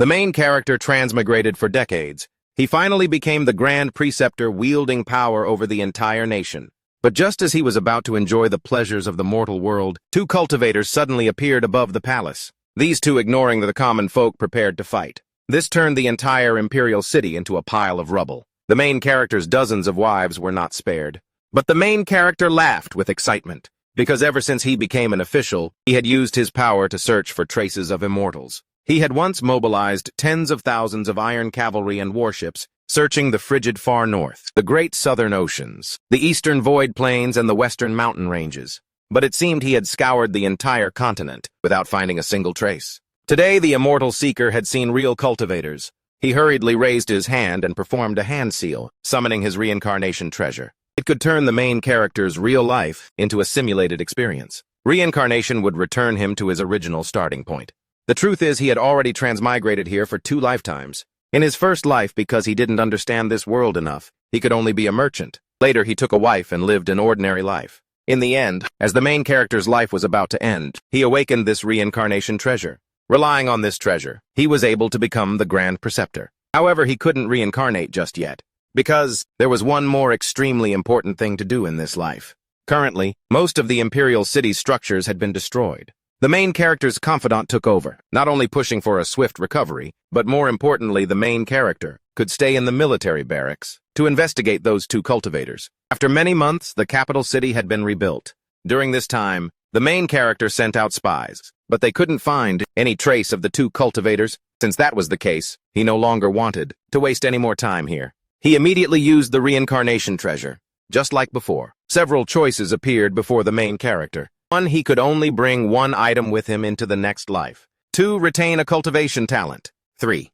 The main character transmigrated for decades. He finally became the Grand Preceptor, wielding power over the entire nation. But just as he was about to enjoy the pleasures of the mortal world, two cultivators suddenly appeared above the palace. These two, ignoring the common folk, prepared to fight. This turned the entire imperial city into a pile of rubble. The main character's dozens of wives were not spared. But the main character laughed with excitement, because ever since he became an official, he had used his power to search for traces of immortals. He had once mobilized tens of thousands of iron cavalry and warships, searching the frigid far north, the great southern oceans, the eastern void plains, and the western mountain ranges. But it seemed he had scoured the entire continent without finding a single trace. Today, the Immortal Seeker had seen real cultivators. He hurriedly raised his hand and performed a hand seal, summoning his reincarnation treasure. It could turn the main character's real life into a simulated experience. Reincarnation would return him to his original starting point. The truth is, he had already transmigrated here for 2 lifetimes. In his first life, because he didn't understand this world enough, he could only be a merchant. Later, he took a wife and lived an ordinary life. In the end, as the main character's life was about to end, he awakened this reincarnation treasure. Relying on this treasure, he was able to become the Grand Preceptor. However, he couldn't reincarnate just yet, because there was one more extremely important thing to do in this life. Currently, most of the Imperial City's structures had been destroyed. The main character's confidant took over, not only pushing for a swift recovery, but more importantly, the main character could stay in the military barracks to investigate those two cultivators. After many months, the capital city had been rebuilt. During this time, the main character sent out spies, but they couldn't find any trace of the two cultivators. Since that was the case, he no longer wanted to waste any more time here. He immediately used the reincarnation treasure. Just like before, several choices appeared before the main character. 1. He could only bring one item with him into the next life. 2. Retain a cultivation talent. 3.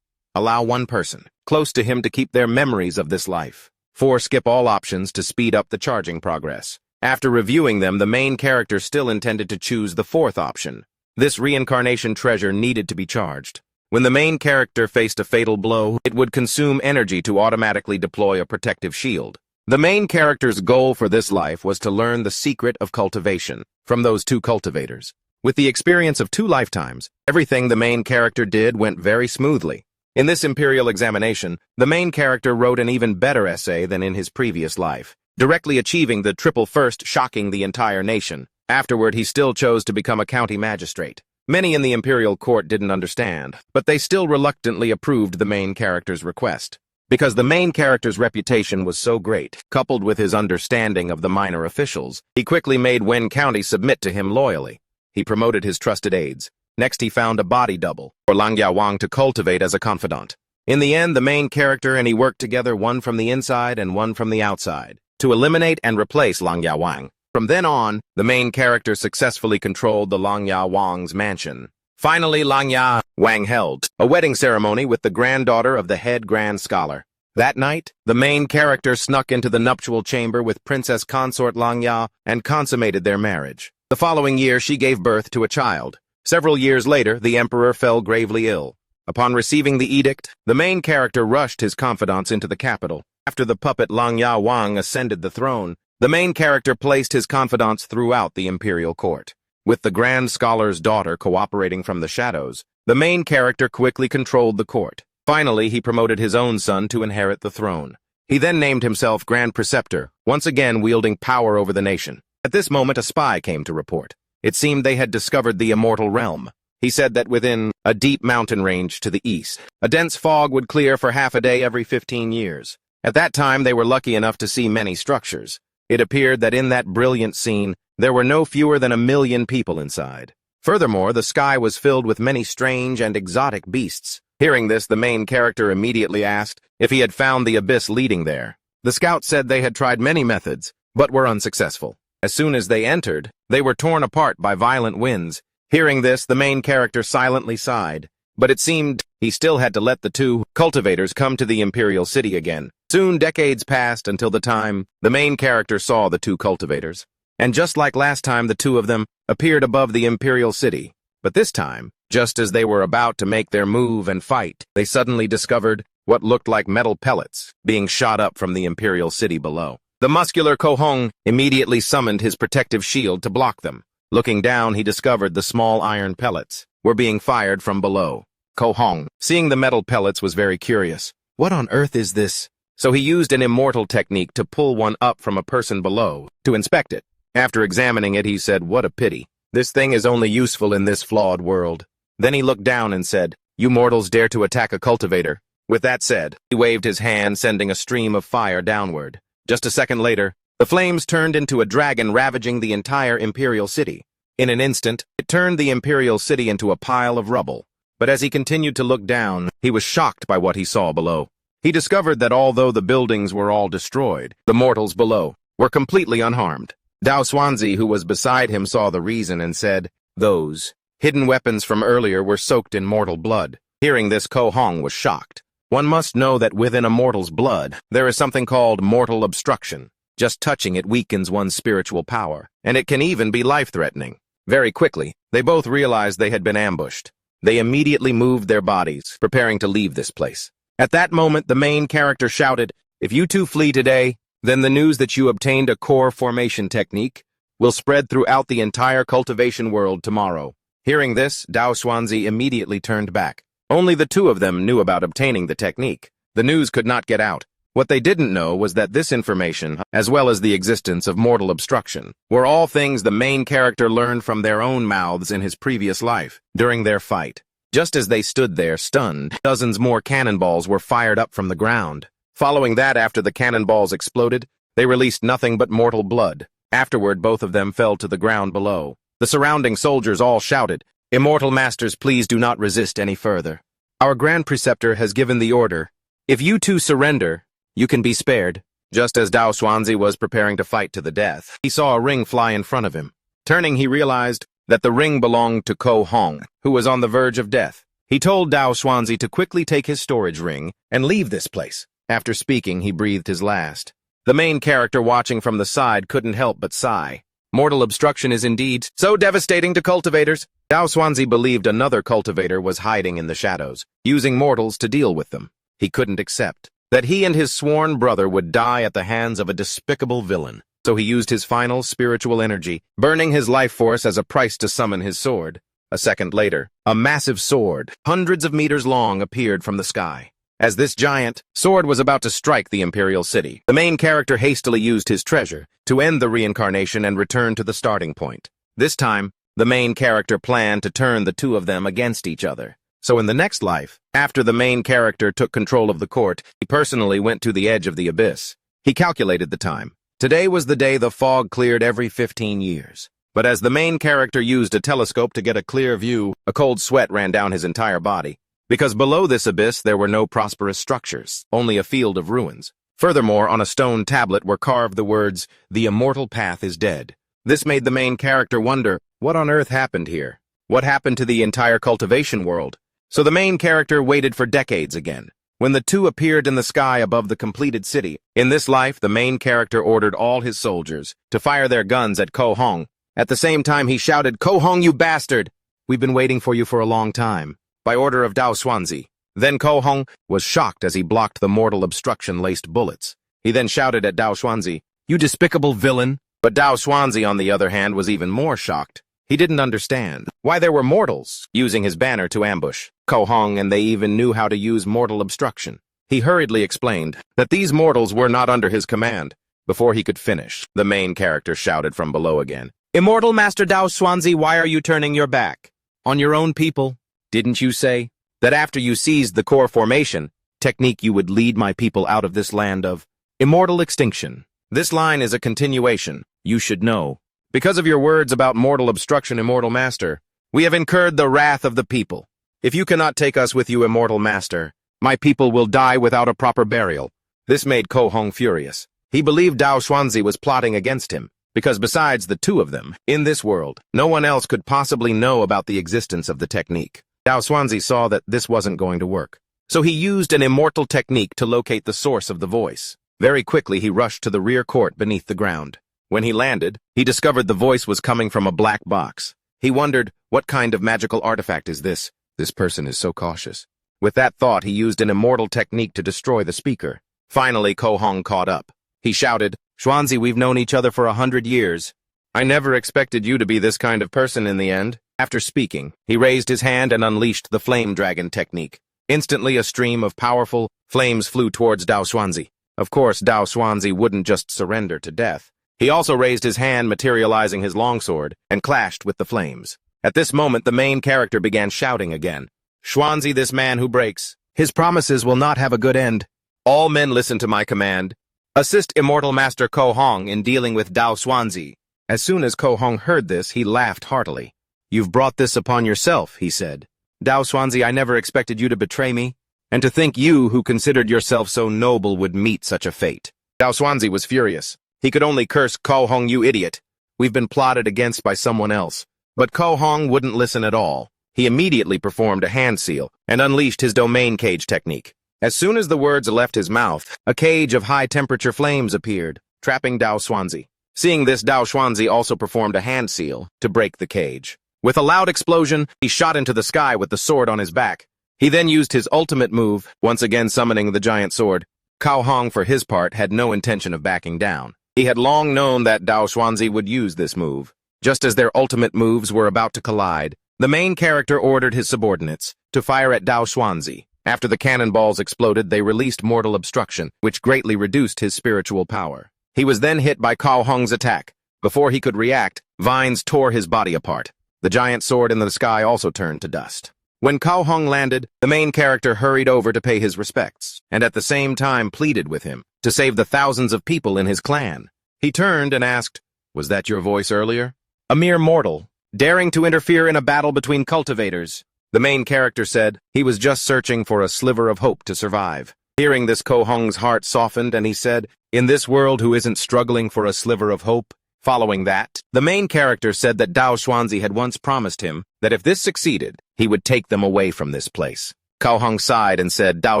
Allow one person close to him to keep their memories of this life. 4. Skip all options to speed up the charging progress. After reviewing them, the main character still intended to choose the 4th option. This reincarnation treasure needed to be charged. When the main character faced a fatal blow, it would consume energy to automatically deploy a protective shield. The main character's goal for this life was to learn the secret of cultivation from those two cultivators. With the experience of 2 lifetimes, everything the main character did went very smoothly. In this imperial examination, the main character wrote an even better essay than in his previous life, directly achieving the triple first, shocking the entire nation. Afterward, he still chose to become a county magistrate. Many in the imperial court didn't understand, but they still reluctantly approved the main character's request. Because the main character's reputation was so great, coupled with his understanding of the minor officials, he quickly made Wen County submit to him loyally. He promoted his trusted aides. Next, he found a body double for Lang Yawang to cultivate as a confidant. In the end, the main character and he worked together, one from the inside and one from the outside, to eliminate and replace Lang Yawang. From then on, the main character successfully controlled the Lang Yawang's mansion. Finally, Lang Yawang held a wedding ceremony with the granddaughter of the head Grand Scholar. That night, the main character snuck into the nuptial chamber with Princess Consort Lang Ya and consummated their marriage. The following year, she gave birth to a child. Several years later, the emperor fell gravely ill. Upon receiving the edict, the main character rushed his confidants into the capital. After the puppet Lang Yawang ascended the throne, the main character placed his confidants throughout the imperial court. With the Grand Scholar's daughter cooperating from the shadows, the main character quickly controlled the court. Finally, he promoted his own son to inherit the throne. He then named himself Grand Preceptor, once again wielding power over the nation. At this moment, a spy came to report. It seemed they had discovered the immortal realm. He said that within a deep mountain range to the east, a dense fog would clear for half a day every 15 years. At that time, they were lucky enough to see many structures. It appeared that in that brilliant scene, there were no fewer than 1 million people inside. Furthermore, the sky was filled with many strange and exotic beasts. Hearing this, the main character immediately asked if he had found the abyss leading there. The scouts said they had tried many methods, but were unsuccessful. As soon as they entered, they were torn apart by violent winds. Hearing this, the main character silently sighed, but it seemed he still had to let the two cultivators come to the imperial city again. Soon, decades passed until the time the main character saw the two cultivators. And just like last time, the two of them appeared above the imperial city. But this time, just as they were about to make their move and fight, they suddenly discovered what looked like metal pellets being shot up from the imperial city below. The muscular Kohong immediately summoned his protective shield to block them. Looking down, he discovered the small iron pellets were being fired from below. Ko Hong, seeing the metal pellets, was very curious. What on earth is this? So he used an immortal technique to pull one up from a person below to inspect it. After examining it, he said, "What a pity. This thing is only useful in this flawed world." Then he looked down and said, "You mortals dare to attack a cultivator." With that said, he waved his hand, sending a stream of fire downward. Just a second later, the flames turned into a dragon, ravaging the entire Imperial City. In an instant, it turned the Imperial City into a pile of rubble. But as he continued to look down, he was shocked by what he saw below. He discovered that although the buildings were all destroyed, the mortals below were completely unharmed. Dao Xuanzi, who was beside him, saw the reason and said, "Those hidden weapons from earlier were soaked in mortal blood." Hearing this, Ko Hong was shocked. One must know that within a mortal's blood, there is something called mortal obstruction. Just touching it weakens one's spiritual power, and it can even be life-threatening. Very quickly, they both realized they had been ambushed. They immediately moved their bodies, preparing to leave this place. At that moment, the main character shouted, "If you two flee today, then the news that you obtained a core formation technique will spread throughout the entire cultivation world tomorrow." Hearing this, Dao Xuanzi immediately turned back. Only the two of them knew about obtaining the technique. The news could not get out. What they didn't know was that this information, as well as the existence of mortal obstruction, were all things the main character learned from their own mouths in his previous life, during their fight. Just as they stood there, stunned, dozens more cannonballs were fired up from the ground. Following that, after the cannonballs exploded, they released nothing but mortal blood. Afterward, both of them fell to the ground below. The surrounding soldiers all shouted, "Immortal Masters, please do not resist any further. Our Grand Preceptor has given the order. If you two surrender, you can be spared." Just as Dao Xuanzi was preparing to fight to the death, he saw a ring fly in front of him. Turning, he realized that the ring belonged to Ko Hong, who was on the verge of death. He told Dao Xuanzi to quickly take his storage ring and leave this place. After speaking, he breathed his last. The main character watching from the side couldn't help but sigh. Mortal obstruction is indeed so devastating to cultivators. Dao Xuanzi believed another cultivator was hiding in the shadows, using mortals to deal with them. He couldn't accept that he and his sworn brother would die at the hands of a despicable villain. So he used his final spiritual energy, burning his life force as a price to summon his sword. A second later, a massive sword, hundreds of meters long, appeared from the sky. As this giant sword was about to strike the Imperial City, the main character hastily used his treasure to end the reincarnation and return to the starting point. This time, the main character planned to turn the two of them against each other. So in the next life, after the main character took control of the court, he personally went to the edge of the abyss. He calculated the time. Today was the day the fog cleared every 15 years. But as the main character used a telescope to get a clear view, a cold sweat ran down his entire body. Because below this abyss there were no prosperous structures, only a field of ruins. Furthermore, on a stone tablet were carved the words, "The immortal path is dead." This made the main character wonder, what on earth happened here? What happened to the entire cultivation world? So the main character waited for decades again. When the two appeared in the sky above the completed city, in this life the main character ordered all his soldiers to fire their guns at Ko Hong. At the same time he shouted, "Ko Hong, you bastard! We've been waiting for you for a long time," by order of Dao Xuanzi. Then Ko Hong was shocked as he blocked the mortal obstruction-laced bullets. He then shouted at Dao Xuanzi, "You despicable villain!" But Dao Xuanzi, on the other hand, was even more shocked. He didn't understand why there were mortals using his banner to ambush Ko Hong, and they even knew how to use mortal obstruction. He hurriedly explained that these mortals were not under his command. Before he could finish, the main character shouted from below again, "Immortal Master Dao Xuanzi, why are you turning your back on your own people? Didn't you say that after you seized the core formation technique you would lead my people out of this land of immortal extinction?" This line is a continuation, you should know. Because of your words about mortal obstruction, Immortal Master, we have incurred the wrath of the people. If you cannot take us with you, Immortal Master, my people will die without a proper burial. This made Ko Hong furious. He believed Dao Xuanzi was plotting against him, because besides the two of them, in this world, no one else could possibly know about the existence of the technique. Dao Xuanzi saw that this wasn't going to work. So he used an immortal technique to locate the source of the voice. Very quickly he rushed to the rear court beneath the ground. When he landed, he discovered the voice was coming from a black box. He wondered, what kind of magical artifact is this? This person is so cautious. With that thought, he used an immortal technique to destroy the speaker. Finally, Ko Hong caught up. He shouted, "Xuanzi, we've known each other for 100 years. I never expected you to be this kind of person in the end." After speaking, he raised his hand and unleashed the Flame Dragon technique. Instantly, a stream of powerful flames flew towards Dao Xuanzi. Of course, Dao Xuanzi wouldn't just surrender to death. He also raised his hand, materializing his longsword, and clashed with the flames. At this moment, the main character began shouting again. "Xuanzi, this man who breaks. His promises will not have a good end. All men listen to my command. Assist Immortal Master Ko Hong in dealing with Dao Xuanzi." As soon as Ko Hong heard this, he laughed heartily. "You've brought this upon yourself," he said. "Dao Xuanzi, I never expected you to betray me, and to think you, who considered yourself so noble, would meet such a fate." Dao Xuanzi was furious. He could only curse Ko Hong, "You idiot. We've been plotted against by someone else." But Ko Hong wouldn't listen at all. He immediately performed a hand seal and unleashed his domain cage technique. As soon as the words left his mouth, a cage of high-temperature flames appeared, trapping Dao Xuanzi. Seeing this, Dao Xuanzi also performed a hand seal to break the cage. With a loud explosion, he shot into the sky with the sword on his back. He then used his ultimate move, once again summoning the giant sword. Ko Hong, for his part, had no intention of backing down. He had long known that Dao Xuanzi would use this move. Just as their ultimate moves were about to collide, the main character ordered his subordinates to fire at Dao Xuanzi. After the cannonballs exploded, they released mortal obstruction, which greatly reduced his spiritual power. He was then hit by Ko Hong's attack. Before he could react, vines tore his body apart. The giant sword in the sky also turned to dust. When Ko Hong landed, the main character hurried over to pay his respects, and at the same time pleaded with him to save the thousands of people in his clan. He turned and asked, "Was that your voice earlier?" "A mere mortal, daring to interfere in a battle between cultivators." The main character said he was just searching for a sliver of hope to survive. Hearing this, Ko Hong's heart softened, and he said, "In this world, who isn't struggling for a sliver of hope?" Following that, the main character said that Dao Xuanzi had once promised him that if this succeeded, he would take them away from this place. Ko Hong sighed and said, "Dao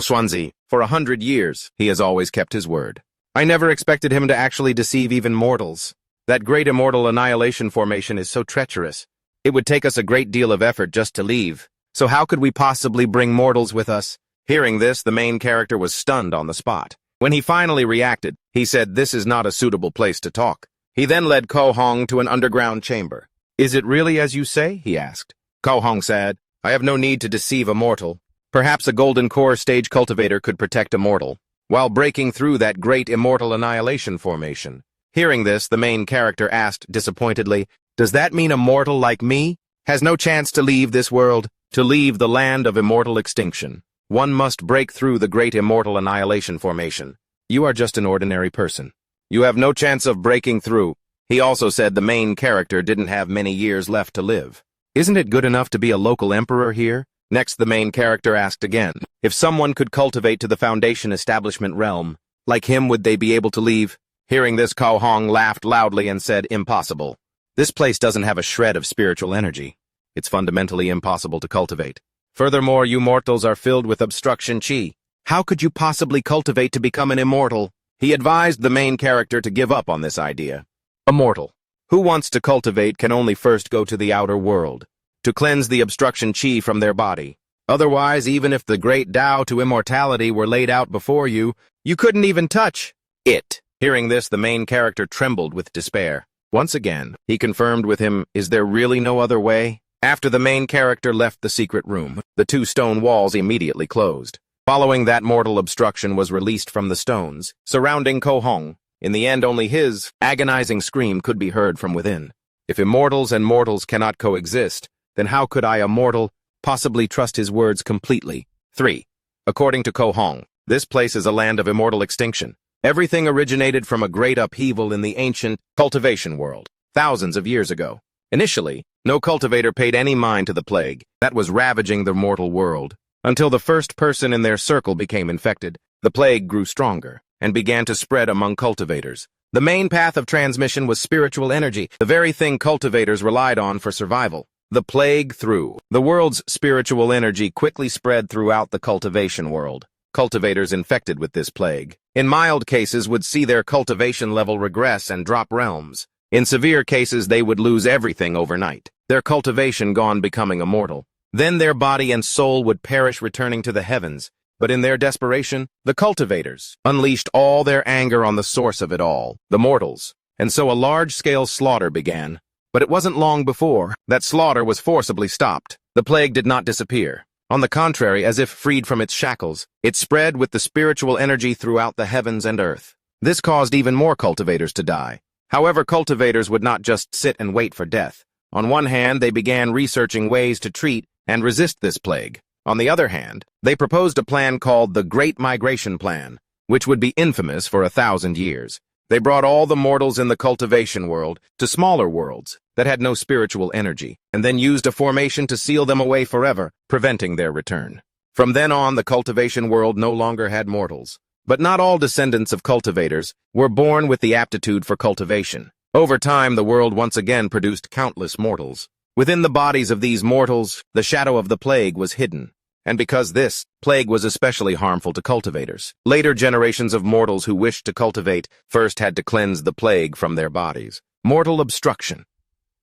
Xuanzi, for 100 years, he has always kept his word. I never expected him to actually deceive even mortals. That great immortal annihilation formation is so treacherous. It would take us a great deal of effort just to leave. So how could we possibly bring mortals with us?" Hearing this, the main character was stunned on the spot. When he finally reacted, he said, "This is not a suitable place to talk." He then led Ko Hong to an underground chamber. "Is it really as you say?" he asked. Ko Hong said, "I have no need to deceive a mortal. Perhaps a golden core stage cultivator could protect a mortal, while breaking through that great immortal annihilation formation." Hearing this, the main character asked disappointedly, "Does that mean a mortal like me has no chance to leave this world, to leave the land of immortal extinction? One must break through the great immortal annihilation formation. You are just an ordinary person. You have no chance of breaking through." He also said the main character didn't have many years left to live. "Isn't it good enough to be a local emperor here?" Next, the main character asked again, if someone could cultivate to the Foundation establishment realm, like him, would they be able to leave? Hearing this, Ko Hong laughed loudly and said, "Impossible. This place doesn't have a shred of spiritual energy. It's fundamentally impossible to cultivate. Furthermore, you mortals are filled with obstruction chi. How could you possibly cultivate to become an immortal?" He advised the main character to give up on this idea. A mortal who wants to cultivate can only first go to the outer world to cleanse the obstruction chi from their body. Otherwise, even if the great Tao to immortality were laid out before you, you couldn't even touch it. Hearing this, the main character trembled with despair. Once again, he confirmed with him, "Is there really no other way?" After the main character left the secret room, the two stone walls immediately closed. Following that, mortal obstruction was released from the stones, surrounding Ko Hong. In the end, only his agonizing scream could be heard from within. If immortals and mortals cannot coexist, then how could I, a mortal, possibly trust his words completely? 3. According to Ko Hong, this place is a land of immortal extinction. Everything originated from a great upheaval in the ancient cultivation world, thousands of years ago. Initially, no cultivator paid any mind to the plague that was ravaging the mortal world. Until the first person in their circle became infected, the plague grew stronger and began to spread among cultivators. The main path of transmission was spiritual energy, the very thing cultivators relied on for survival. The plague through the world's spiritual energy quickly spread throughout the cultivation world. Cultivators infected with this plague, in mild cases, would see their cultivation level regress and drop realms. In severe cases, they would lose everything overnight, their cultivation gone, becoming immortal. Then their body and soul would perish, returning to the heavens. But in their desperation, the cultivators unleashed all their anger on the source of it all, the mortals. And so a large-scale slaughter began. But it wasn't long before that slaughter was forcibly stopped. The plague did not disappear. On the contrary, as if freed from its shackles, it spread with the spiritual energy throughout the heavens and earth. This caused even more cultivators to die. However, cultivators would not just sit and wait for death. On one hand, they began researching ways to treat and resist this plague. On the other hand, they proposed a plan called the Great Migration Plan, which would be infamous for 1,000 years. They brought all the mortals in the cultivation world to smaller worlds that had no spiritual energy, and then used a formation to seal them away forever, preventing their return. From then on, the cultivation world no longer had mortals. But not all descendants of cultivators were born with the aptitude for cultivation. Over time, the world once again produced countless mortals. Within the bodies of these mortals, the shadow of the plague was hidden. And because this plague was especially harmful to cultivators, later generations of mortals who wished to cultivate first had to cleanse the plague from their bodies. Mortal obstruction.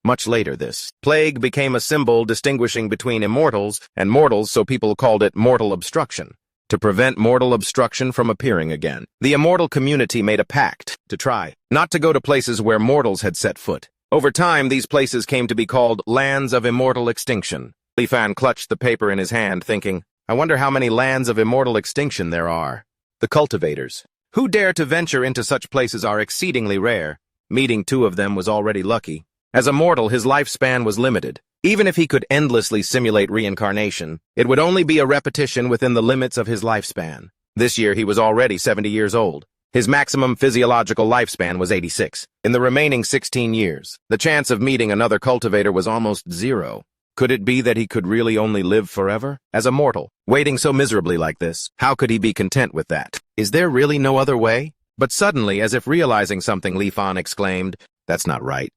Much later, this plague became a symbol distinguishing between immortals and mortals, so people called it mortal obstruction. To prevent mortal obstruction from appearing again, the immortal community made a pact to try not to go to places where mortals had set foot. Over time, these places came to be called lands of immortal extinction. Li Fan clutched the paper in his hand, thinking, I wonder how many lands of immortal extinction there are. The cultivators, who dare to venture into such places, are exceedingly rare. Meeting 2 of them was already lucky. As a mortal, his lifespan was limited. Even if he could endlessly simulate reincarnation, it would only be a repetition within the limits of his lifespan. This year, he was already 70 years old. His maximum physiological lifespan was 86. In the remaining 16 years, the chance of meeting another cultivator was almost 0. Could it be that he could really only live forever? As a mortal, waiting so miserably like this, how could he be content with that? Is there really no other way? But suddenly, as if realizing something, Li Fan exclaimed, That's not right.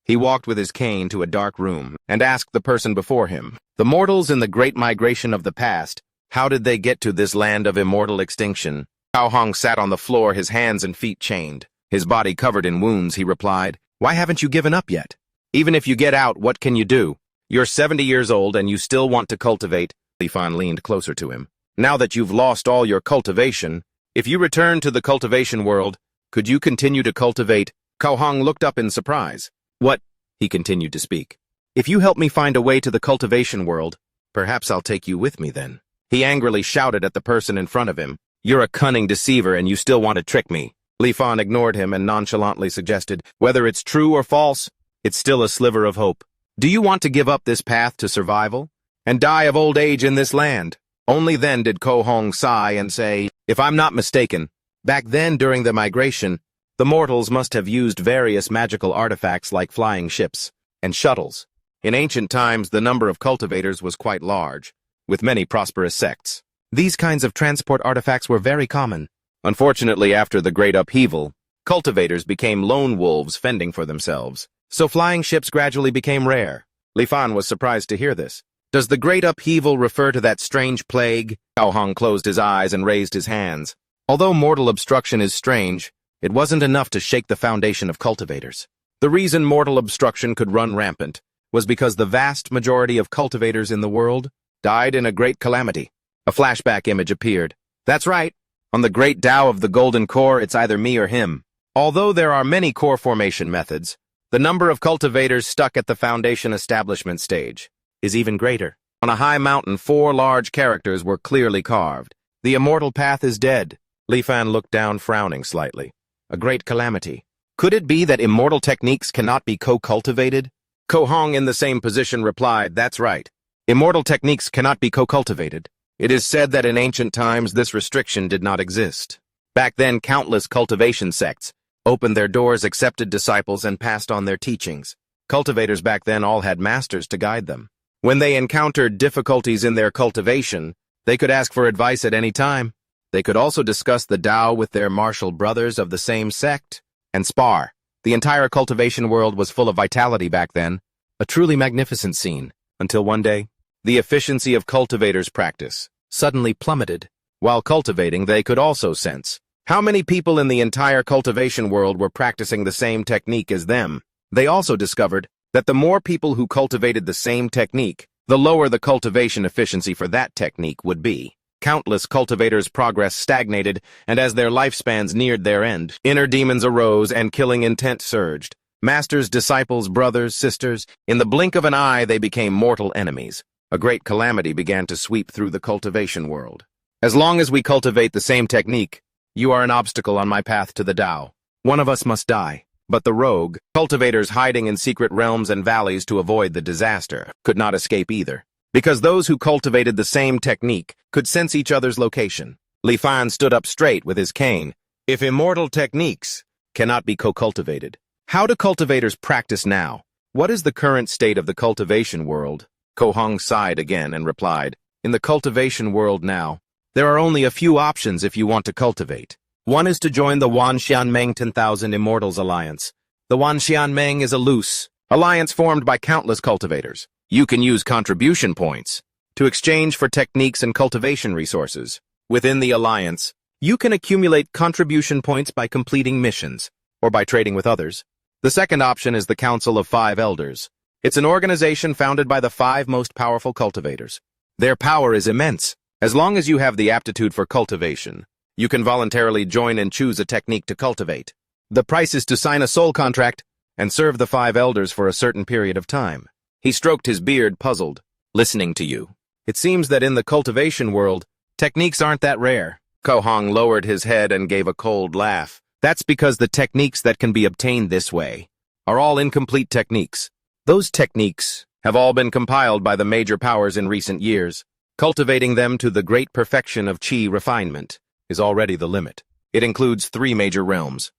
He walked with his cane to a dark room and asked the person before him, the mortals in the great migration of the past, how did they get to this land of immortal extinction? Cao Hong sat on the floor, his hands and feet chained. His body covered in wounds, he replied, Why haven't you given up yet? Even if you get out, what can you do? You're 70 years old and you still want to cultivate. Li Fan leaned closer to him. Now that you've lost all your cultivation, if you return to the cultivation world, could you continue to cultivate? Cao Hong looked up in surprise. What? He continued to speak. If you help me find a way to the cultivation world, perhaps I'll take you with me then. He angrily shouted at the person in front of him. You're a cunning deceiver and you still want to trick me. Li Fan ignored him and nonchalantly suggested, whether it's true or false, it's still a sliver of hope. Do you want to give up this path to survival and die of old age in this land? Only then did Cao Hong sigh and say, If I'm not mistaken, back then during the migration, the mortals must have used various magical artifacts like flying ships and shuttles. In ancient times, the number of cultivators was quite large, with many prosperous sects. These kinds of transport artifacts were very common. Unfortunately, after the great upheaval, cultivators became lone wolves fending for themselves. So flying ships gradually became rare. Li Fan was surprised to hear this. Does the great upheaval refer to that strange plague? Cao Hong closed his eyes and raised his hands. Although mortal obstruction is strange, it wasn't enough to shake the foundation of cultivators. The reason mortal obstruction could run rampant was because the vast majority of cultivators in the world died in a great calamity. A flashback image appeared. That's right. On the great Tao of the Golden Core, it's either me or him. Although there are many core formation methods, the number of cultivators stuck at the foundation establishment stage is even greater. On a high mountain, 4 large characters were clearly carved. The immortal path is dead. Li Fan looked down, frowning slightly. A great calamity. Could it be that immortal techniques cannot be co-cultivated? Cao Hong, in the same position, replied, That's right. Immortal techniques cannot be co-cultivated. It is said that in ancient times this restriction did not exist. Back then, countless cultivation sects opened their doors, accepted disciples, and passed on their teachings. Cultivators back then all had masters to guide them. When they encountered difficulties in their cultivation, they could ask for advice at any time. They could also discuss the Tao with their martial brothers of the same sect and spar. The entire cultivation world was full of vitality back then, a truly magnificent scene, until one day, the efficiency of cultivators' practice suddenly plummeted. While cultivating, they could also sense how many people in the entire cultivation world were practicing the same technique as them. They also discovered that the more people who cultivated the same technique, the lower the cultivation efficiency for that technique would be. Countless cultivators' progress stagnated, and as their lifespans neared their end, inner demons arose and killing intent surged. Masters, disciples, brothers, sisters, in the blink of an eye they became mortal enemies. A great calamity began to sweep through the cultivation world. As long as we cultivate the same technique, you are an obstacle on my path to the Tao. One of us must die. But the rogue, cultivators hiding in secret realms and valleys to avoid the disaster, could not escape either. Because those who cultivated the same technique could sense each other's location. Li Fan stood up straight with his cane. If immortal techniques cannot be co-cultivated, how do cultivators practice now? What is the current state of the cultivation world? Ko Hong sighed again and replied, in the cultivation world now, there are only a few options if you want to cultivate. One is to join the Wanxianmeng 10,000 Immortals Alliance. The Wanxianmeng is a loose alliance formed by countless cultivators. You can use contribution points to exchange for techniques and cultivation resources. Within the alliance, you can accumulate contribution points by completing missions or by trading with others. The second option is the Council of Five Elders. It's an organization founded by the 5 most powerful cultivators. Their power is immense. As long as you have the aptitude for cultivation, you can voluntarily join and choose a technique to cultivate. The price is to sign a soul contract and serve the 5 elders for a certain period of time. He stroked his beard, puzzled, listening to you. It seems that in the cultivation world, techniques aren't that rare. Ko Hong lowered his head and gave a cold laugh. That's because the techniques that can be obtained this way are all incomplete techniques. Those techniques have all been compiled by the major powers in recent years. Cultivating them to the great perfection of Qi refinement is already the limit. It includes 3 major realms: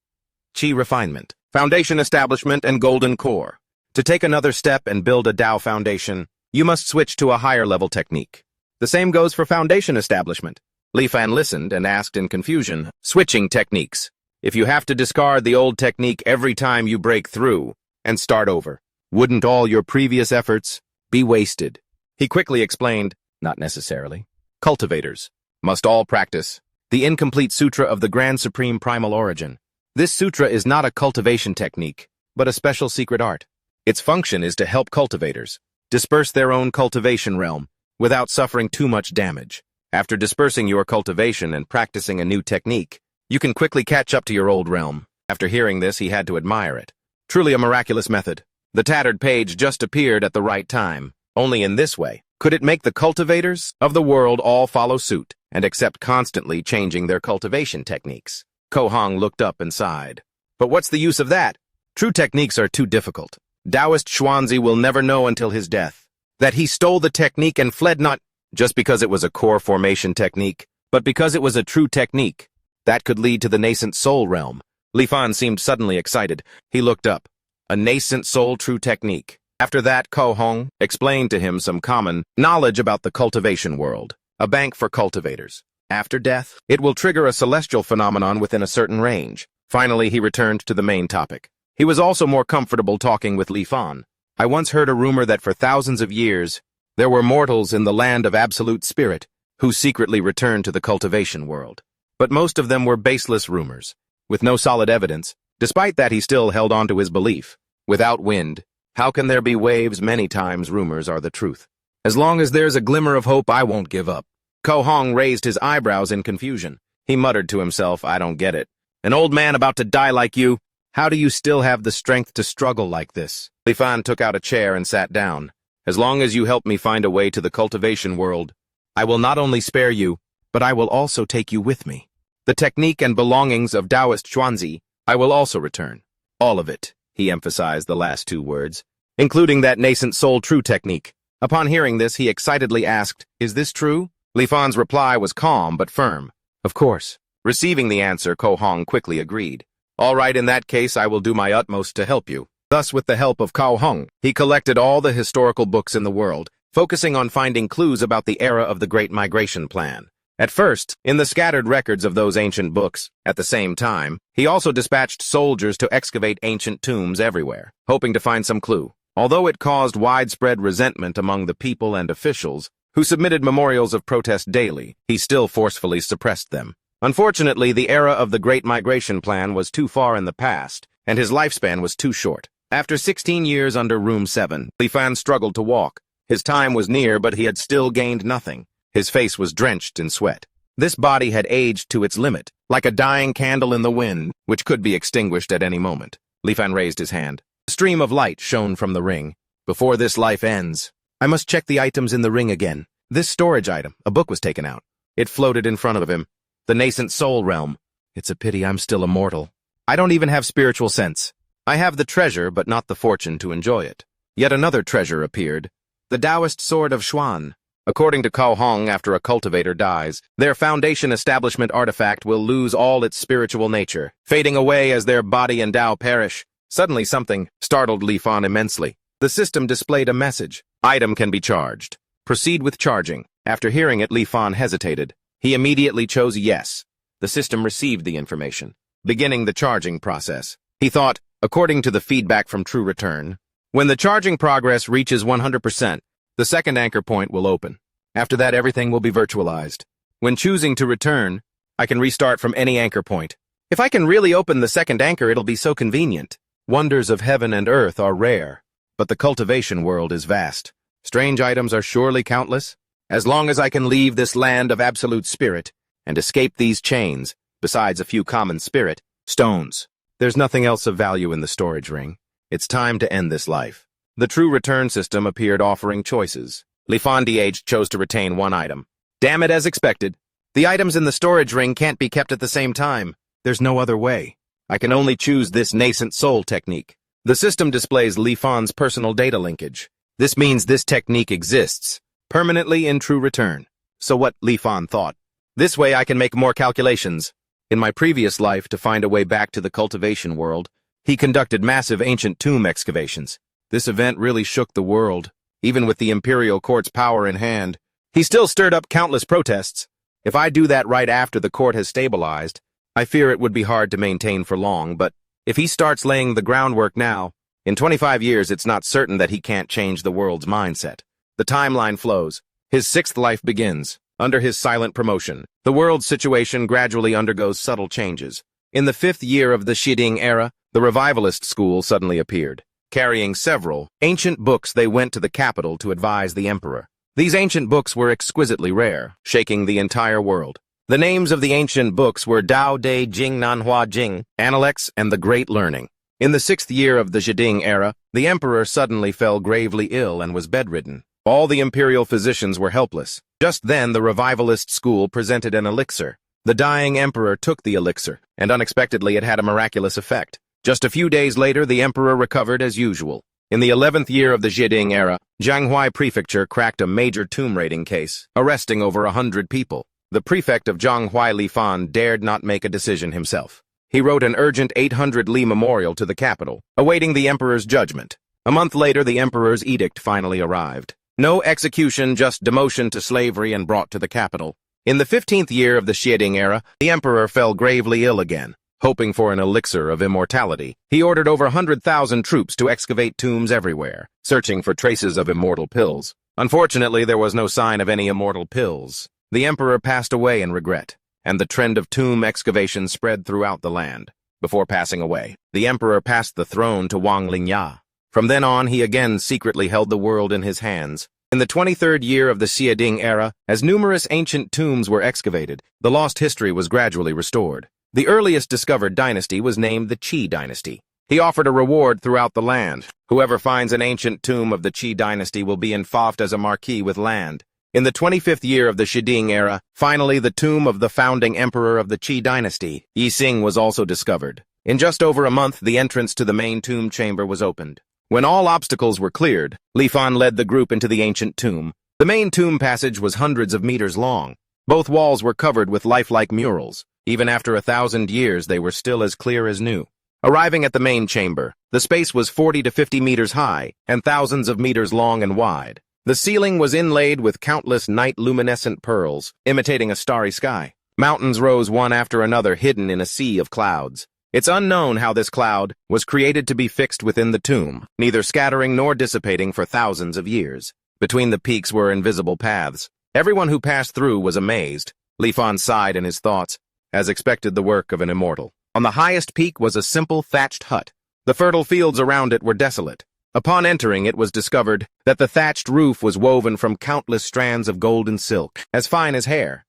Qi refinement, foundation establishment, and golden core. To take another step and build a Tao foundation, you must switch to a higher level technique. The same goes for foundation establishment. Li Fan listened and asked in confusion, switching techniques. If you have to discard the old technique every time you break through and start over, wouldn't all your previous efforts be wasted? He quickly explained, not necessarily. Cultivators must all practice the incomplete sutra of the Grand Supreme Primal Origin. This sutra is not a cultivation technique, but a special secret art. Its function is to help cultivators disperse their own cultivation realm without suffering too much damage. After dispersing your cultivation and practicing a new technique, you can quickly catch up to your old realm. After hearing this, he had to admire it. Truly a miraculous method. The tattered page just appeared at the right time. Only in this way could it make the cultivators of the world all follow suit and accept constantly changing their cultivation techniques. Ko Hong looked up and sighed. But what's the use of that? True techniques are too difficult. Taoist Xuanzi will never know until his death that he stole the technique and fled not just because it was a core formation technique, but because it was a true technique. That could lead to the nascent soul realm. Li Fan seemed suddenly excited. He looked up. A nascent soul true technique. After that, Ko Hong explained to him some common knowledge about the cultivation world. A bank for cultivators. After death, it will trigger a celestial phenomenon within a certain range. Finally, he returned to the main topic. He was also more comfortable talking with Li Fan. I once heard a rumor that for thousands of years, there were mortals in the land of absolute spirit who secretly returned to the cultivation world. But most of them were baseless rumors, with no solid evidence. Despite that, he still held on to his belief. Without wind, how can there be waves? Many times rumors are the truth. As long as there's a glimmer of hope, I won't give up. Ko Hong raised his eyebrows in confusion. He muttered to himself, I don't get it. An old man about to die like you? How do you still have the strength to struggle like this? Li Fan took out a chair and sat down. As long as you help me find a way to the cultivation world, I will not only spare you, but I will also take you with me. The technique and belongings of Taoist Xuanzi, I will also return. All of it, he emphasized the last 2 words, including that nascent soul true technique. Upon hearing this, he excitedly asked, is this true? Li Fan's reply was calm but firm. Of course. Receiving the answer, Ko Hong quickly agreed. All right, in that case, I will do my utmost to help you. Thus, with the help of Ko Hong, he collected all the historical books in the world, focusing on finding clues about the era of the Great Migration Plan. At first, in the scattered records of those ancient books, at the same time, he also dispatched soldiers to excavate ancient tombs everywhere, hoping to find some clue. Although it caused widespread resentment among the people and officials, who submitted memorials of protest daily, he still forcefully suppressed them. Unfortunately, the era of the Great Migration Plan was too far in the past, and his lifespan was too short. After 16 years under Room 7, Li Fan struggled to walk. His time was near, but he had still gained nothing. His face was drenched in sweat. This body had aged to its limit, like a dying candle in the wind, which could be extinguished at any moment. Li Fan raised his hand. A stream of light shone from the ring. Before this life ends, I must check the items in the ring again. This storage item, a book was taken out. It floated in front of him. The nascent soul realm. It's a pity I'm still immortal. I don't even have spiritual sense. I have the treasure, but not the fortune to enjoy it. Yet another treasure appeared. The Taoist sword of Xuan. According to Cao Hong, after a cultivator dies, their foundation establishment artifact will lose all its spiritual nature, fading away as their body and Tao perish. Suddenly something startled Li Fan immensely. The system displayed a message. Item can be charged. Proceed with charging. After hearing it, Li Fan hesitated. He immediately chose yes. The system received the information, beginning the charging process. He thought, according to the feedback from True Return, when the charging progress reaches 100%, the second anchor point will open. After that, everything will be virtualized. When choosing to return, I can restart from any anchor point. If I can really open the second anchor, it'll be so convenient. Wonders of heaven and earth are rare, but the cultivation world is vast. Strange items are surely countless. As long as I can leave this land of absolute spirit and escape these chains, besides a few common spirit, stones, there's nothing else of value in the storage ring. It's time to end this life. The True Return system appeared offering choices. Li Fan DH chose to retain one item. Damn it, as expected. The items in the storage ring can't be kept at the same time. There's no other way. I can only choose this nascent soul technique. The system displays Li Fan's personal data linkage. This means this technique exists permanently in True Return. So what Li Fan thought. This way I can make more calculations. In my previous life, to find a way back to the cultivation world, he conducted massive ancient tomb excavations. This event really shook the world. Even with the Imperial Court's power in hand, he still stirred up countless protests. If I do that right after the court has stabilized, I fear it would be hard to maintain for long, but if he starts laying the groundwork now, in 25 years it's not certain that he can't change the world's mindset. The timeline flows. His sixth life begins. Under his silent promotion, the world's situation gradually undergoes subtle changes. In the 5th year of the Shiding era, the revivalist school suddenly appeared. Carrying several ancient books, they went to the capital to advise the emperor. These ancient books were exquisitely rare, shaking the entire world. The names of the ancient books were Dao De Jing Nanhua Jing, Analects, and the Great Learning. In the 6th year of the Shiding era, the emperor suddenly fell gravely ill and was bedridden. All the imperial physicians were helpless. Just then, the revivalist school presented an elixir. The dying emperor took the elixir, and unexpectedly it had a miraculous effect. Just a few days later, the emperor recovered as usual. In the 11th year of the Shiding era, Jianghuai Prefecture cracked a major tomb raiding case, arresting over 100 people. The prefect of Jianghuai Li Fan dared not make a decision himself. He wrote an urgent 800 li memorial to the capital, awaiting the emperor's judgment. A month later, the emperor's edict finally arrived. No execution, just demotion to slavery and brought to the capital. In the 15th year of the Shiding era, the emperor fell gravely ill again. Hoping for an elixir of immortality, he ordered over 100,000 troops to excavate tombs everywhere, searching for traces of immortal pills. Unfortunately, there was no sign of any immortal pills. The emperor passed away in regret, and the trend of tomb excavation spread throughout the land. Before passing away, the emperor passed the throne to Wang Lingya. From then on, he again secretly held the world in his hands. In the 23rd year of the Shiding era, as numerous ancient tombs were excavated, the lost history was gradually restored. The earliest discovered dynasty was named the Qi dynasty. He offered a reward throughout the land. Whoever finds an ancient tomb of the Qi dynasty will be infamed as a marquis with land. In the 25th year of the Shiding era, finally the tomb of the founding emperor of the Qi dynasty, Yi Xing, was also discovered. In just over a month, the entrance to the main tomb chamber was opened. When all obstacles were cleared, Li Fan led the group into the ancient tomb. The main tomb passage was hundreds of meters long. Both walls were covered with lifelike murals. Even after 1,000 years, they were still as clear as new. Arriving at the main chamber, the space was 40 to 50 meters high and thousands of meters long and wide. The ceiling was inlaid with countless night-luminescent pearls, imitating a starry sky. Mountains rose one after another, hidden in a sea of clouds. It's unknown how this cloud was created to be fixed within the tomb, neither scattering nor dissipating for thousands of years. Between the peaks were invisible paths. Everyone who passed through was amazed. Li Fan sighed in his thoughts, as expected the work of an immortal. On the highest peak was a simple thatched hut. The fertile fields around it were desolate. Upon entering, it was discovered that the thatched roof was woven from countless strands of golden silk, as fine as hair.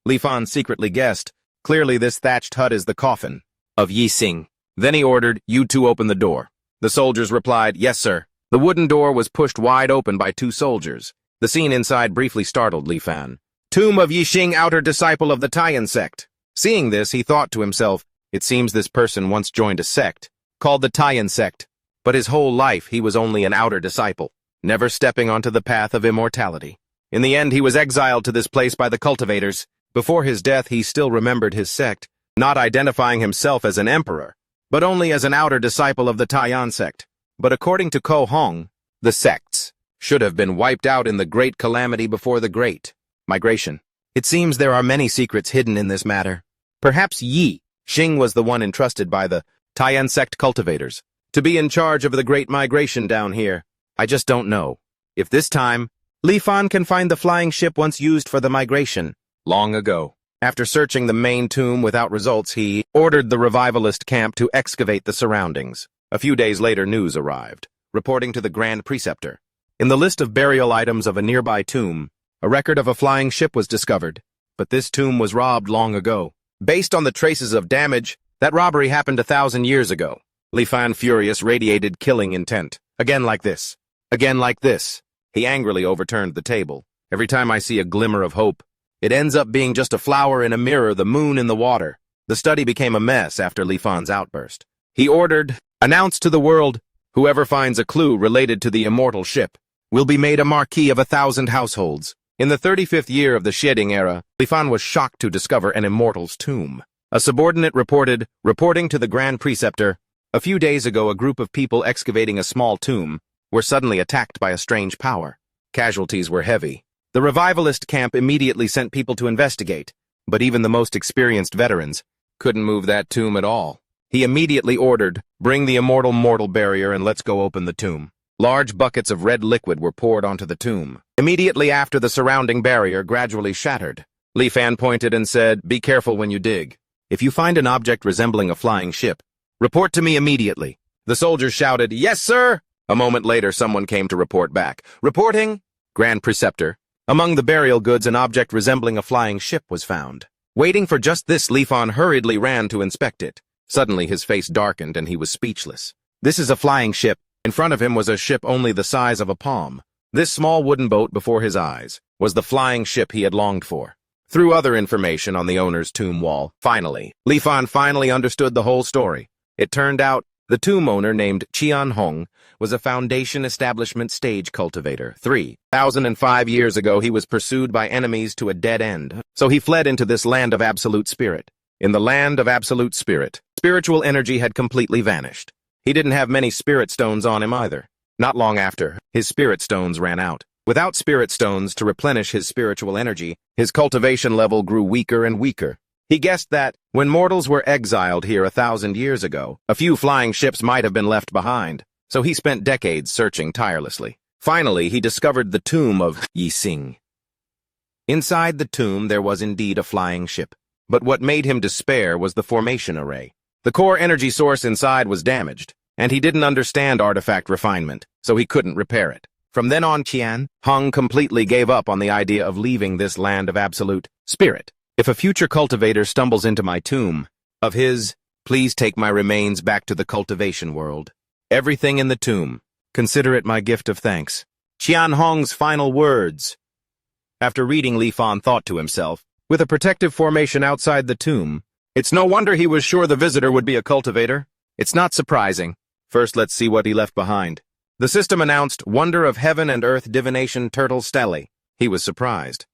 Li Fan secretly guessed, clearly this thatched hut is the coffin of Yi Xing. Then he ordered, "You two open the door." The soldiers replied, "Yes, sir." The wooden door was pushed wide open by two soldiers. The scene inside briefly startled Li Fan. Tomb of Yixing, outer disciple of the Taiyan sect. Seeing this, he thought to himself, it seems this person once joined a sect, called the Taiyan sect, but his whole life he was only an outer disciple, never stepping onto the path of immortality. In the end, he was exiled to this place by the cultivators. Before his death, he still remembered his sect, not identifying himself as an emperor, but only as an outer disciple of the Taiyan sect. But according to Ko Hong, the sects should have been wiped out in the Great Calamity before the Great Migration. It seems there are many secrets hidden in this matter. Perhaps Yi Xing was the one entrusted by the Taiyan sect cultivators to be in charge of the Great Migration down here. I just don't know if this time Li Fan can find the flying ship once used for the migration long ago. After searching the main tomb without results, he ordered the revivalist camp to excavate the surroundings. A few days later, news arrived, reporting to the Grand Preceptor. In the list of burial items of a nearby tomb, a record of a flying ship was discovered, but this tomb was robbed long ago. Based on the traces of damage, that robbery happened 1,000 years ago. Li Fan, furious, radiated killing intent. Again like this. Again like this. He angrily overturned the table. Every time I see a glimmer of hope, it ends up being just a flower in a mirror, the moon in the water. The study became a mess after Li Fan's outburst. He ordered, "Announce to the world, whoever finds a clue related to the immortal ship will be made a marquis of 1,000 households." In the 35th year of the Sheding era, Li Fan was shocked to discover an immortal's tomb. A subordinate reporting to the Grand Preceptor, a few days ago a group of people excavating a small tomb were suddenly attacked by a strange power. Casualties were heavy. The revivalist camp immediately sent people to investigate, but even the most experienced veterans couldn't move that tomb at all. He immediately ordered, "Bring the immortal mortal barrier and let's go open the tomb." Large buckets of red liquid were poured onto the tomb. Immediately after, the surrounding barrier gradually shattered. Li Fan pointed and said, "Be careful when you dig. If you find an object resembling a flying ship, report to me immediately." The soldiers shouted, "Yes, sir!" A moment later, someone came to report back. "Reporting, Grand Preceptor. Among the burial goods, an object resembling a flying ship was found." Waiting for just this, Li Fan hurriedly ran to inspect it. Suddenly, his face darkened and he was speechless. This is a flying ship. In front of him was a ship only the size of a palm. This small wooden boat before his eyes was the flying ship he had longed for. Through other information on the owner's tomb wall, Li Fan finally understood the whole story. It turned out the tomb owner, named Qian Hong, was a Foundation establishment stage cultivator. 3,005 years ago, he was pursued by enemies to a dead end, so he fled into this land of absolute spirit. In the land of absolute spirit, spiritual energy had completely vanished. He didn't have many spirit stones on him either. Not long after, his spirit stones ran out. Without spirit stones to replenish his spiritual energy, his cultivation level grew weaker and weaker. He guessed that, when mortals were exiled here 1,000 years ago, a few flying ships might have been left behind, so he spent decades searching tirelessly. Finally, he discovered the tomb of Yixing. Inside the tomb there was indeed a flying ship, but what made him despair was the formation array. The core energy source inside was damaged, and he didn't understand artifact refinement, so he couldn't repair it. From then on, Qian Hong completely gave up on the idea of leaving this land of absolute spirit. "If a future cultivator stumbles into my tomb of his, please take my remains back to the cultivation world. Everything in the tomb, consider it my gift of thanks." Qian Hong's final words. After reading, Li Fan thought to himself, with a protective formation outside the tomb, it's no wonder he was sure the visitor would be a cultivator. It's not surprising. First, let's see what he left behind. The system announced, "Wonder of Heaven and Earth Divination Turtle Stele." He was surprised.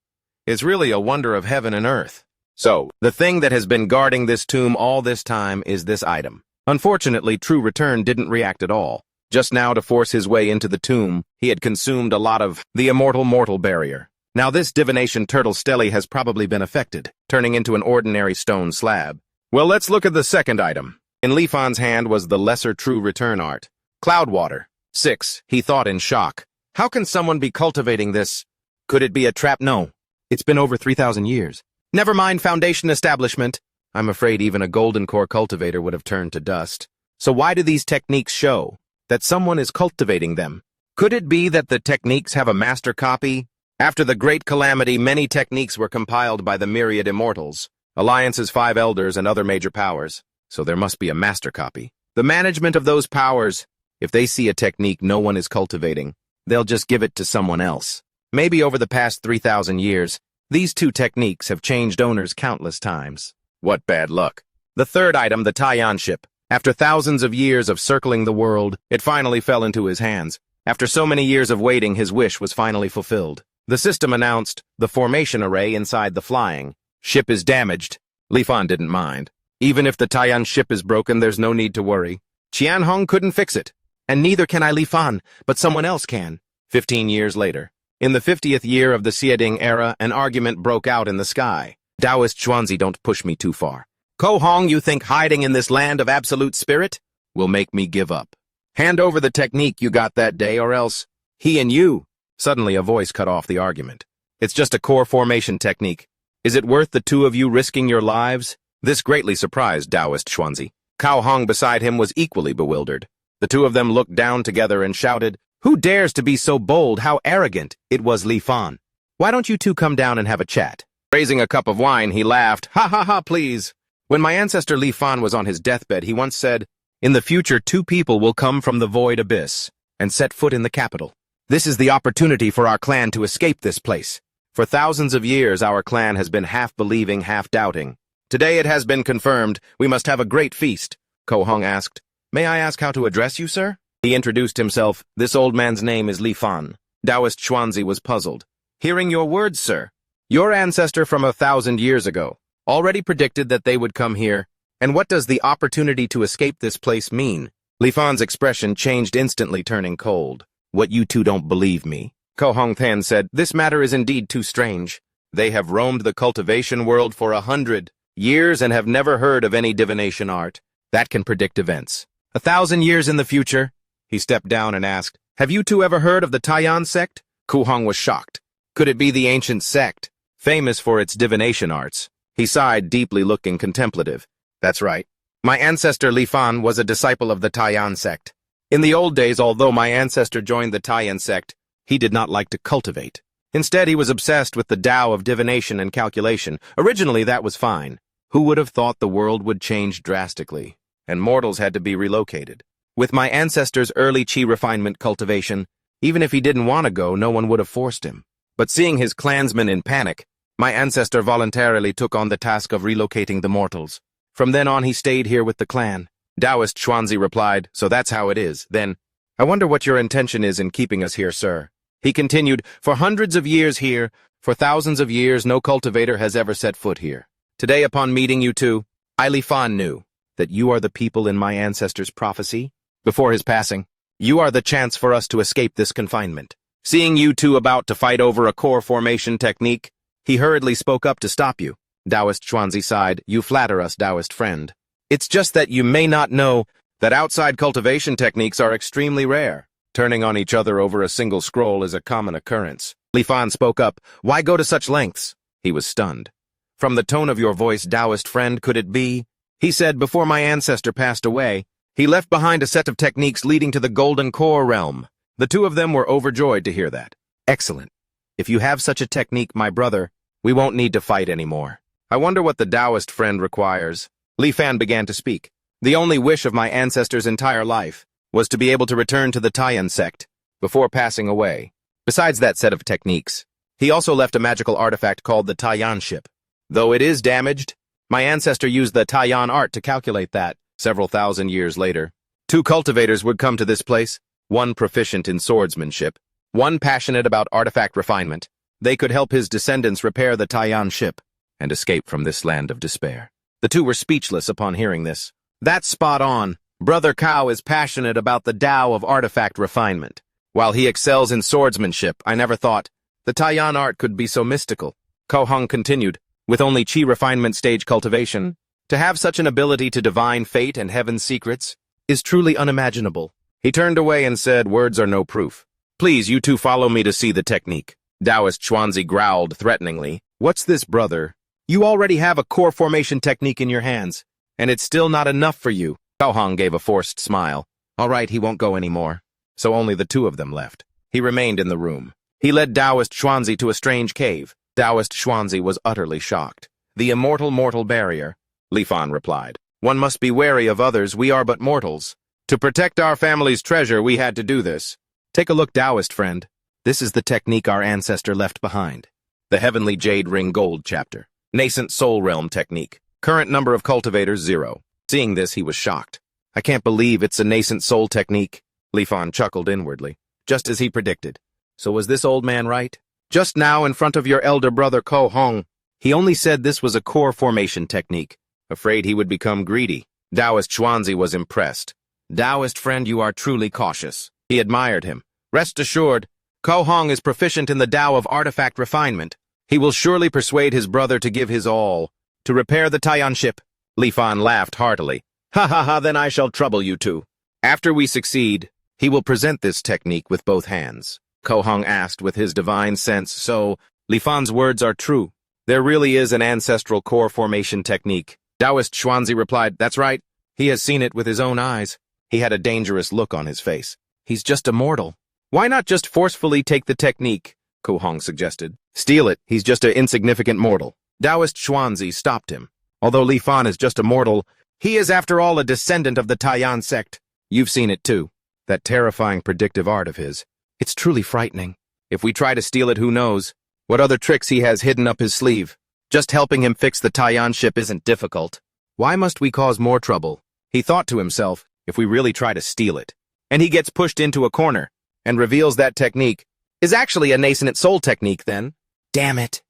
It's really a wonder of heaven and earth. So, the thing that has been guarding this tomb all this time is this item. Unfortunately, True Return didn't react at all. Just now, to force his way into the tomb, he had consumed a lot of the immortal mortal barrier. Now this divination turtle stele has probably been affected, turning into an ordinary stone slab. Well, let's look at the second item. In Li Fan's hand was the lesser True Return art. Cloudwater. 6. He thought in shock. How can someone be cultivating this? Could it be a trap? No. It's been over 3,000 years. Never mind Foundation establishment. I'm afraid even a golden core cultivator would have turned to dust. So why do these techniques show that someone is cultivating them? Could it be that the techniques have a master copy? After the Great Calamity, many techniques were compiled by the myriad immortals, Alliance's 5 elders and other major powers, so there must be a master copy. The management of those powers If they see a technique no one is cultivating, they'll just give it to someone else. Maybe over the past 3,000 years, these two techniques have changed owners countless times. What bad luck. The third item, the Taiyan ship. After thousands of years of circling the world, it finally fell into his hands. After so many years of waiting, his wish was finally fulfilled. The system announced the formation array inside the flying ship is damaged. Li Fan didn't mind. Even if the Taiyan ship is broken, there's no need to worry. Qian Hong couldn't fix it. And neither can I, Li Fan, but someone else can. 15 years later. In the 50th year of the Xiading era, an argument broke out in the sky. Taoist Xuanzi, don't push me too far. Ko Hong, you think hiding in this land of absolute spirit will make me give up? Hand over the technique you got that day, or else he and you. Suddenly a voice cut off the argument. It's just a core formation technique. Is it worth the two of you risking your lives? This greatly surprised Taoist Xuanzi. Cao Hong beside him was equally bewildered. The two of them looked down together and shouted, "Who dares to be so bold? How arrogant!" It was Li Fan. "Why don't you two come down and have a chat?" Raising a cup of wine, he laughed. "Ha ha ha, please. When my ancestor Li Fan was on his deathbed, he once said, 'In the future, two people will come from the void abyss and set foot in the capital. This is the opportunity for our clan to escape this place.' For thousands of years, our clan has been half believing, half doubting. Today it has been confirmed. We must have a great feast." Ko Hong asked, "May I ask how to address you, sir?" He introduced himself. "This old man's name is Li Fan." Taoist Xuanzi was puzzled. "Hearing your words, sir. Your ancestor from 1,000 years ago already predicted that they would come here. And what does the opportunity to escape this place mean?" Li Fan's expression changed instantly, turning cold. "What, you two don't believe me?" Ko Hong Tan said, "This matter is indeed too strange. They have roamed the cultivation world for 100 years and have never heard of any divination art that can predict events. 1,000 years in the future?" He stepped down and asked, "Have you two ever heard of the Taiyan sect?" Ku Hong was shocked. Could it be the ancient sect, famous for its divination arts? He sighed deeply, looking contemplative. "That's right. My ancestor Li Fan was a disciple of the Taiyan sect. In the old days, although my ancestor joined the Taiyan sect, he did not like to cultivate. Instead, he was obsessed with the Tao of divination and calculation. Originally, that was fine. Who would have thought the world would change drastically, and mortals had to be relocated? With my ancestor's early chi refinement cultivation, even if he didn't want to go, no one would have forced him. But seeing his clansmen in panic, my ancestor voluntarily took on the task of relocating the mortals. From then on, he stayed here with the clan." Taoist Xuanzi replied, "So that's how it is. Then, I wonder what your intention is in keeping us here, sir." He continued, "For hundreds of years here, for thousands of years, no cultivator has ever set foot here. Today, upon meeting you two, Li Fan knew that you are the people in my ancestor's prophecy. Before his passing, you are the chance for us to escape this confinement. Seeing you two about to fight over a core formation technique, he hurriedly spoke up to stop you." Taoist Xuanzi sighed. "You flatter us, Taoist friend. It's just that you may not know that outside cultivation techniques are extremely rare. Turning on each other over a single scroll is a common occurrence." Li Fan spoke up. "Why go to such lengths?" He was stunned. "From the tone of your voice, Taoist friend, could it be?" He said, "Before my ancestor passed away, he left behind a set of techniques leading to the Golden Core realm." The two of them were overjoyed to hear that. "Excellent. If you have such a technique, my brother, we won't need to fight anymore. I wonder what the Taoist friend requires." Li Fan began to speak. "The only wish of my ancestor's entire life was to be able to return to the Taiyan sect before passing away. Besides that set of techniques, he also left a magical artifact called the Taiyan ship. Though it is damaged, my ancestor used the Taiyan art to calculate that. Several thousand years later, two cultivators would come to this place, one proficient in swordsmanship, one passionate about artifact refinement. They could help his descendants repair the Taiyan ship and escape from this land of despair." The two were speechless upon hearing this. "That's spot on. Brother Cao is passionate about the Tao of artifact refinement. While he excels in swordsmanship, I never thought the Taiyan art could be so mystical." Ko Hong continued, "With only chi refinement stage cultivation, to have such an ability to divine fate and heaven's secrets is truly unimaginable." He turned away and said, "Words are no proof. Please, you two follow me to see the technique." Taoist Xuanzi growled threateningly, "What's this, brother? You already have a core formation technique in your hands, and it's still not enough for you." Cao Hong gave a forced smile. "All right, he won't go anymore." So only the two of them left. He remained in the room. He led Taoist Xuanzi to a strange cave. Taoist Xuanzi was utterly shocked. "The immortal mortal barrier," Li Fan replied. "One must be wary of others. We are but mortals. To protect our family's treasure, we had to do this. Take a look, Taoist friend. This is the technique our ancestor left behind. The Heavenly Jade Ring Gold chapter. Nascent Soul Realm technique. Current number of cultivators, 0. Seeing this, he was shocked. I can't believe it's a nascent soul technique. Li Fan chuckled inwardly, just as he predicted. So was this old man right? Just now, in front of your elder brother Ko Hong, he only said this was a core formation technique. Afraid he would become greedy. Taoist Xuanzi was impressed. Taoist friend, you are truly cautious. He admired him. Rest assured, Ko Hong is proficient in the Tao of artifact refinement. He will surely persuade his brother to give his all. To repair the Taiyan ship. Li Fan laughed heartily. Ha ha ha, then I shall trouble you two. After we succeed, he will present this technique with both hands. Ko Hong asked with his divine sense, so Li Fan's words are true. There really is an ancestral core formation technique. Taoist Xuanzi replied, that's right. He has seen it with his own eyes. He had a dangerous look on his face. He's just a mortal. Why not just forcefully take the technique? Ko Hong suggested. Steal it. He's just an insignificant mortal. Taoist Xuanzi stopped him. Although Li Fan is just a mortal, he is after all a descendant of the Taiyan sect. You've seen it too. That terrifying predictive art of his. It's truly frightening. If we try to steal it, who knows what other tricks he has hidden up his sleeve. Just helping him fix the Taiyan ship isn't difficult. Why must we cause more trouble? He thought to himself, if we really try to steal it. And he gets pushed into a corner and reveals that technique is actually a nascent soul technique then. Damn it.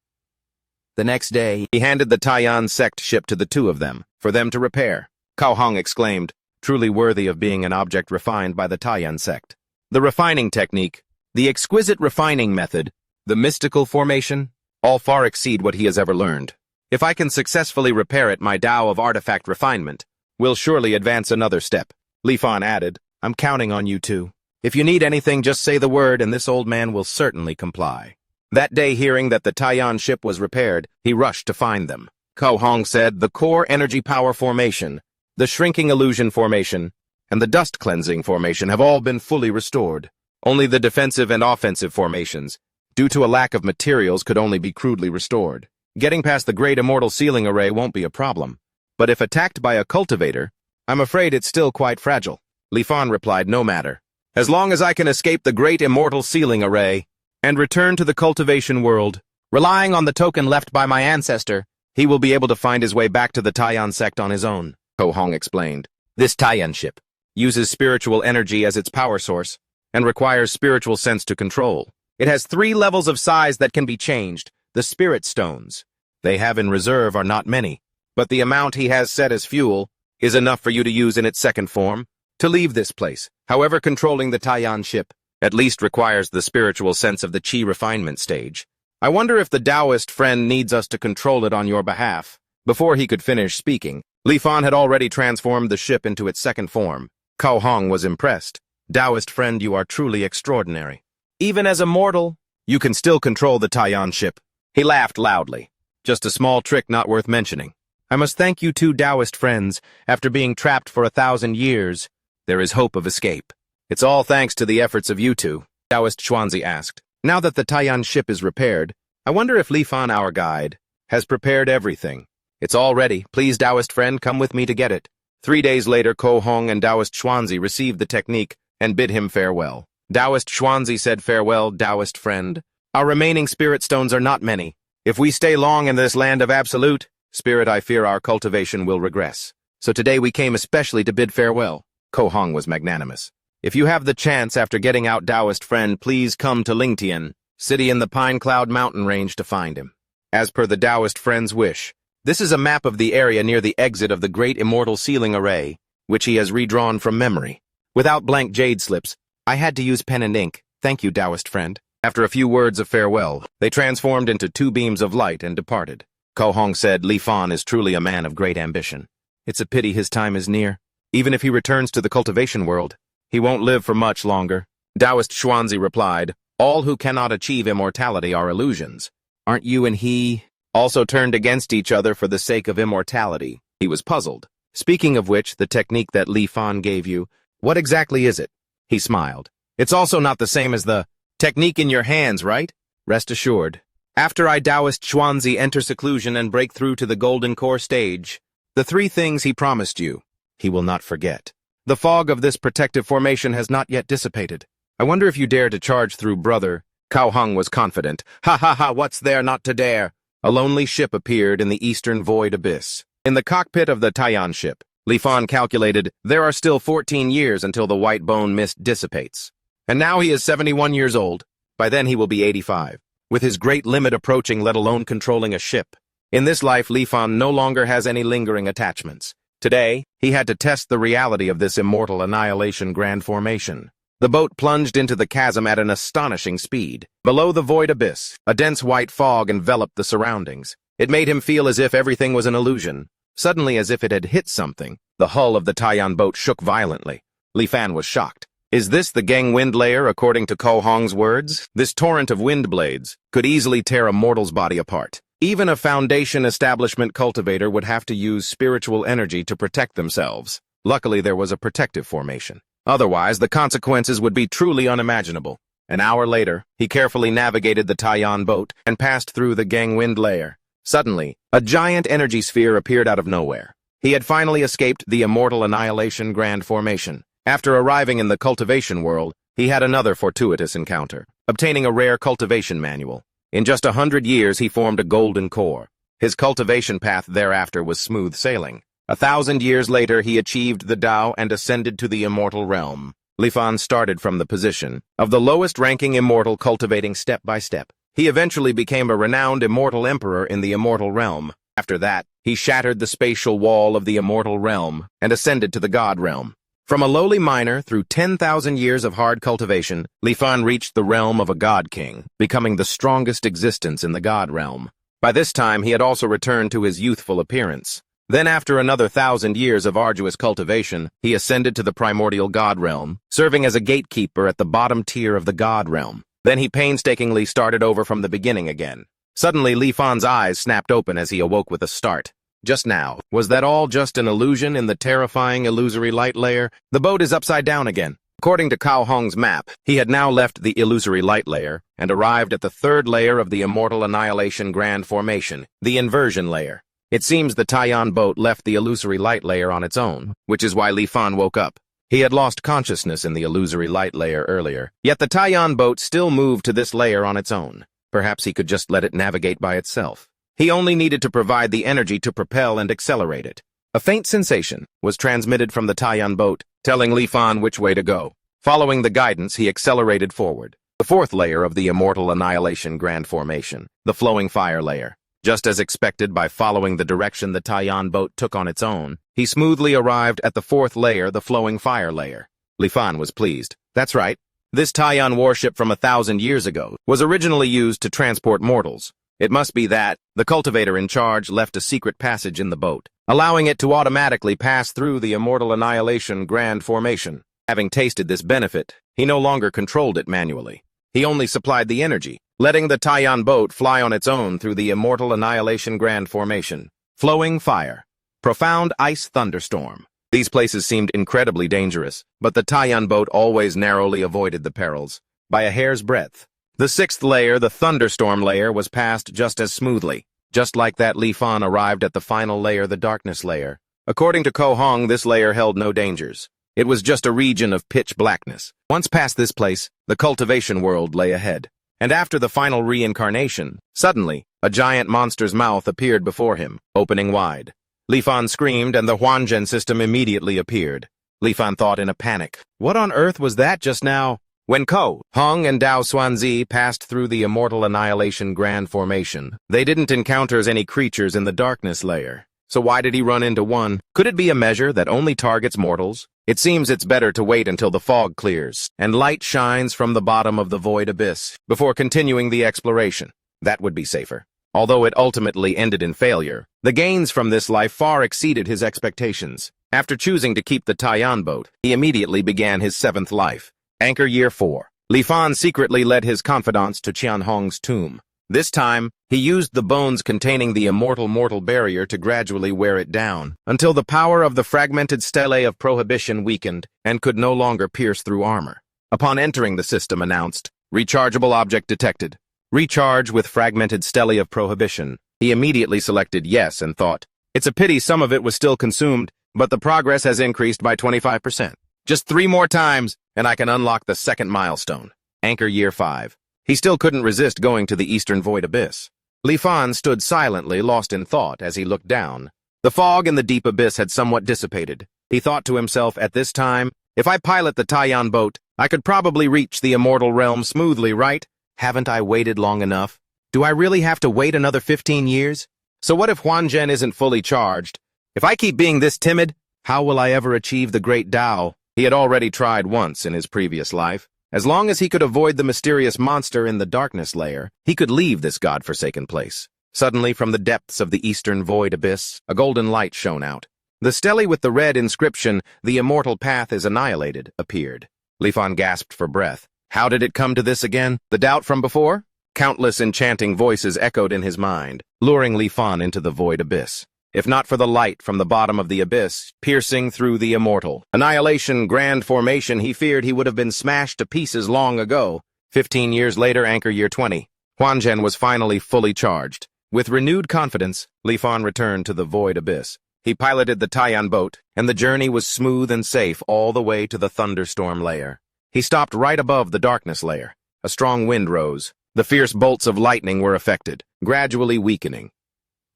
The next day, he handed the Taiyan sect ship to the two of them, for them to repair. Ko Hong exclaimed, truly worthy of being an object refined by the Taiyan sect. The refining technique, the exquisite refining method, the mystical formation, all far exceed what he has ever learned. If I can successfully repair it, my Tao of artifact refinement will surely advance another step. Li Fan added, I'm counting on you two. If you need anything, just say the word and this old man will certainly comply. That day, hearing that the Taiyan ship was repaired, he rushed to find them. Ko Hong said the core energy power formation, the shrinking illusion formation, and the dust cleansing formation have all been fully restored. Only the defensive and offensive formations, due to a lack of materials, could only be crudely restored. Getting past the great immortal sealing array won't be a problem. But if attacked by a cultivator, I'm afraid it's still quite fragile. Li Fan replied, no matter. As long as I can escape the great immortal sealing array and return to the cultivation world, relying on the token left by my ancestor, he will be able to find his way back to the Taiyan sect on his own, Ko Hong explained. This Taiyan ship uses spiritual energy as its power source and requires spiritual sense to control. It has 3 levels of size that can be changed, the spirit stones. They have in reserve are not many, but the amount he has set as fuel is enough for you to use in its second form. To leave this place, however, controlling the Taiyan ship at least requires the spiritual sense of the Qi refinement stage. I wonder if the Taoist friend needs us to control it on your behalf. Before he could finish speaking, Li Fan had already transformed the ship into its second form. Ko Hong was impressed. Taoist friend, you are truly extraordinary. Even as a mortal, you can still control the Taiyan ship. He laughed loudly. Just a small trick not worth mentioning. I must thank you two Taoist friends. After being trapped for 1,000 years, there is hope of escape. It's all thanks to the efforts of you two, Taoist Xuanzi asked. Now that the Taiyan ship is repaired, I wonder if Li Fan, our guide, has prepared everything. It's all ready. Please, Taoist friend, come with me to get it. 3 days later, Ko Hong and Taoist Xuanzi received the technique and bid him farewell. Taoist Xuanzi said, farewell, Taoist friend. Our remaining spirit stones are not many. If we stay long in this land of absolute spirit, I fear our cultivation will regress. So today we came especially to bid farewell. Ko Hong was magnanimous. If you have the chance after getting out, Taoist friend, please come to Lingtian, city in the Pine Cloud mountain range, to find him. As per the Taoist friend's wish, this is a map of the area near the exit of the Great Immortal Sealing Array, which he has redrawn from memory. Without blank jade slips, I had to use pen and ink. Thank you, Taoist friend. After a few words of farewell, they transformed into 2 beams of light and departed. Ko Hong said, Li Fan is truly a man of great ambition. It's a pity his time is near. Even if he returns to the cultivation world, he won't live for much longer. Taoist Xuanzi replied, all who cannot achieve immortality are illusions. Aren't you and he also turned against each other for the sake of immortality? He was puzzled. Speaking of which, the technique that Li Fan gave you, what exactly is it? He smiled. It's also not the same as the technique in your hands, right? Rest assured. After I, Taoist Xuanzi, enter seclusion and break through to the golden core stage, the 3 things he promised you, he will not forget. The fog of this protective formation has not yet dissipated. I wonder if you dare to charge through, brother. Cao Hong was confident. Ha ha ha, what's there not to dare? A lonely ship appeared in the eastern void abyss. In the cockpit of the Taiyan ship, Li Fan calculated there are still 14 years until the white bone mist dissipates. And now he is 71 years old. By then he will be 85. With his great limit approaching, let alone controlling a ship. In this life, Li Fan no longer has any lingering attachments. Today, he had to test the reality of this immortal annihilation grand formation. The boat plunged into the chasm at an astonishing speed. Below the void abyss, a dense white fog enveloped the surroundings. It made him feel as if everything was an illusion. Suddenly, as if it had hit something, the hull of the Taiyan boat shook violently. Li Fan was shocked. Is this the Geng wind layer, according to Cao Hong's words? This torrent of wind blades could easily tear a mortal's body apart. Even a Foundation establishment cultivator would have to use spiritual energy to protect themselves. Luckily, there was a protective formation. Otherwise, the consequences would be truly unimaginable. An hour later, he carefully navigated the Taiyan boat and passed through the Geng wind layer. Suddenly, a giant energy sphere appeared out of nowhere. He had finally escaped the immortal annihilation grand formation. After arriving in the cultivation world, he had another fortuitous encounter, obtaining a rare cultivation manual. In just 100 years, he formed a golden core. His cultivation path thereafter was smooth sailing. 1,000 years later, he achieved the Tao and ascended to the immortal realm. Li Fan started from the position of the lowest-ranking immortal, cultivating step by step. He eventually became a renowned immortal emperor in the immortal realm. After that, he shattered the spatial wall of the immortal realm and ascended to the god realm. From a lowly miner through 10,000 years of hard cultivation, Li Fan reached the realm of a god king, becoming the strongest existence in the god realm. By this time, he had also returned to his youthful appearance. Then after another 1,000 years of arduous cultivation, he ascended to the primordial god realm, serving as a gatekeeper at the bottom tier of the god realm. Then he painstakingly started over from the beginning again. Suddenly, Li Fan's eyes snapped open as he awoke with a start. Just now, was that all just an illusion in the terrifying illusory light layer? The boat is upside down again. According to Cao Hong's map, he had now left the illusory light layer and arrived at the third layer of the immortal annihilation grand formation, the inversion layer. It seems the Taiyan boat left the illusory light layer on its own, which is why Li Fan woke up. He had lost consciousness in the illusory light layer earlier, yet the Taiyan boat still moved to this layer on its own. Perhaps he could just let it navigate by itself. He only needed to provide the energy to propel and accelerate it. A faint sensation was transmitted from the Taiyan boat, telling Li Fan which way to go. Following the guidance, he accelerated forward. The fourth layer of the immortal annihilation grand formation, the flowing fire layer. Just as expected, by following the direction the Taiyan boat took on its own, he smoothly arrived at the fourth layer, the flowing fire layer. Li Fan was pleased. That's right. This Taiyan warship from 1,000 years ago was originally used to transport mortals. It must be that the cultivator in charge left a secret passage in the boat, allowing it to automatically pass through the immortal annihilation grand formation. Having tasted this benefit, he no longer controlled it manually. He only supplied the energy, letting the Taiyan boat fly on its own through the immortal annihilation grand formation. Flowing fire. Profound ice thunderstorm. These places seemed incredibly dangerous, but the Taiyan boat always narrowly avoided the perils, by a hair's breadth. The sixth layer, the thunderstorm layer, was passed just as smoothly. Just like that, Li Fan arrived at the final layer, the darkness layer. According to Cao Hong, this layer held no dangers. It was just a region of pitch blackness. Once past this place, the cultivation world lay ahead. And after the final reincarnation, suddenly, a giant monster's mouth appeared before him, opening wide. Li Fan screamed, and the Huanzhen system immediately appeared. Li Fan thought in a panic, what on earth was that just now? When Cao Hong and Dao Xuanzi passed through the immortal annihilation grand formation, they didn't encounter any creatures in the darkness layer. So why did he run into one? Could it be a measure that only targets mortals? It seems it's better to wait until the fog clears and light shines from the bottom of the void abyss before continuing the exploration. That would be safer. Although it ultimately ended in failure, the gains from this life far exceeded his expectations. After choosing to keep the Taiyan boat, he immediately began his seventh life. Anchor Year 4. Li Fan secretly led his confidants to Qian Hong's tomb. This time, he used the bones containing the immortal mortal barrier to gradually wear it down, until the power of the fragmented stele of prohibition weakened and could no longer pierce through armor. Upon entering, the system announced, rechargeable object detected. Recharge with fragmented stele of prohibition. He immediately selected yes and thought, it's a pity some of it was still consumed, but the progress has increased by 25%. Just 3 more times, and I can unlock the second milestone. Anchor Year 5. He still couldn't resist going to the Eastern Void Abyss. Li Fan stood silently, lost in thought, as he looked down. The fog in the deep abyss had somewhat dissipated. He thought to himself, at this time, if I pilot the Taiyan boat, I could probably reach the immortal realm smoothly, right? Haven't I waited long enough? Do I really have to wait another 15 years? So what if Huanzhen isn't fully charged? If I keep being this timid, how will I ever achieve the great Tao? He had already tried once in his previous life. As long as he could avoid the mysterious monster in the darkness layer, he could leave this god-forsaken place. Suddenly, from the depths of the Eastern Void Abyss, a golden light shone out. The stele with the red inscription, "The immortal path is annihilated," appeared. Li Fan gasped for breath. How did it come to this again? The doubt from before? Countless enchanting voices echoed in his mind, luring Li Fan into the void abyss. If not for the light from the bottom of the abyss, piercing through the immortal annihilation grand formation, he feared he would have been smashed to pieces long ago. 15 years later, Anchor Year 20. Huanzhen was finally fully charged. With renewed confidence, Li Fan returned to the void abyss. He piloted the Taiyan boat, and the journey was smooth and safe all the way to the thunderstorm layer. He stopped right above the darkness layer. A strong wind rose. The fierce bolts of lightning were affected, gradually weakening.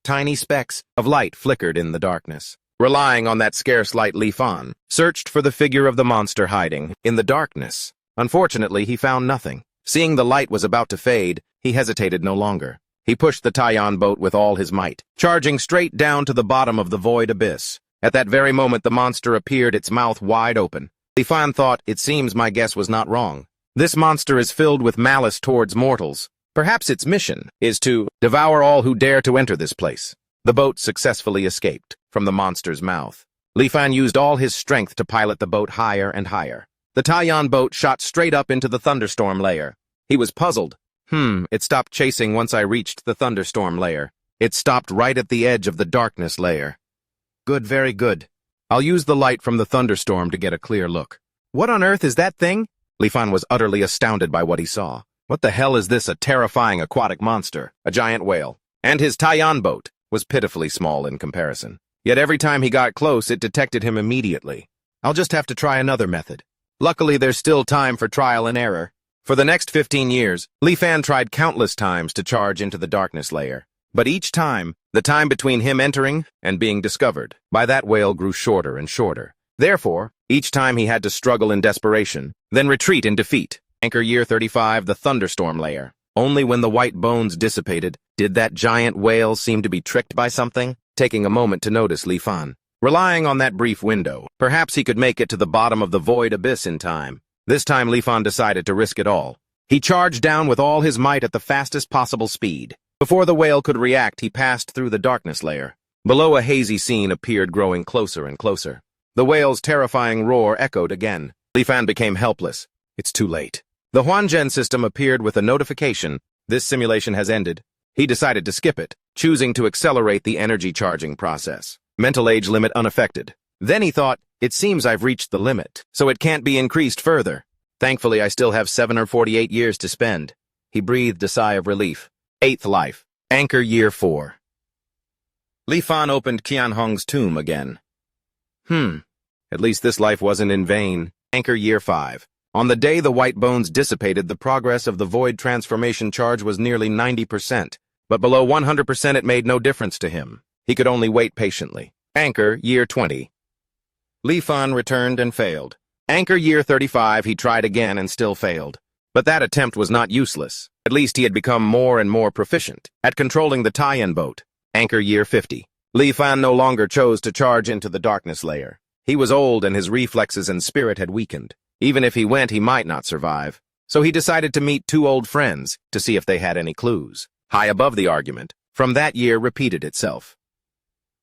Tiny specks of light flickered in the darkness. Relying on that scarce light, Li Fan searched for the figure of the monster hiding in the darkness. Unfortunately, he found nothing. Seeing the light was about to fade, he hesitated no longer. He pushed the Taiyan boat with all his might, charging straight down to the bottom of the void abyss. At that very moment, the monster appeared, its mouth wide open. Li Fan thought, it seems my guess was not wrong. This monster is filled with malice towards mortals. Perhaps its mission is to devour all who dare to enter this place. The boat successfully escaped from the monster's mouth. Li Fan used all his strength to pilot the boat higher and higher. The Taiyan boat shot straight up into the thunderstorm layer. He was puzzled. It stopped chasing once I reached the thunderstorm layer. It stopped right at the edge of the darkness layer. Good, very good. I'll use the light from the thunderstorm to get a clear look. What on earth is that thing? Li Fan was utterly astounded by what he saw. What the hell is this, a terrifying aquatic monster, a giant whale? And his Taiyan boat was pitifully small in comparison. Yet every time he got close, it detected him immediately. I'll just have to try another method. Luckily, there's still time for trial and error. For the next 15 years, Li Fan tried countless times to charge into the darkness layer. But each time, the time between him entering and being discovered by that whale grew shorter and shorter. Therefore, each time he had to struggle in desperation, then retreat in defeat. Anchor Year 35, the thunderstorm layer. Only when the white bones dissipated did that giant whale seem to be tricked by something. Taking a moment to notice Li Fan, relying on that brief window, perhaps he could make it to the bottom of the void abyss in time. This time Li Fan decided to risk it all. He charged down with all his might at the fastest possible speed. Before the whale could react, he passed through the darkness layer. Below, a hazy scene appeared, growing closer and closer. The whale's terrifying roar echoed again. Li Fan became helpless. It's too late. The Huanzhen system appeared with a notification. This simulation has ended. He decided to skip it, choosing to accelerate the energy charging process. Mental age limit unaffected. Then he thought, it seems I've reached the limit, so it can't be increased further. Thankfully, I still have 748 years to spend. He breathed a sigh of relief. 8th life. Anchor Year 4. Li Fan opened Qianhong's tomb again. At least this life wasn't in vain. Anchor Year 5. On the day the white bones dissipated, the progress of the void transformation charge was nearly 90%, but below 100% it made no difference to him. He could only wait patiently. Anchor Year 20. Li Fan returned and failed. Anchor Year 35, he tried again and still failed. But that attempt was not useless. At least he had become more and more proficient at controlling the Taiyan boat. Anchor Year 50. Li Fan no longer chose to charge into the darkness layer. He was old and his reflexes and spirit had weakened. Even if he went, he might not survive. So he decided to meet 2 old friends to see if they had any clues. High above the argument, from that year repeated itself.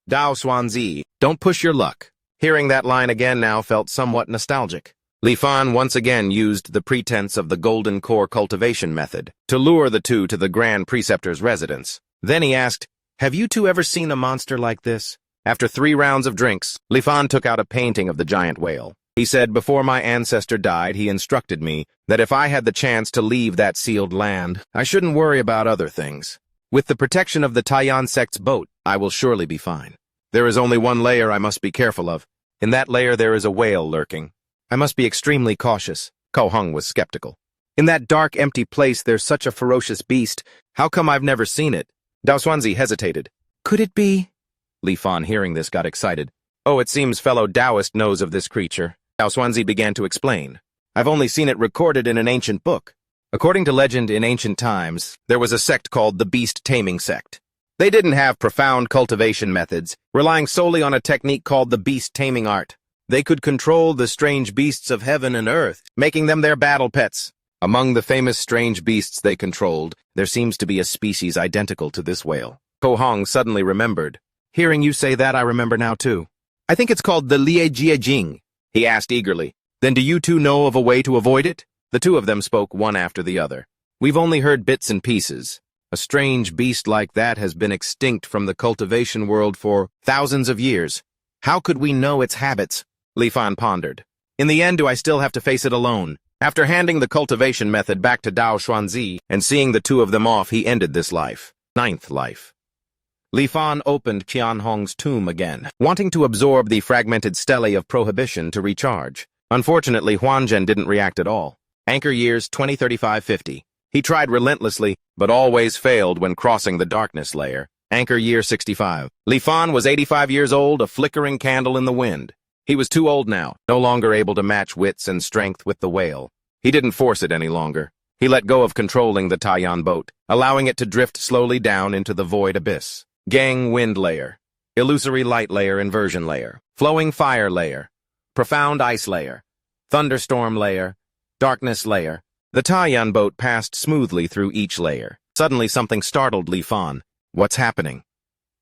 Dao Xuanzi, don't push your luck. Hearing that line again now felt somewhat nostalgic. Li Fan once again used the pretense of the Golden Core cultivation method to lure the 2 to the Grand Preceptor's residence. Then he asked, have you 2 ever seen a monster like this? After 3 rounds of drinks, Li Fan took out a painting of the giant whale. He said, before my ancestor died, he instructed me that if I had the chance to leave that sealed land, I shouldn't worry about other things. With the protection of the Taiyan sect's boat, I will surely be fine. There is only one layer I must be careful of. In that layer there is a whale lurking. I must be extremely cautious. Ko Hung was skeptical. In that dark, empty place there's such a ferocious beast. How come I've never seen it? Dao Xuanzi hesitated. Could it be? Li Fan, hearing this, got excited. Oh, it seems fellow Taoist knows of this creature. Dao Xuanzi began to explain. I've only seen it recorded in an ancient book. According to legend in ancient times, there was a sect called the beast-taming sect. They didn't have profound cultivation methods, relying solely on a technique called the beast-taming art. They could control the strange beasts of heaven and earth, making them their battle pets. Among the famous strange beasts they controlled, there seems to be a species identical to this whale. Ko Hong suddenly remembered. Hearing you say that, I remember now too. I think it's called the Liejie, he asked eagerly. Then do you two know of a way to avoid it? The two of them spoke one after the other. We've only heard bits and pieces. A strange beast like that has been extinct from the cultivation world for thousands of years. How could we know its habits? Li Fan pondered. In the end, do I still have to face it alone? After handing the cultivation method back to Dao Xuanzi and seeing the two of them off, he ended this life. 9th life. Li Fan opened Qian Hong's tomb again, wanting to absorb the fragmented stele of prohibition to recharge. Unfortunately, Huanzhen didn't react at all. Anchor years 2035-50. He tried relentlessly, but always failed when crossing the darkness layer. Anchor year 65. Li Fan was 85 years old, a flickering candle in the wind. He was too old now, no longer able to match wits and strength with the whale. He didn't force it any longer. He let go of controlling the Taiyan boat, allowing it to drift slowly down into the void abyss. Gang wind layer, illusory light layer inversion layer, flowing fire layer, profound ice layer, thunderstorm layer, darkness layer. The Taiyan boat passed smoothly through each layer. Suddenly something startled Li Fan. What's happening?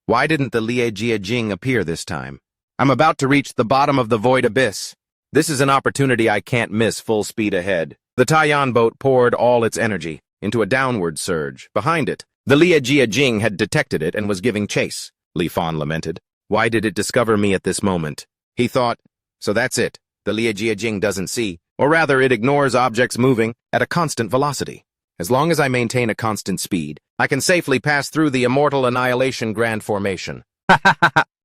Why didn't the Liejie appear this time? I'm about to reach the bottom of the void abyss. This is an opportunity I can't miss. Full speed ahead. The Taiyan boat poured all its energy into a downward surge. Behind it, the Liejie had detected it and was giving chase. Li Fan lamented. Why did it discover me at this moment? He thought, so that's it. The Liejie doesn't see, or rather it ignores objects moving at a constant velocity. As long as I maintain a constant speed, I can safely pass through the Immortal Annihilation Grand Formation.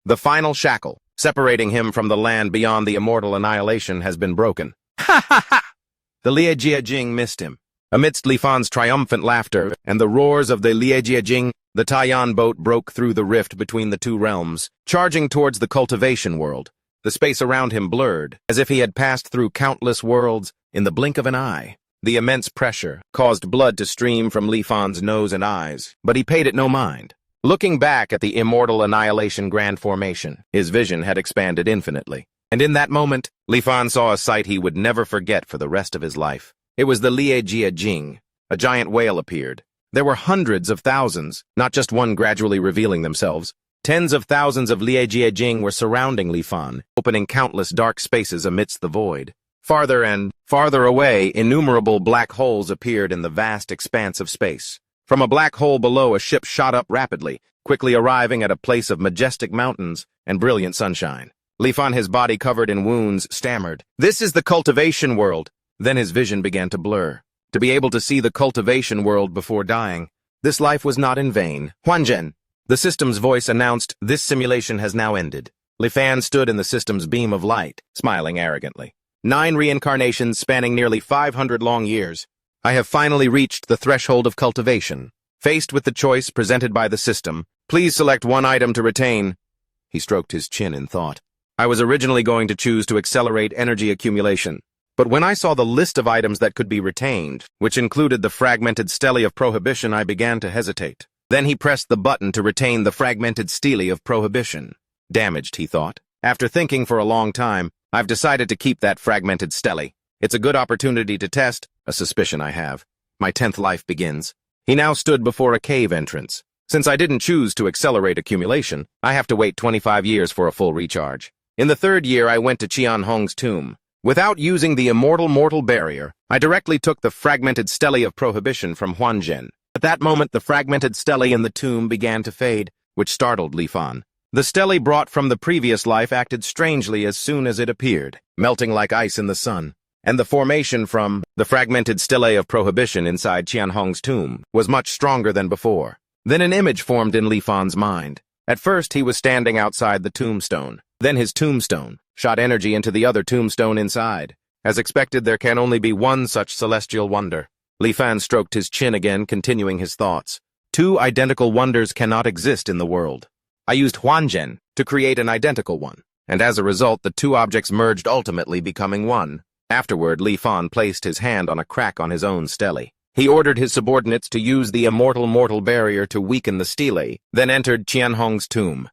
The final shackle, separating him from the land beyond the Immortal Annihilation, has been broken. The Liejie missed him. Amidst Li Fan's triumphant laughter and the roars of the Liejie, the Taiyan boat broke through the rift between the two realms, charging towards the cultivation world. The space around him blurred, as if he had passed through countless worlds in the blink of an eye. The immense pressure caused blood to stream from Li Fan's nose and eyes, but he paid it no mind. Looking back at the Immortal Annihilation Grand Formation, his vision had expanded infinitely. And in that moment, Li Fan saw a sight he would never forget for the rest of his life. It was the Liejie. A giant whale appeared. There were hundreds of thousands, not just one gradually revealing themselves. Tens of thousands of Liejie were surrounding Li Fan, opening countless dark spaces amidst the void. Farther and farther away, innumerable black holes appeared in the vast expanse of space. From a black hole below, a ship shot up rapidly, quickly arriving at a place of majestic mountains and brilliant sunshine. Li Fan, his body covered in wounds, stammered, "This is the cultivation world." Then his vision began to blur. To be able to see the cultivation world before dying, this life was not in vain. Huanzhen. The system's voice announced, "This simulation has now ended." Li Fan stood in the system's beam of light, smiling arrogantly. 9 reincarnations spanning nearly 500 long years. I have finally reached the threshold of cultivation. Faced with the choice presented by the system, please select one item to retain. He stroked his chin in thought. I was originally going to choose to accelerate energy accumulation. But when I saw the list of items that could be retained, which included the fragmented stele of prohibition, I began to hesitate. Then he pressed the button to retain the fragmented stele of prohibition. Damaged, he thought. After thinking for a long time, I've decided to keep that fragmented stele. It's a good opportunity to test a suspicion I have. My 10th life begins. He now stood before a cave entrance. Since I didn't choose to accelerate accumulation, I have to wait 25 years for a full recharge. In the 3rd year, I went to Qian Hong's tomb. Without using the mortal barrier, I directly took the fragmented stele of prohibition from Huanzhen. At that moment, the fragmented stele in the tomb began to fade, which startled Li Fan. The stele brought from the previous life acted strangely as soon as it appeared, melting like ice in the sun. And the formation from the fragmented stele of prohibition inside Qian Hong's tomb was much stronger than before. Then an image formed in Li Fan's mind. At first, he was standing outside the tombstone. Then his tombstone shot energy into the other tombstone inside. As expected, there can only be one such celestial wonder. Li Fan stroked his chin again, continuing his thoughts. Two identical wonders cannot exist in the world. I used Huanzhen to create an identical one, and as a result, the two objects merged, ultimately becoming one. Afterward, Li Fan placed his hand on a crack on his own stele. He ordered his subordinates to use the immortal mortal barrier to weaken the stele, then entered Qianhong's tomb.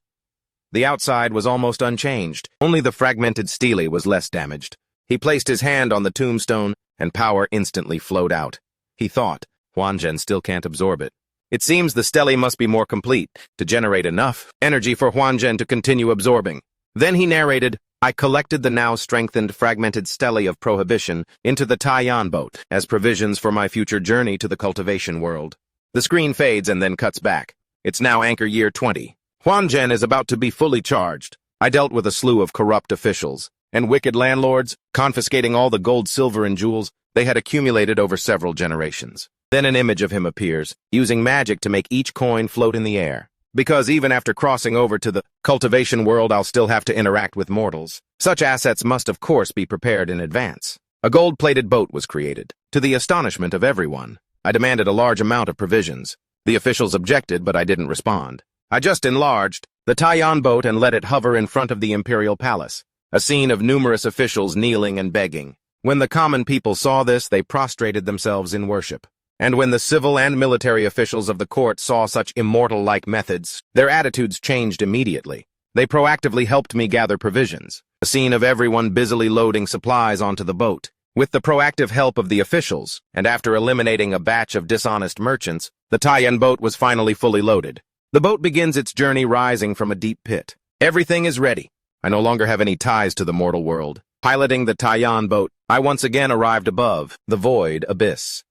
The outside was almost unchanged. Only the fragmented stele was less damaged. He placed his hand on the tombstone, and power instantly flowed out. He thought, Huanzhen still can't absorb it. It seems the stele must be more complete to generate enough energy for Huanzhen to continue absorbing. Then he narrated, I collected the now strengthened fragmented stele of prohibition into the Taiyan boat as provisions for my future journey to the cultivation world. The screen fades and then cuts back. It's now anchor year 20. Huanzhen is about to be fully charged. I dealt with a slew of corrupt officials and wicked landlords, confiscating all the gold, silver, and jewels they had accumulated over several generations. Then an image of him appears, using magic to make each coin float in the air. Because even after crossing over to the cultivation world, I'll still have to interact with mortals. Such assets must, of course, be prepared in advance. A gold-plated boat was created. To the astonishment of everyone, I demanded a large amount of provisions. The officials objected, but I didn't respond. I just enlarged the Taiyan boat and let it hover in front of the imperial palace, a scene of numerous officials kneeling and begging. When the common people saw this, they prostrated themselves in worship. And when the civil and military officials of the court saw such immortal-like methods, their attitudes changed immediately. They proactively helped me gather provisions, a scene of everyone busily loading supplies onto the boat. With the proactive help of the officials, and after eliminating a batch of dishonest merchants, the Taiyan boat was finally fully loaded. The boat begins its journey rising from a deep pit. Everything is ready. I no longer have any ties to the mortal world. Piloting the Taiyan boat, I once again arrived above the void abyss.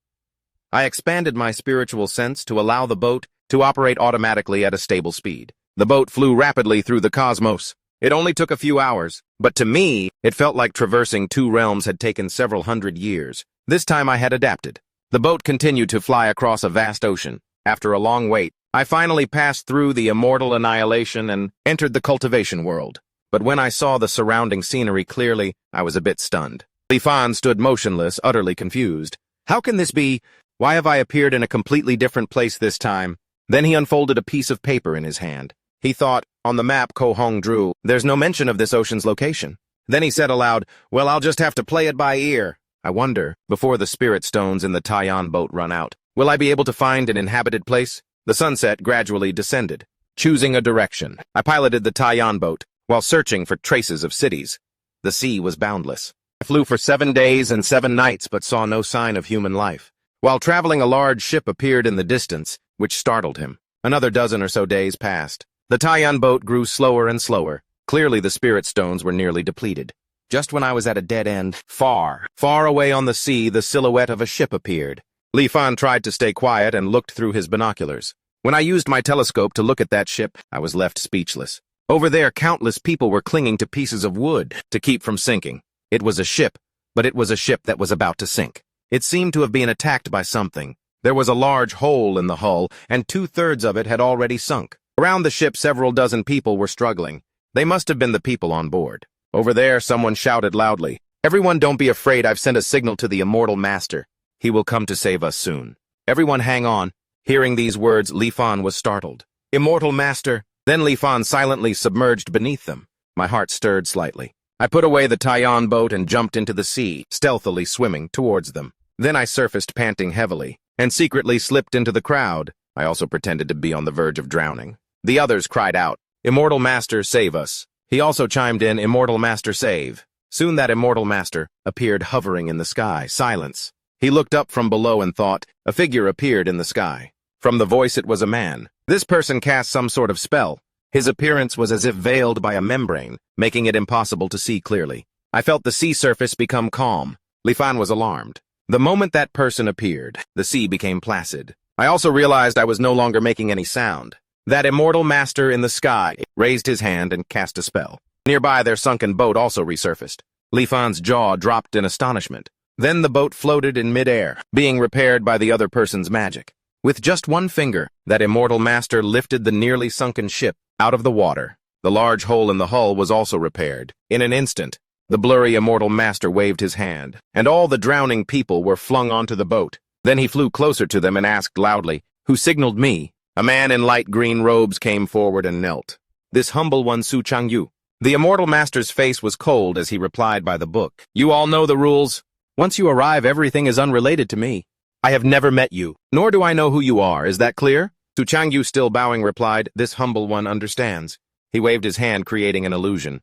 I expanded my spiritual sense to allow the boat to operate automatically at a stable speed. The boat flew rapidly through the cosmos. It only took a few hours, but to me, it felt like traversing two realms had taken several hundred years. This time I had adapted. The boat continued to fly across a vast ocean. After a long wait, I finally passed through the immortal annihilation and entered the cultivation world. But when I saw the surrounding scenery clearly, I was a bit stunned. Li Fan stood motionless, utterly confused. How can this be? Why have I appeared in a completely different place this time? Then he unfolded a piece of paper in his hand. He thought, on the map Ko Hong drew, there's no mention of this ocean's location. Then he said aloud, well, I'll just have to play it by ear. I wonder, before the spirit stones in the Taiyan boat run out, will I be able to find an inhabited place? The sunset gradually descended. Choosing a direction, I piloted the Taiyan boat while searching for traces of cities. The sea was boundless. I flew for 7 days and 7 nights but saw no sign of human life. While traveling, a large ship appeared in the distance, which startled him. Another dozen or so days passed. The Taiyan boat grew slower and slower. Clearly the spirit stones were nearly depleted. Just when I was at a dead end, far away on the sea, the silhouette of a ship appeared. Li Fan tried to stay quiet and looked through his binoculars. When I used my telescope to look at that ship, I was left speechless. Over there, countless people were clinging to pieces of wood to keep from sinking. It was a ship, but it was a ship that was about to sink. It seemed to have been attacked by something. There was a large hole in the hull, and 2/3 of it had already sunk. Around the ship, several dozen people were struggling. They must have been the people on board. Over there, someone shouted loudly, "Everyone, don't be afraid. I've sent a signal to the Immortal Master. He will come to save us soon. Everyone hang on." Hearing these words, Li Fan was startled. "Immortal Master?" Then Li Fan silently submerged beneath them. My heart stirred slightly. I put away the Taiyan boat and jumped into the sea, stealthily swimming towards them. Then I surfaced panting heavily, and secretly slipped into the crowd. I also pretended to be on the verge of drowning. The others cried out, "Immortal Master, save us." He also chimed in, "Immortal Master, save." Soon that Immortal Master appeared hovering in the sky. Silence. He looked up from below and thought. A figure appeared in the sky. From the voice, it was a man. This person cast some sort of spell. His appearance was as if veiled by a membrane, making it impossible to see clearly. I felt the sea surface become calm. Li Fan was alarmed. The moment that person appeared, the sea became placid. I also realized I was no longer making any sound. That Immortal Master in the sky raised his hand and cast a spell. Nearby, their sunken boat also resurfaced. Li Fan's jaw dropped in astonishment. Then the boat floated in midair, being repaired by the other person's magic. With just one finger, that immortal master lifted the nearly sunken ship out of the water. The large hole in the hull was also repaired. In an instant, the blurry immortal master waved his hand, and all the drowning people were flung onto the boat. Then he flew closer to them and asked loudly, "Who signaled me?" A man in light green robes came forward and knelt. "This humble one, Su Changyu." The immortal master's face was cold as he replied by the book. "You all know the rules. Once you arrive, everything is unrelated to me. I have never met you, nor do I know who you are. Is that clear?" Su Changyu, still bowing, replied, "This humble one understands." He waved his hand, creating an illusion.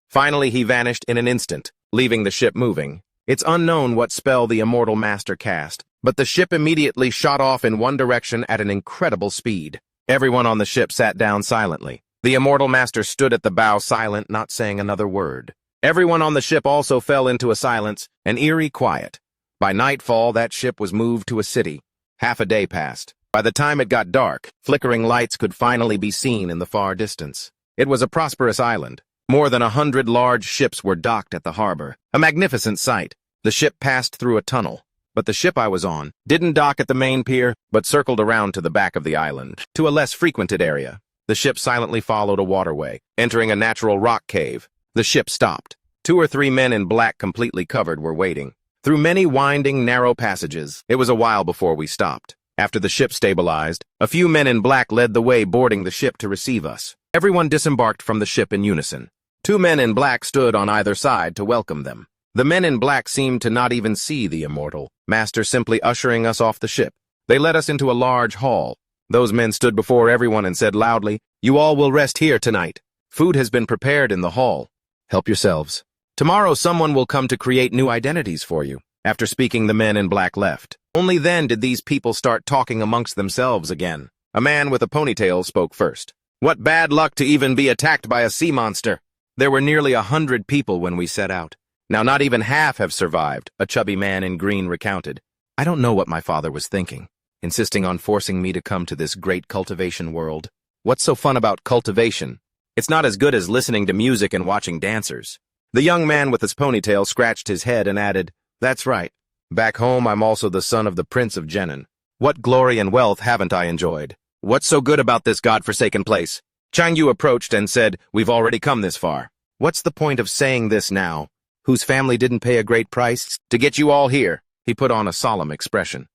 Finally, he vanished in an instant, leaving the ship moving. It's unknown what spell the immortal master cast, but the ship immediately shot off in one direction at an incredible speed. Everyone on the ship sat down silently. The immortal master stood at the bow silent, not saying another word. Everyone on the ship also fell into a silence, an eerie quiet. By nightfall, that ship was moved to a city. Half a day passed. By the time it got dark, flickering lights could finally be seen in the far distance. It was a prosperous island. More than 100 large ships were docked at the harbor. A magnificent sight. The ship passed through a tunnel. But the ship I was on didn't dock at the main pier, but circled around to the back of the island, to a less frequented area. The ship silently followed a waterway, entering a natural rock cave. The ship stopped. 2 or 3 men in black, completely covered, were waiting. Through many winding, narrow passages, it was a while before we stopped. After the ship stabilized, a few men in black led the way, boarding the ship to receive us. Everyone disembarked from the ship in unison. 2 men in black stood on either side to welcome them. The men in black seemed to not even see the immortal master, simply ushering us off the ship. They led us into a large hall. Those men stood before everyone and said loudly, "You all will rest here tonight. Food has been prepared in the hall. Help yourselves. Tomorrow someone will come to create new identities for you." After speaking, the men in black left. Only then did these people start talking amongst themselves again. A man with a ponytail spoke first. "What bad luck to even be attacked by a sea monster." There were nearly 100 people when we set out. Now not even half have survived, a chubby man in green recounted. "I don't know what my father was thinking, insisting on forcing me to come to this great cultivation world. What's so fun about cultivation? It's not as good as listening to music and watching dancers." The young man with his ponytail scratched his head and added, "That's right. Back home, I'm also the son of the Prince of Jenin. What glory and wealth haven't I enjoyed? What's so good about this godforsaken place?" Changyu approached and said, "We've already come this far. What's the point of saying this now? Whose family didn't pay a great price to get you all here?" He put on a solemn expression.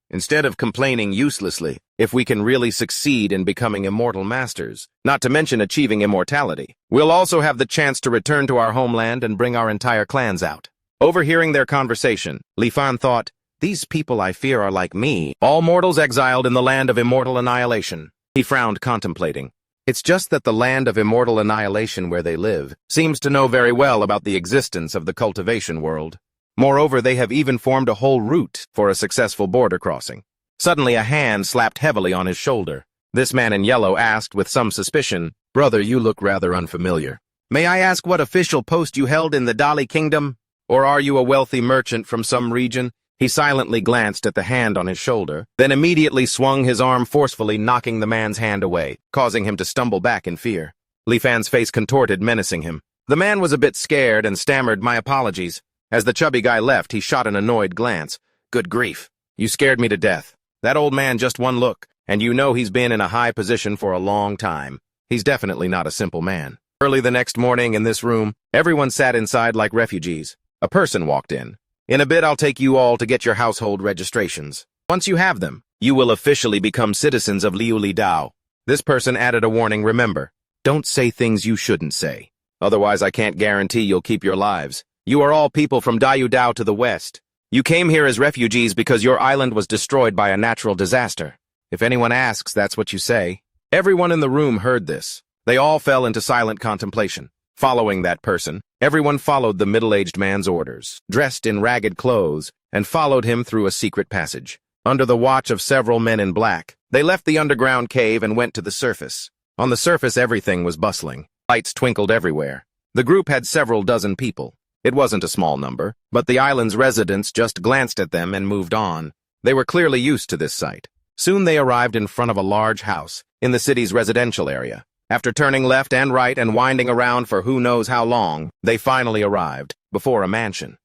"Instead of complaining uselessly, if we can really succeed in becoming immortal masters, not to mention achieving immortality, we'll also have the chance to return to our homeland and bring our entire clans out." Overhearing their conversation, Li Fan thought, "These people I fear are like me, all mortals exiled in the land of immortal annihilation." He frowned, contemplating. It's just that the land of immortal annihilation where they live seems to know very well about the existence of the cultivation world. Moreover, they have even formed a whole route for a successful border crossing. Suddenly, a hand slapped heavily on his shoulder. This man in yellow asked with some suspicion, "Brother, you look rather unfamiliar. May I ask what official post you held in the Dali Kingdom? Or are you a wealthy merchant from some region?" He silently glanced at the hand on his shoulder, then immediately swung his arm forcefully, knocking the man's hand away, causing him to stumble back in fear. Li Fan's face contorted, menacing him. The man was a bit scared and stammered, "My apologies." As the chubby guy left, he shot an annoyed glance. "Good grief. You scared me to death. That old man, just one look, and you know he's been in a high position for a long time. He's definitely not a simple man." Early the next morning in this room, everyone sat inside like refugees. A person walked in. "In a bit, I'll take you all to get your household registrations. Once you have them, you will officially become citizens of Liuli Dao." This person added a warning, "Remember, don't say things you shouldn't say. Otherwise, I can't guarantee you'll keep your lives. You are all people from Dayu Dao to the west. You came here as refugees because your island was destroyed by a natural disaster. If anyone asks, that's what you say." Everyone in the room heard this. They all fell into silent contemplation. Following that person, everyone followed the middle-aged man's orders, dressed in ragged clothes, and followed him through a secret passage. Under the watch of several men in black, they left the underground cave and went to the surface. On the surface, everything was bustling. Lights twinkled everywhere. The group had several dozen people. It wasn't a small number, but the island's residents just glanced at them and moved on. They were clearly used to this sight. Soon they arrived in front of a large house in the city's residential area. After turning left and right and winding around for who knows how long, they finally arrived before a mansion.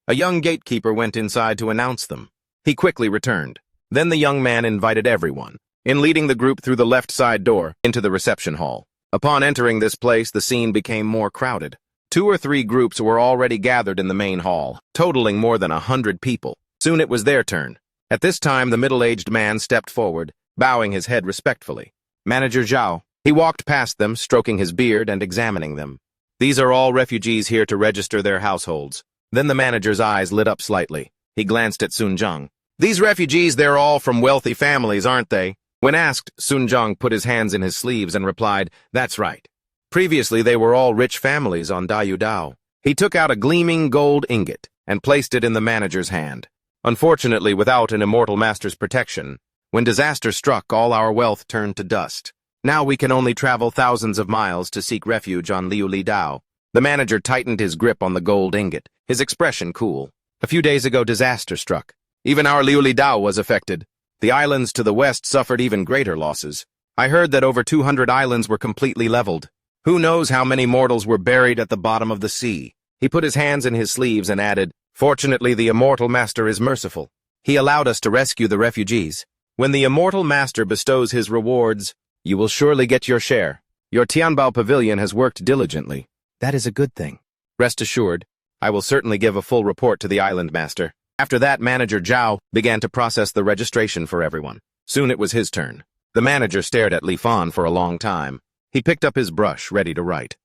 A young gatekeeper went inside to announce them. He quickly returned. Then the young man invited everyone, in leading the group through the left side door into the reception hall. Upon entering this place, the scene became more crowded. 2 or 3 groups were already gathered in the main hall, totaling more than 100 people. Soon it was their turn. At this time, the middle-aged man stepped forward, bowing his head respectfully. Manager Zhao. He walked past them, stroking his beard and examining them. These are all refugees here to register their households. Then the manager's eyes lit up slightly. He glanced at Sun Zhang. These refugees, they're all from wealthy families, aren't they? When asked, Sun Zhang put his hands in his sleeves and replied, that's right. Previously, they were all rich families on Dao Dao. He took out a gleaming gold ingot and placed it in the manager's hand. Unfortunately, without an immortal master's protection, when disaster struck, all our wealth turned to dust. Now we can only travel thousands of miles to seek refuge on Liuli Dao. The manager tightened his grip on the gold ingot, his expression cool. A few days ago, disaster struck. Even our Liuli Dao was affected. The islands to the west suffered even greater losses. I heard that over 200 islands were completely leveled. Who knows how many mortals were buried at the bottom of the sea? He put his hands in his sleeves and added, fortunately, the Immortal Master is merciful. He allowed us to rescue the refugees. When the Immortal Master bestows his rewards, you will surely get your share. Your Tianbao Pavilion has worked diligently. That is a good thing. Rest assured, I will certainly give a full report to the Island Master. After that, Manager Zhao began to process the registration for everyone. Soon it was his turn. The manager stared at Li Fan for a long time. He picked up his brush, ready to write.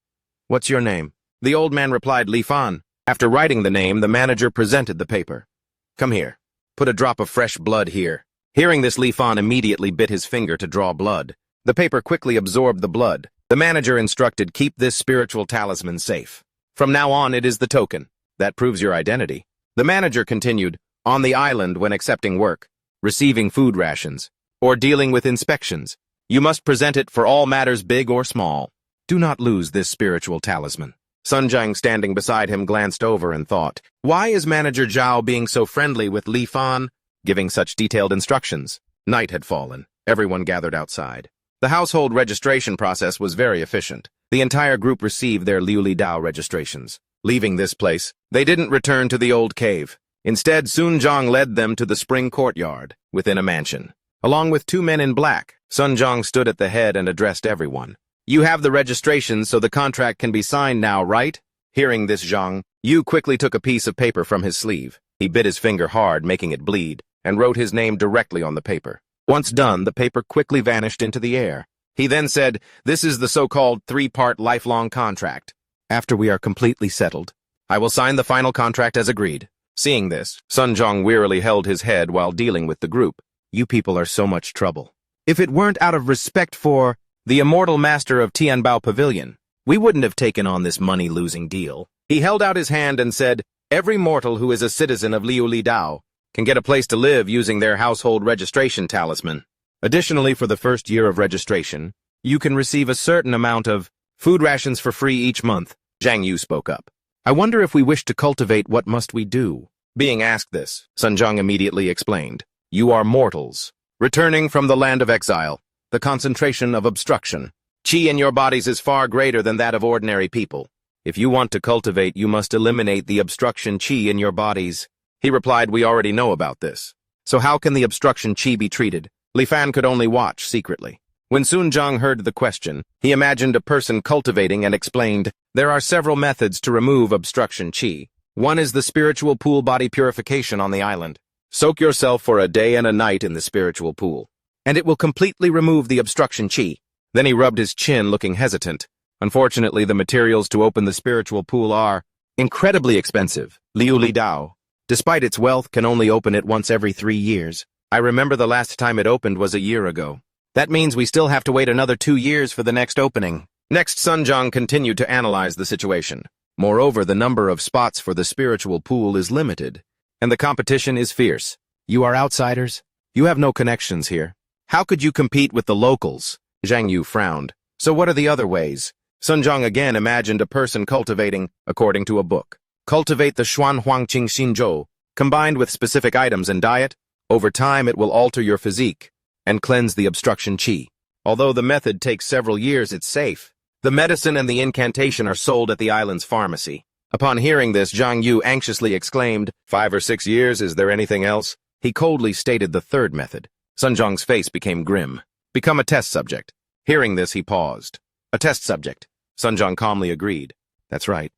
What's your name? The old man replied, Li Fan. After writing the name, the manager presented the paper. Come here. Put a drop of fresh blood here. Hearing this, Li Fan immediately bit his finger to draw blood. The paper quickly absorbed the blood. The manager instructed, keep this spiritual talisman safe. From now on, it is the token. That proves your identity. The manager continued, on the island when accepting work, receiving food rations, or dealing with inspections, you must present it for all matters big or small. Do not lose this spiritual talisman. Sun Zhang, standing beside him, glanced over and thought, why is Manager Zhao being so friendly with Li Fan, giving such detailed instructions? Night had fallen. Everyone gathered outside. The household registration process was very efficient. The entire group received their Liuli Dao registrations. Leaving this place, they didn't return to the old cave. Instead, Sun Zhang led them to the spring courtyard, within a mansion. Along with 2 men in black, Sun Zhang stood at the head and addressed everyone. You have the registrations, so the contract can be signed now, right? Hearing this, Zhang Yu quickly took a piece of paper from his sleeve. He bit his finger hard, making it bleed, and wrote his name directly on the paper. Once done, the paper quickly vanished into the air. He then said, this is the so-called 3-part lifelong contract. After we are completely settled, I will sign the final contract as agreed. Seeing this, Sun Zhang wearily held his head while dealing with the group. You people are so much trouble. If it weren't out of respect for the Immortal Master of Tianbao Pavilion, we wouldn't have taken on this money-losing deal. He held out his hand and said, every mortal who is a citizen of Liuli Dao can get a place to live using their household registration talisman. Additionally, for the first year of registration, you can receive a certain amount of food rations for free each month. Zhang Yu spoke up. I wonder if we wish to cultivate, what must we do? Being asked this, Sun Zhang immediately explained. You are mortals, returning from the land of exile. The concentration of obstruction. Qi in your bodies is far greater than that of ordinary people. If you want to cultivate, you must eliminate the obstruction Qi in your bodies. He replied, we already know about this. So how can the obstruction Qi be treated? Li Fan could only watch secretly. When Sun Zhang heard the question, he imagined a person cultivating and explained, there are several methods to remove obstruction Qi. One is the spiritual pool body purification on the island. Soak yourself for a day and a night in the spiritual pool, and it will completely remove the obstruction Qi. Then he rubbed his chin, looking hesitant. Unfortunately, the materials to open the spiritual pool are incredibly expensive. Liuli Dao, despite its wealth, can only open it once every 3 years. I remember the last time it opened was a year ago. That means we still have to wait another 2 years for the next opening. Next, Sun Zhang continued to analyze the situation. Moreover, the number of spots for the spiritual pool is limited, and the competition is fierce. You are outsiders. You have no connections here. How could you compete with the locals? Zhang Yu frowned. So what are the other ways? Sun Zhang again imagined a person cultivating, according to a book. Cultivate the Xuan Huangqing Xinzhou, combined with specific items and diet. Over time, it will alter your physique and cleanse the obstruction Qi. Although the method takes several years, it's safe. The medicine and the incantation are sold at the island's pharmacy. Upon hearing this, Zhang Yu anxiously exclaimed, 5 or 6 years, is there anything else? He coldly stated the third method. Sun Zhong's face became grim. Become a test subject. Hearing this, he paused. A test subject. Sun Zhong calmly agreed. That's right.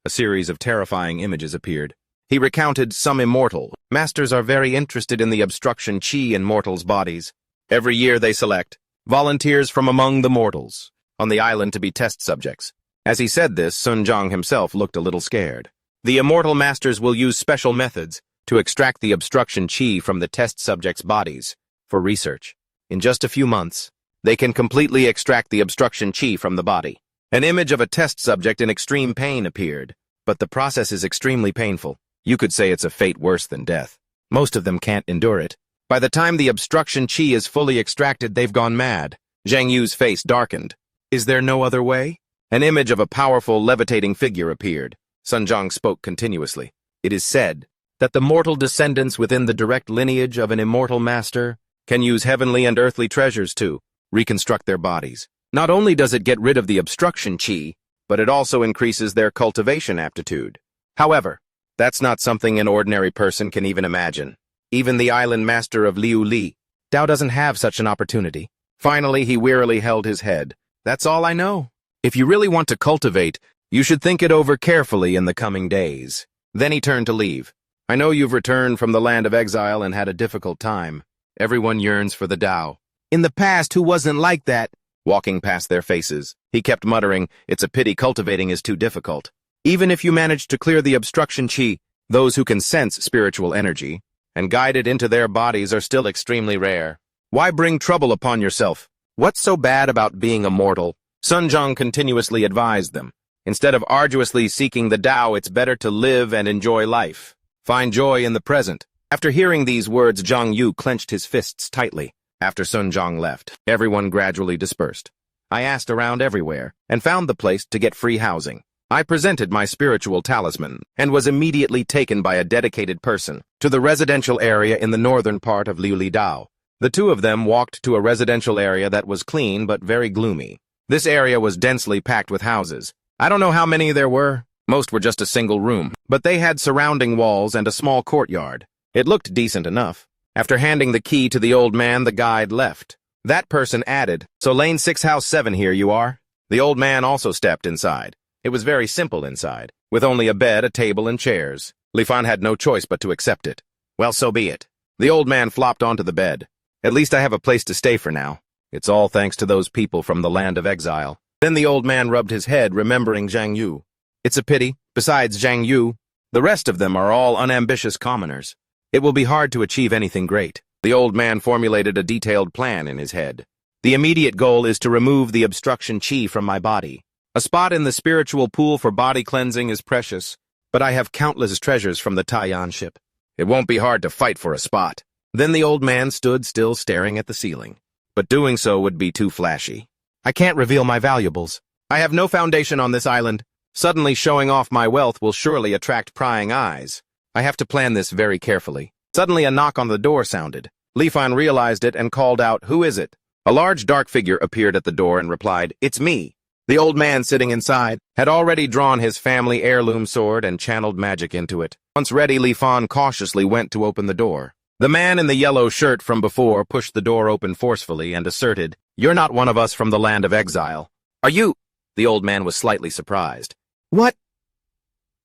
A series of terrifying images appeared. He recounted some immortal. Masters are very interested in the obstruction chi in mortals' bodies. Every year they select volunteers from among the mortals on the island to be test subjects. As he said this, Sun Zhong himself looked a little scared. The immortal masters will use special methods to extract the obstruction chi from the test subjects' bodies for research. In just a few months, they can completely extract the obstruction chi from the body. An image of a test subject in extreme pain appeared, but the process is extremely painful. You could say it's a fate worse than death. Most of them can't endure it. By the time the obstruction chi is fully extracted, they've gone mad. Zhang Yu's face darkened. Is there no other way? An image of a powerful, levitating figure appeared. Sun Zhong spoke continuously. It is said that the mortal descendants within the direct lineage of an immortal master can use heavenly and earthly treasures to reconstruct their bodies. Not only does it get rid of the obstruction chi, but it also increases their cultivation aptitude. However, that's not something an ordinary person can even imagine. Even the island master of Liu Li, Dao doesn't have such an opportunity. Finally, he wearily held his head. That's all I know. If you really want to cultivate, you should think it over carefully in the coming days. Then he turned to leave. I know you've returned from the land of exile and had a difficult time. Everyone yearns for the Dao. In the past, who wasn't like that? Walking past their faces, he kept muttering, it's a pity cultivating is too difficult. Even if you manage to clear the obstruction chi, those who can sense spiritual energy and guide it into their bodies are still extremely rare. Why bring trouble upon yourself? What's so bad about being a mortal? Sun Zhong continuously advised them. Instead of arduously seeking the Tao, it's better to live and enjoy life. Find joy in the present. After hearing these words, Zhang Yu clenched his fists tightly. After Sun Zhong left, everyone gradually dispersed. I asked around everywhere and found the place to get free housing. I presented my spiritual talisman and was immediately taken by a dedicated person to the residential area in the northern part of Liuli Dao. The two of them walked to a residential area that was clean but very gloomy. This area was densely packed with houses. I don't know how many there were. Most were just a single room, but they had surrounding walls and a small courtyard. It looked decent enough. After handing the key to the old man, the guide left. That person added, "So lane 6, house 7 here you are?" The old man also stepped inside. It was very simple inside, with only a bed, a table, and chairs. Li Fan had no choice but to accept it. Well, so be it. The old man flopped onto the bed. At least I have a place to stay for now. It's all thanks to those people from the land of exile. Then the old man rubbed his head, remembering Zhang Yu. It's a pity. Besides Zhang Yu, the rest of them are all unambitious commoners. It will be hard to achieve anything great. The old man formulated a detailed plan in his head. The immediate goal is to remove the obstruction chi from my body. A spot in the spiritual pool for body cleansing is precious, but I have countless treasures from the Taiyan ship. It won't be hard to fight for a spot. Then the old man stood still staring at the ceiling. But doing so would be too flashy. I can't reveal my valuables. I have no foundation on this island. Suddenly showing off my wealth will surely attract prying eyes. I have to plan this very carefully. Suddenly a knock on the door sounded. Li Fan realized it and called out, "Who is it?" A large dark figure appeared at the door and replied, "It's me." The old man sitting inside had already drawn his family heirloom sword and channeled magic into it. Once ready, Li Fan cautiously went to open the door. The man in the yellow shirt from before pushed the door open forcefully and asserted, "You're not one of us from the land of exile. Are you?" The old man was slightly surprised. "What?"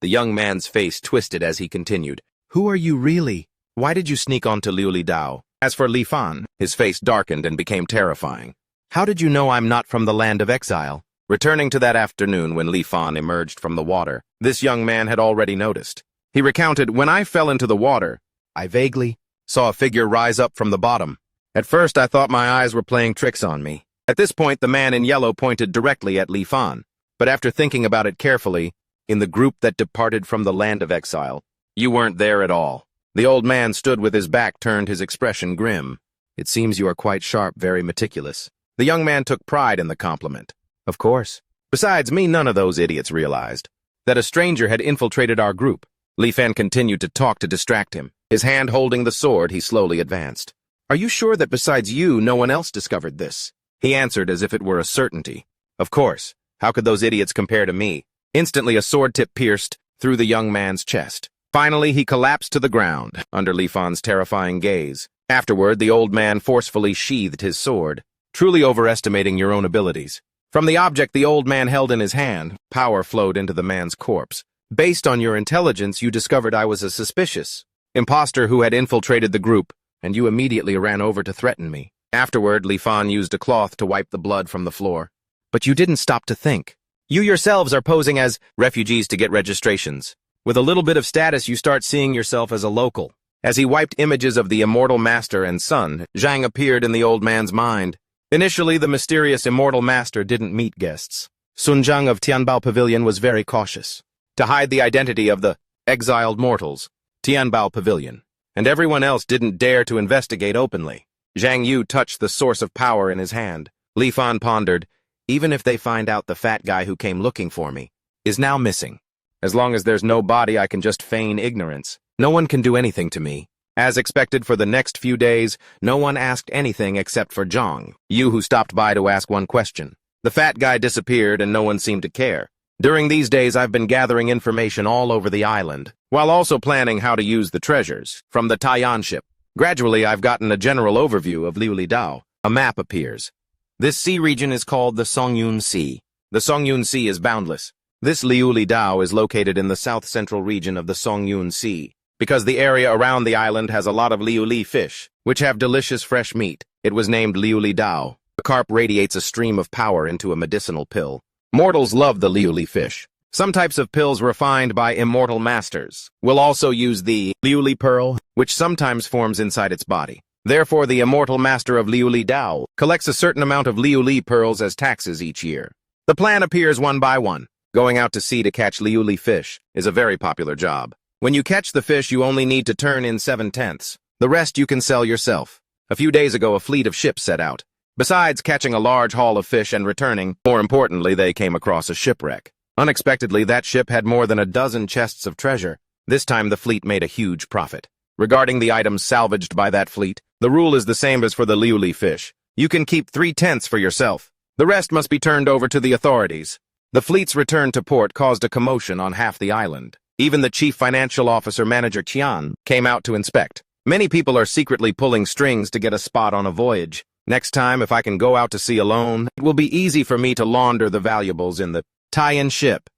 The young man's face twisted as he continued, "Who are you really? Why did you sneak onto Liuli Dao?" As for Li Fan, his face darkened and became terrifying. "How did you know I'm not from the land of exile?" Returning to that afternoon when Li Fan emerged from the water, this young man had already noticed. He recounted, "When I fell into the water, I vaguely saw a figure rise up from the bottom. At first I thought my eyes were playing tricks on me." At this point the man in yellow pointed directly at Li Fan. But after thinking about it carefully, in the group that departed from the land of exile, you weren't there at all. The old man stood with his back turned, his expression grim. "It seems you are quite sharp, very meticulous." The young man took pride in the compliment. "Of course. Besides me, none of those idiots realized that a stranger had infiltrated our group." Li Fan continued to talk to distract him. His hand holding the sword, he slowly advanced. "Are you sure that besides you, no one else discovered this?" He answered as if it were a certainty. "Of course. How could those idiots compare to me?" Instantly a sword tip pierced through the young man's chest. Finally, he collapsed to the ground, under Li Fan's terrifying gaze. Afterward, the old man forcefully sheathed his sword, truly overestimating your own abilities. From the object the old man held in his hand, power flowed into the man's corpse. Based on your intelligence, you discovered I was a suspicious imposter who had infiltrated the group, and you immediately ran over to threaten me. Afterward, Li Fan used a cloth to wipe the blood from the floor. But you didn't stop to think. You yourselves are posing as refugees to get registrations. With a little bit of status, you start seeing yourself as a local. As he wiped images of the immortal master and son, Zhang appeared in the old man's mind. Initially, the mysterious immortal master didn't meet guests. Sun Zhang of Tianbao Pavilion was very cautious. To hide the identity of the exiled mortals, Tianbao Pavilion, and everyone else didn't dare to investigate openly. Zhang Yu touched the source of power in his hand. Li Fan pondered, even if they find out the fat guy who came looking for me is now missing. As long as there's no body, I can just feign ignorance. No one can do anything to me. As expected, for the next few days, no one asked anything except for Zhang Yu, who stopped by to ask one question. The fat guy disappeared and no one seemed to care. During these days, I've been gathering information all over the island, while also planning how to use the treasures from the Taiyan ship. Gradually, I've gotten a general overview of Liuli Dao. A map appears. This sea region is called the Songyun Sea. The Songyun Sea is boundless. This Liuli Dao is located in the south-central region of the Songyun Sea. Because the area around the island has a lot of liuli fish, which have delicious fresh meat, it was named Liuli Dao. The carp radiates a stream of power into a medicinal pill. Mortals love the liuli fish. Some types of pills refined by immortal masters will also use the liuli pearl, which sometimes forms inside its body. Therefore, the immortal master of Liuli Dao collects a certain amount of liuli pearls as taxes each year. The plan appears one by one. Going out to sea to catch liuli fish is a very popular job. When you catch the fish, you only need to turn in 7/10. The rest you can sell yourself. A few days ago, a fleet of ships set out. Besides catching a large haul of fish and returning, more importantly, they came across a shipwreck. Unexpectedly, that ship had more than a dozen chests of treasure. This time, the fleet made a huge profit. Regarding the items salvaged by that fleet, the rule is the same as for the liuli fish. You can keep 3/10 for yourself. The rest must be turned over to the authorities. The fleet's return to port caused a commotion on half the island. Even the chief financial officer, Manager Qian, came out to inspect. Many people are secretly pulling strings to get a spot on a voyage. Next time, if I can go out to sea alone, it will be easy for me to launder the valuables in the Taiyan ship.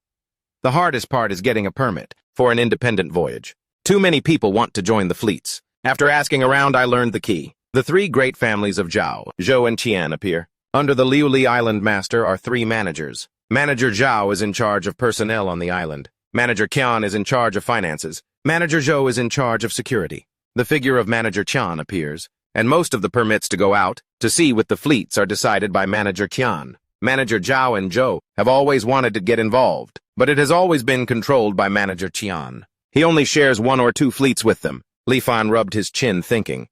The hardest part is getting a permit for an independent voyage. Too many people want to join the fleets. After asking around, I learned the key. The three great families of Zhao, Zhou, and Qian appear. Under the Liuli Island Master are 3 managers. Manager Zhao is in charge of personnel on the island. Manager Qian is in charge of finances. Manager Zhou is in charge of security. The figure of Manager Qian appears, and most of the permits to go out to sea with the fleets are decided by Manager Qian. Manager Zhao and Zhou have always wanted to get involved, but it has always been controlled by Manager Qian. He only shares 1 or 2 fleets with them. Li Fan rubbed his chin, thinking.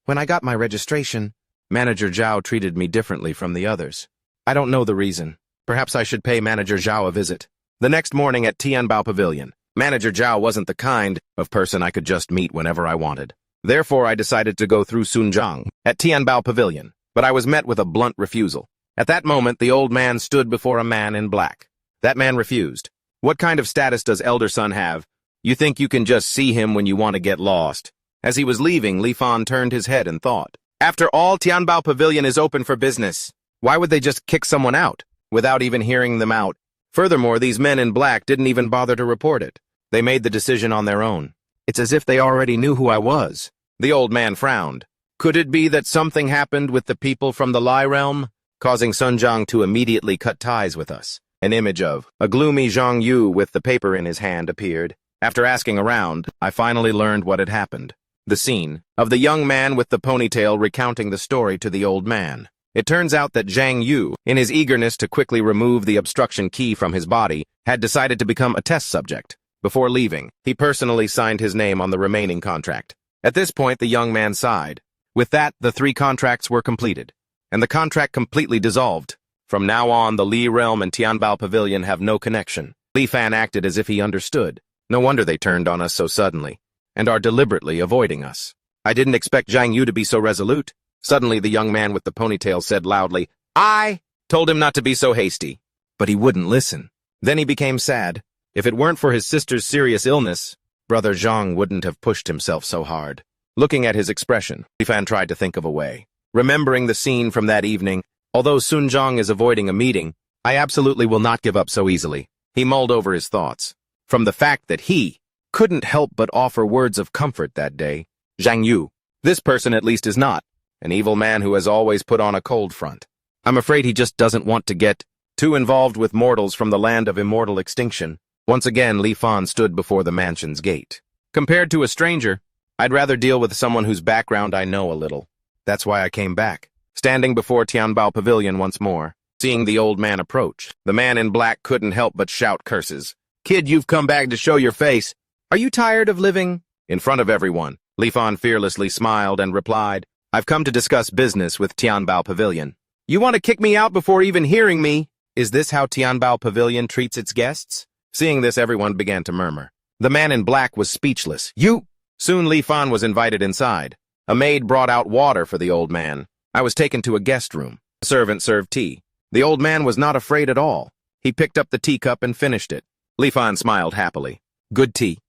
When I got my registration, Manager Zhao treated me differently from the others. I don't know the reason. Perhaps I should pay Manager Zhao a visit. The next morning at Tianbao Pavilion, Manager Zhao wasn't the kind of person I could just meet whenever I wanted. Therefore, I decided to go through Sun Zhang at Tianbao Pavilion, but I was met with a blunt refusal. At that moment, the old man stood before a man in black. That man refused. What kind of status does Elder Son have? You think you can just see him when you want to get lost? As he was leaving, Li Fan turned his head and thought. After all, Tianbao Pavilion is open for business. Why would they just kick someone out without even hearing them out? Furthermore, these men in black didn't even bother to report it. They made the decision on their own. It's as if they already knew who I was. The old man frowned. Could it be that something happened with the people from the Lai realm, causing Sun Zhang to immediately cut ties with us? An image of a gloomy Zhang Yu with the paper in his hand appeared. After asking around, I finally learned what had happened. The scene of the young man with the ponytail recounting the story to the old man. It turns out that Zhang Yu, in his eagerness to quickly remove the obstruction key from his body, had decided to become a test subject. Before leaving, he personally signed his name on the remaining contract. At this point, the young man sighed. With that, the 3 contracts were completed, and the contract completely dissolved. From now on, the Li Realm and Tianbao Pavilion have no connection. Li Fan acted as if he understood. No wonder they turned on us so suddenly, and are deliberately avoiding us. I didn't expect Zhang Yu to be so resolute. Suddenly, the young man with the ponytail said loudly, I told him not to be so hasty. But he wouldn't listen. Then he became sad. If it weren't for his sister's serious illness, Brother Zhang wouldn't have pushed himself so hard. Looking at his expression, Li Fan tried to think of a way. Remembering the scene from that evening, although Sun Zhang is avoiding a meeting, I absolutely will not give up so easily. He mulled over his thoughts. From the fact that he couldn't help but offer words of comfort that day, Zhang Yu, this person at least is not an evil man who has always put on a cold front. I'm afraid he just doesn't want to get too involved with mortals from the land of immortal extinction. Once again, Li Fan stood before the mansion's gate. Compared to a stranger, I'd rather deal with someone whose background I know a little. That's why I came back. Standing before Tianbao Pavilion once more, seeing the old man approach, the man in black couldn't help but shout curses. Kid, you've come back to show your face. Are you tired of living in front of everyone? Li Fan fearlessly smiled and replied, I've come to discuss business with Tianbao Pavilion. You want to kick me out before even hearing me? Is this how Tianbao Pavilion treats its guests? Seeing this, everyone began to murmur. The man in black was speechless. Soon Li Fan was invited inside. A maid brought out water for the old man. I was taken to a guest room. The servant served tea. The old man was not afraid at all. He picked up the teacup and finished it. Li Fan smiled happily. Good tea.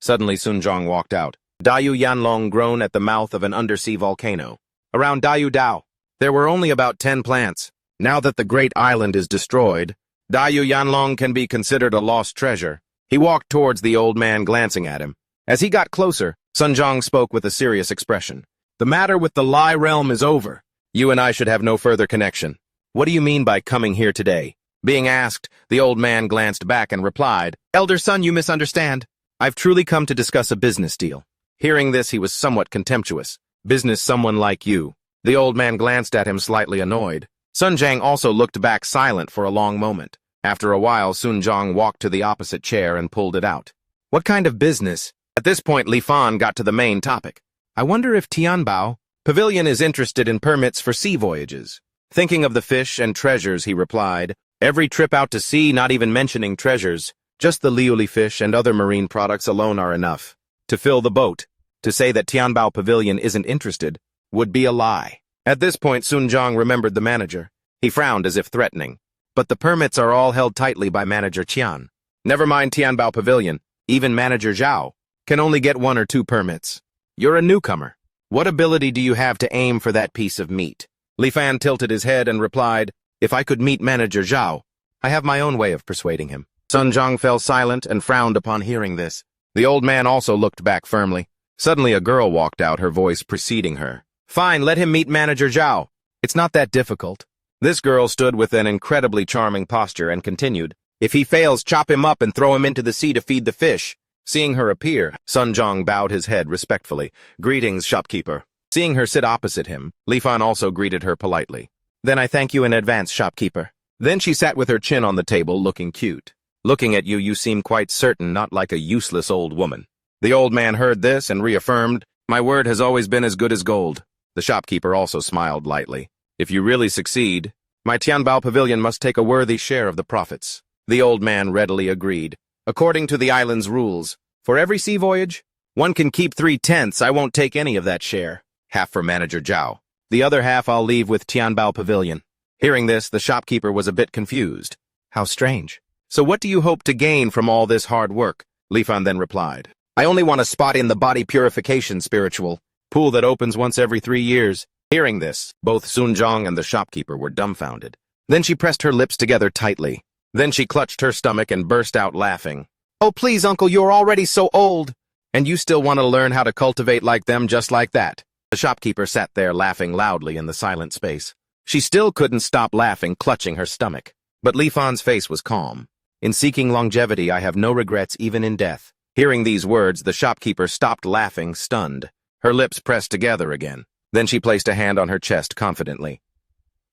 Suddenly Sun Zhang walked out. Dayu Yanlong grown at the mouth of an undersea volcano. Around Dayu Dao, there were only about 10 plants. Now that the great island is destroyed, Dayu Yanlong can be considered a lost treasure. He walked towards the old man, glancing at him. As he got closer, Sun Zhang spoke with a serious expression. The matter with the Lai realm is over. You and I should have no further connection. What do you mean by coming here today? Being asked, the old man glanced back and replied, Elder son, you misunderstand. I've truly come to discuss a business deal. Hearing this, he was somewhat contemptuous. Business someone like you. The old man glanced at him slightly annoyed. Sun Zhang also looked back silent for a long moment. After a while, Sun Zhang walked to the opposite chair and pulled it out. What kind of business? At this point, Li Fan got to the main topic. I wonder if Tianbao Pavilion is interested in permits for sea voyages. Thinking of the fish and treasures, he replied, every trip out to sea, not even mentioning treasures, just the liuli fish and other marine products alone are enough to fill the boat. To say that Tianbao Pavilion isn't interested would be a lie. At this point, Sun Zhang remembered the manager. He frowned as if threatening. But the permits are all held tightly by Manager Qian. Never mind Tianbao Pavilion, even Manager Zhao can only get 1 or 2 permits. You're a newcomer. What ability do you have to aim for that piece of meat? Li Fan tilted his head and replied, if I could meet Manager Zhao, I have my own way of persuading him. Sun Zhang fell silent and frowned upon hearing this. The old man also looked back firmly. Suddenly a girl walked out, her voice preceding her. Fine, let him meet Manager Zhao. It's not that difficult. This girl stood with an incredibly charming posture and continued, if he fails, chop him up and throw him into the sea to feed the fish. Seeing her appear, Sun Zhang bowed his head respectfully. Greetings, shopkeeper. Seeing her sit opposite him, Li Fan also greeted her politely. Then I thank you in advance, shopkeeper. Then she sat with her chin on the table, looking cute. Looking at you, you seem quite certain, not like a useless old woman. The old man heard this and reaffirmed, my word has always been as good as gold. The shopkeeper also smiled lightly. If you really succeed, my Tianbao Pavilion must take a worthy share of the profits. The old man readily agreed. According to the island's rules, for every sea voyage, one can keep 3/10. I won't take any of that share. Half for Manager Zhao. The other half I'll leave with Tianbao Pavilion. Hearing this, the shopkeeper was a bit confused. How strange. So what do you hope to gain from all this hard work? Li Fan then replied. I only want a spot in the body purification spiritual pool that opens once every 3 years. Hearing this, both Sun Zhang and the shopkeeper were dumbfounded. Then she pressed her lips together tightly. Then she clutched her stomach and burst out laughing. Oh, please, uncle, you're already so old. And you still want to learn how to cultivate like them just like that? The shopkeeper sat there laughing loudly in the silent space. She still couldn't stop laughing, clutching her stomach. But Li Fan's face was calm. In seeking longevity, I have no regrets even in death. Hearing these words, the shopkeeper stopped laughing, stunned. Her lips pressed together again. Then she placed a hand on her chest confidently.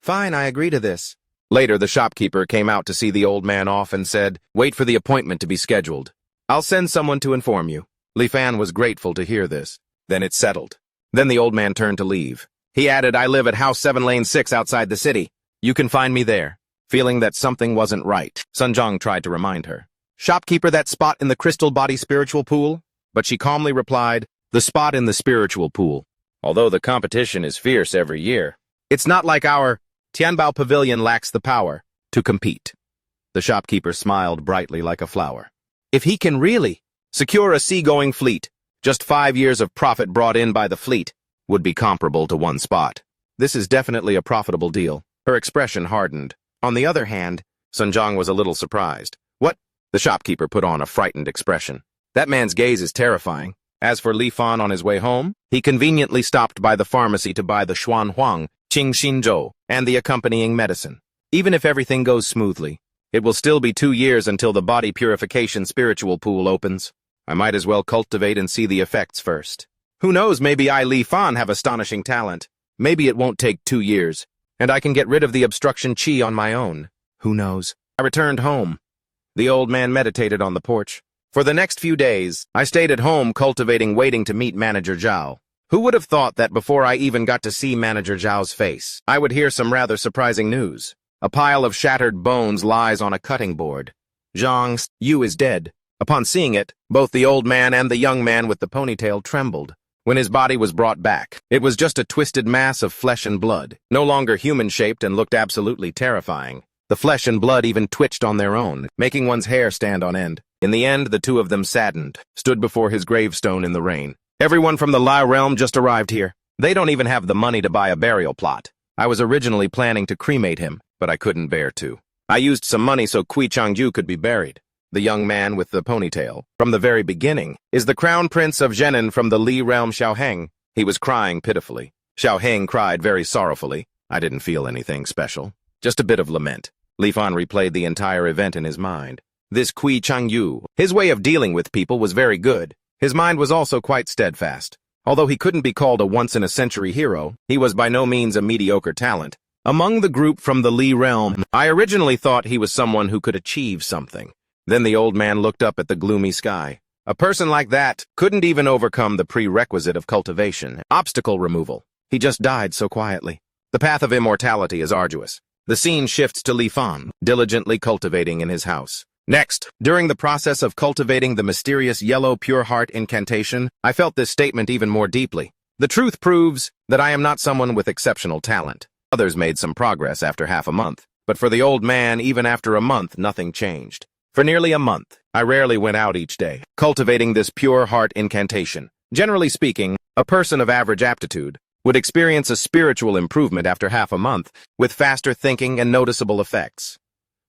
Fine, I agree to this. Later, the shopkeeper came out to see the old man off and said, wait for the appointment to be scheduled. I'll send someone to inform you. Li Fan was grateful to hear this. Then it's settled. Then the old man turned to leave. He added, I live at House 7 Lane 6 outside the city. You can find me there. Feeling that something wasn't right, Sun Zhang tried to remind her. Shopkeeper, that spot in the crystal body spiritual pool? But she calmly replied, the spot in the spiritual pool. Although the competition is fierce every year, it's not like our Tianbao Pavilion lacks the power to compete. The shopkeeper smiled brightly like a flower. If he can really Secure a seagoing fleet. Just 5 years of profit brought in by the fleet would be comparable to one spot. This is definitely a profitable deal. Her expression hardened. On the other hand, Sun Jiang was a little surprised. What? The shopkeeper put on a frightened expression. That man's gaze is terrifying. As for Li Fan on his way home, he conveniently stopped by the pharmacy to buy the Xuan Huang, Qing Xinzhou, and the accompanying medicine. Even if everything goes smoothly, it will still be 2 years until the body purification spiritual pool opens. I might as well cultivate and see the effects first. Who knows, maybe I, Li Fan, have astonishing talent. Maybe it won't take 2 years, and I can get rid of the obstruction chi on my own. Who knows? I returned home. The old man meditated on the porch. For the next few days, I stayed at home cultivating, waiting to meet Manager Zhao. Who would have thought that before I even got to see Manager Zhao's face, I would hear some rather surprising news. A pile of shattered bones lies on a cutting board. Zhang Yu is dead. Upon seeing it, both the old man and the young man with the ponytail trembled. When his body was brought back, it was just a twisted mass of flesh and blood, no longer human-shaped and looked absolutely terrifying. The flesh and blood even twitched on their own, making one's hair stand on end. In the end, the two of them, saddened, stood before his gravestone in the rain. Everyone from the Lai realm just arrived here. They don't even have the money to buy a burial plot. I was originally planning to cremate him, but I couldn't bear to. I used some money so Kui Changyu could be buried. The young man with the ponytail, from the very beginning, is the crown prince of Zhenan from the Li realm, Xiaoheng. He was crying pitifully. Xiaoheng cried very sorrowfully. I didn't feel anything special. Just a bit of lament. Li Fan replayed the entire event in his mind. This Kui Changyu, his way of dealing with people was very good. His mind was also quite steadfast. Although he couldn't be called a once-in-a-century hero, he was by no means a mediocre talent. Among the group from the Li realm, I originally thought he was someone who could achieve something. Then the old man looked up at the gloomy sky. A person like that couldn't even overcome the prerequisite of cultivation, obstacle removal. He just died so quietly. The path of immortality is arduous. The scene shifts to Li Fan, diligently cultivating in his house. Next, during the process of cultivating the mysterious yellow pure heart incantation, I felt this statement even more deeply. The truth proves that I am not someone with exceptional talent. Others made some progress after half a month, but for the old man, even after a month, nothing changed. For nearly a month, I rarely went out each day, cultivating this pure heart incantation. Generally speaking, a person of average aptitude would experience a spiritual improvement after half a month, with faster thinking and noticeable effects.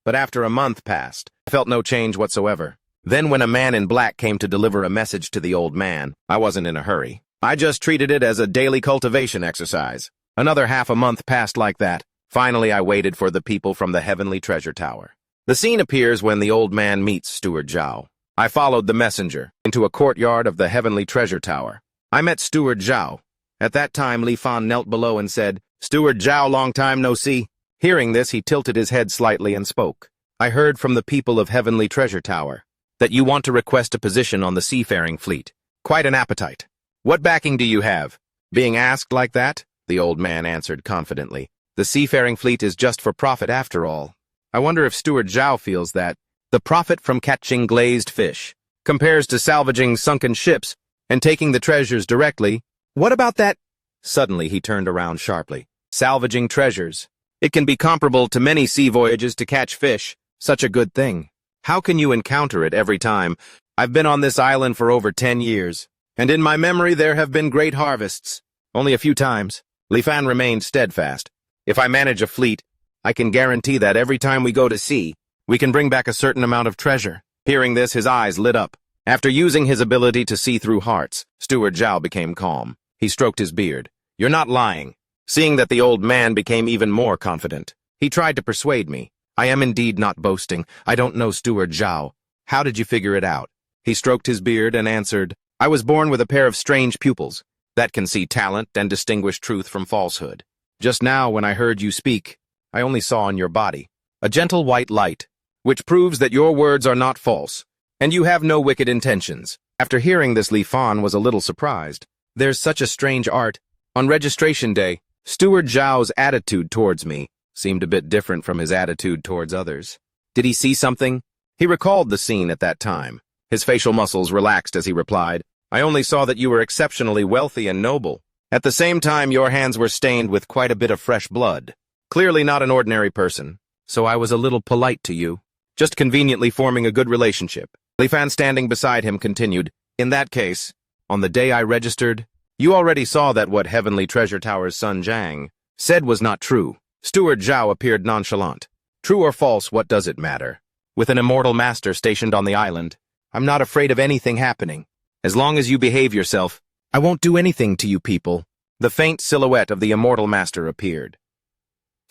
But after a month passed, I felt no change whatsoever. Then when a man in black came to deliver a message to the old man, I wasn't in a hurry. I just treated it as a daily cultivation exercise. Another half a month passed like that. Finally, I waited for the people from the Heavenly Treasure Tower. The scene appears when the old man meets Steward Zhao. I followed the messenger into a courtyard of the Heavenly Treasure Tower. I met Steward Zhao. At that time, Li Fan knelt below and said, "Steward Zhao, long time no see." Hearing this, he tilted his head slightly and spoke. "I heard from the people of Heavenly Treasure Tower that you want to request a position on the seafaring fleet. Quite an appetite. What backing do you have?" Being asked like that, the old man answered confidently, "The seafaring fleet is just for profit after all. I wonder if Steward Zhao feels that. The profit from catching glazed fish compares to salvaging sunken ships and taking the treasures directly. What about that?" Suddenly he turned around sharply. "Salvaging treasures. It can be comparable to many sea voyages to catch fish. Such a good thing. How can you encounter it every time? I've been on this island for over 10 years, and in my memory there have been great harvests. Only a few times." Li Fan remained steadfast. "If I manage a fleet, I can guarantee that every time we go to sea, we can bring back a certain amount of treasure." Hearing this, his eyes lit up. After using his ability to see through hearts, Steward Zhao became calm. He stroked his beard. "You're not lying." Seeing that the old man became even more confident, he tried to persuade me. "I am indeed not boasting. I don't know Steward Zhao. How did you figure it out?" He stroked his beard and answered, "I was born with a pair of strange pupils that can see talent and distinguish truth from falsehood. Just now, when I heard you speak, I only saw in your body a gentle white light, which proves that your words are not false, and you have no wicked intentions." After hearing this, Li Fan was a little surprised. There's such a strange art. On registration day, Steward Zhao's attitude towards me seemed a bit different from his attitude towards others. Did he see something? He recalled the scene at that time. His facial muscles relaxed as he replied, "I only saw that you were exceptionally wealthy and noble. At the same time, your hands were stained with quite a bit of fresh blood. Clearly not an ordinary person, so I was a little polite to you, just conveniently forming a good relationship." Li Fan, standing beside him, continued, "In that case, on the day I registered, you already saw that what Heavenly Treasure Tower's Sun Jiang said was not true." Steward Zhao appeared nonchalant. "True or false, what does it matter? With an immortal master stationed on the island, I'm not afraid of anything happening. As long as you behave yourself, I won't do anything to you people." The faint silhouette of the immortal master appeared.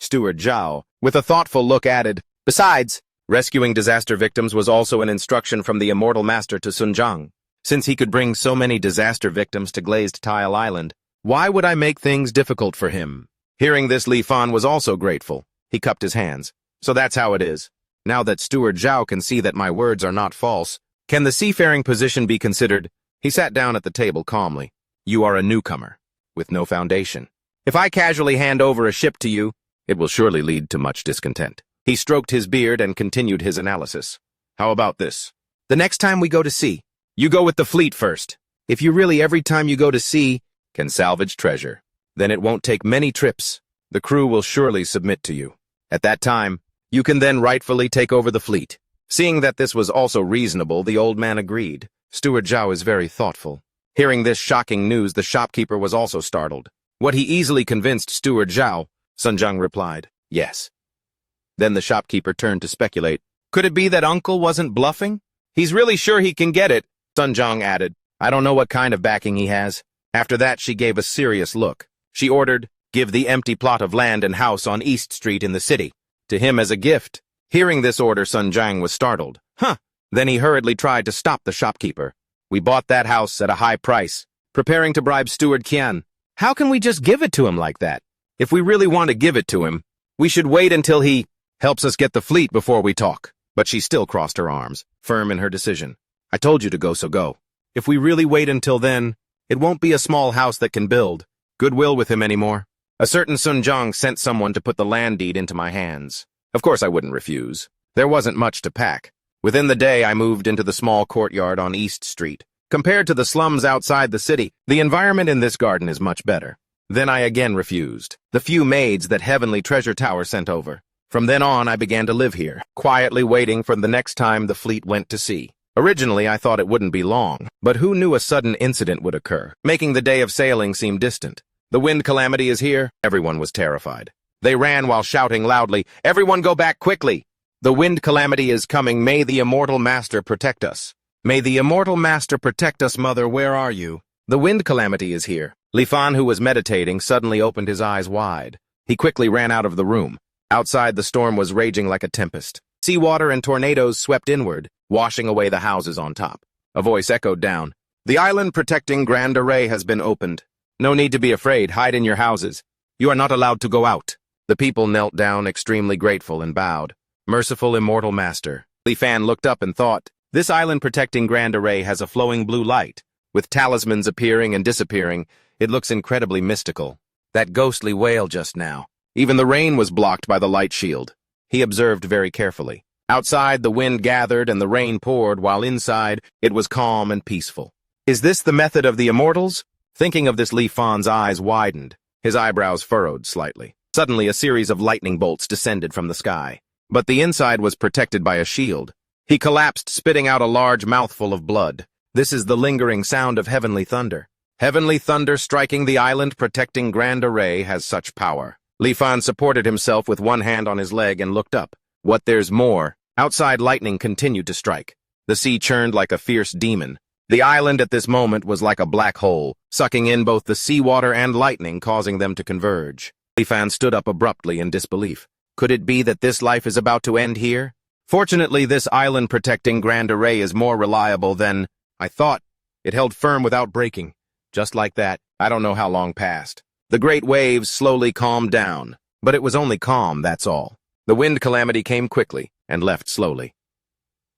Steward Zhao, with a thoughtful look, added, "Besides, rescuing disaster victims was also an instruction from the immortal master to Sun Jiang. Since he could bring so many disaster victims to Glazed Tile Island, why would I make things difficult for him?" Hearing this, Li Fan was also grateful. He cupped his hands. "So that's how it is. Now that Steward Zhao can see that my words are not false, can the seafaring position be considered?" He sat down at the table calmly. "You are a newcomer, with no foundation. If I casually hand over a ship to you, it will surely lead to much discontent." He stroked his beard and continued his analysis. "How about this? The next time we go to sea, you go with the fleet first. If you really every time you go to sea can salvage treasure, then it won't take many trips. The crew will surely submit to you. At that time, you can then rightfully take over the fleet." Seeing that this was also reasonable, the old man agreed. Steward Zhao is very thoughtful. Hearing this shocking news, the shopkeeper was also startled. What he easily convinced Steward Zhao, Sun Jiang replied, "Yes." Then the shopkeeper turned to speculate. "Could it be that Uncle wasn't bluffing? He's really sure he can get it," Sun Jiang added. "I don't know what kind of backing he has." After that, she gave a serious look. She ordered, "Give the empty plot of land and house on East Street in the city to him as a gift." Hearing this order, Sun Jiang was startled. "Huh." Then he hurriedly tried to stop the shopkeeper. "We bought that house at a high price, preparing to bribe Steward Qian. How can we just give it to him like that? If we really want to give it to him, we should wait until he helps us get the fleet before we talk." But she still crossed her arms, firm in her decision. "I told you to go, so go. If we really wait until then, it won't be a small house that can build goodwill with him anymore. A certain Sun Jiang sent someone to put the land deed into my hands. Of course I wouldn't refuse. There wasn't much to pack. Within the day, I moved into the small courtyard on East Street. Compared to the slums outside the city, the environment in this garden is much better. Then I again refused the few maids that Heavenly Treasure Tower sent over. From then on, I began to live here, quietly waiting for the next time the fleet went to sea. Originally, I thought it wouldn't be long, but who knew a sudden incident would occur, making the day of sailing seem distant. The wind calamity is here. Everyone was terrified. They ran while shouting loudly, "Everyone go back quickly! The wind calamity is coming. May the immortal master protect us." "May the immortal master protect us, mother. Where are you? The wind calamity is here." Li Fan, who was meditating, suddenly opened his eyes wide. He quickly ran out of the room. Outside, the storm was raging like a tempest. Seawater and tornadoes swept inward, washing away the houses on top. A voice echoed down. "The island protecting Grand Array has been opened. No need to be afraid. Hide in your houses. You are not allowed to go out." The people knelt down, extremely grateful, and bowed. "Merciful immortal master." Li Fan looked up and thought, "This island protecting Grand Array has a flowing blue light. With talismans appearing and disappearing, it looks incredibly mystical. That ghostly wail just now. Even the rain was blocked by the light shield." He observed very carefully. Outside, the wind gathered and the rain poured, while inside, it was calm and peaceful. Is this the method of the immortals? Thinking of this, Li Fan's eyes widened. His eyebrows furrowed slightly. Suddenly, a series of lightning bolts descended from the sky. But the inside was protected by a shield. He collapsed, spitting out a large mouthful of blood. This is the lingering sound of heavenly thunder. Heavenly thunder striking the island protecting Grand Array has such power. Li Fan supported himself with one hand on his leg and looked up. What there's more? Outside, lightning continued to strike. The sea churned like a fierce demon. The island at this moment was like a black hole, sucking in both the seawater and lightning, causing them to converge. Li Fan stood up abruptly in disbelief. Could it be that this life is about to end here? Fortunately, this island protecting Grand Array is more reliable than I thought. It held firm without breaking. Just like that, I don't know how long passed. The great waves slowly calmed down, but it was only calm, that's all. The wind calamity came quickly and left slowly.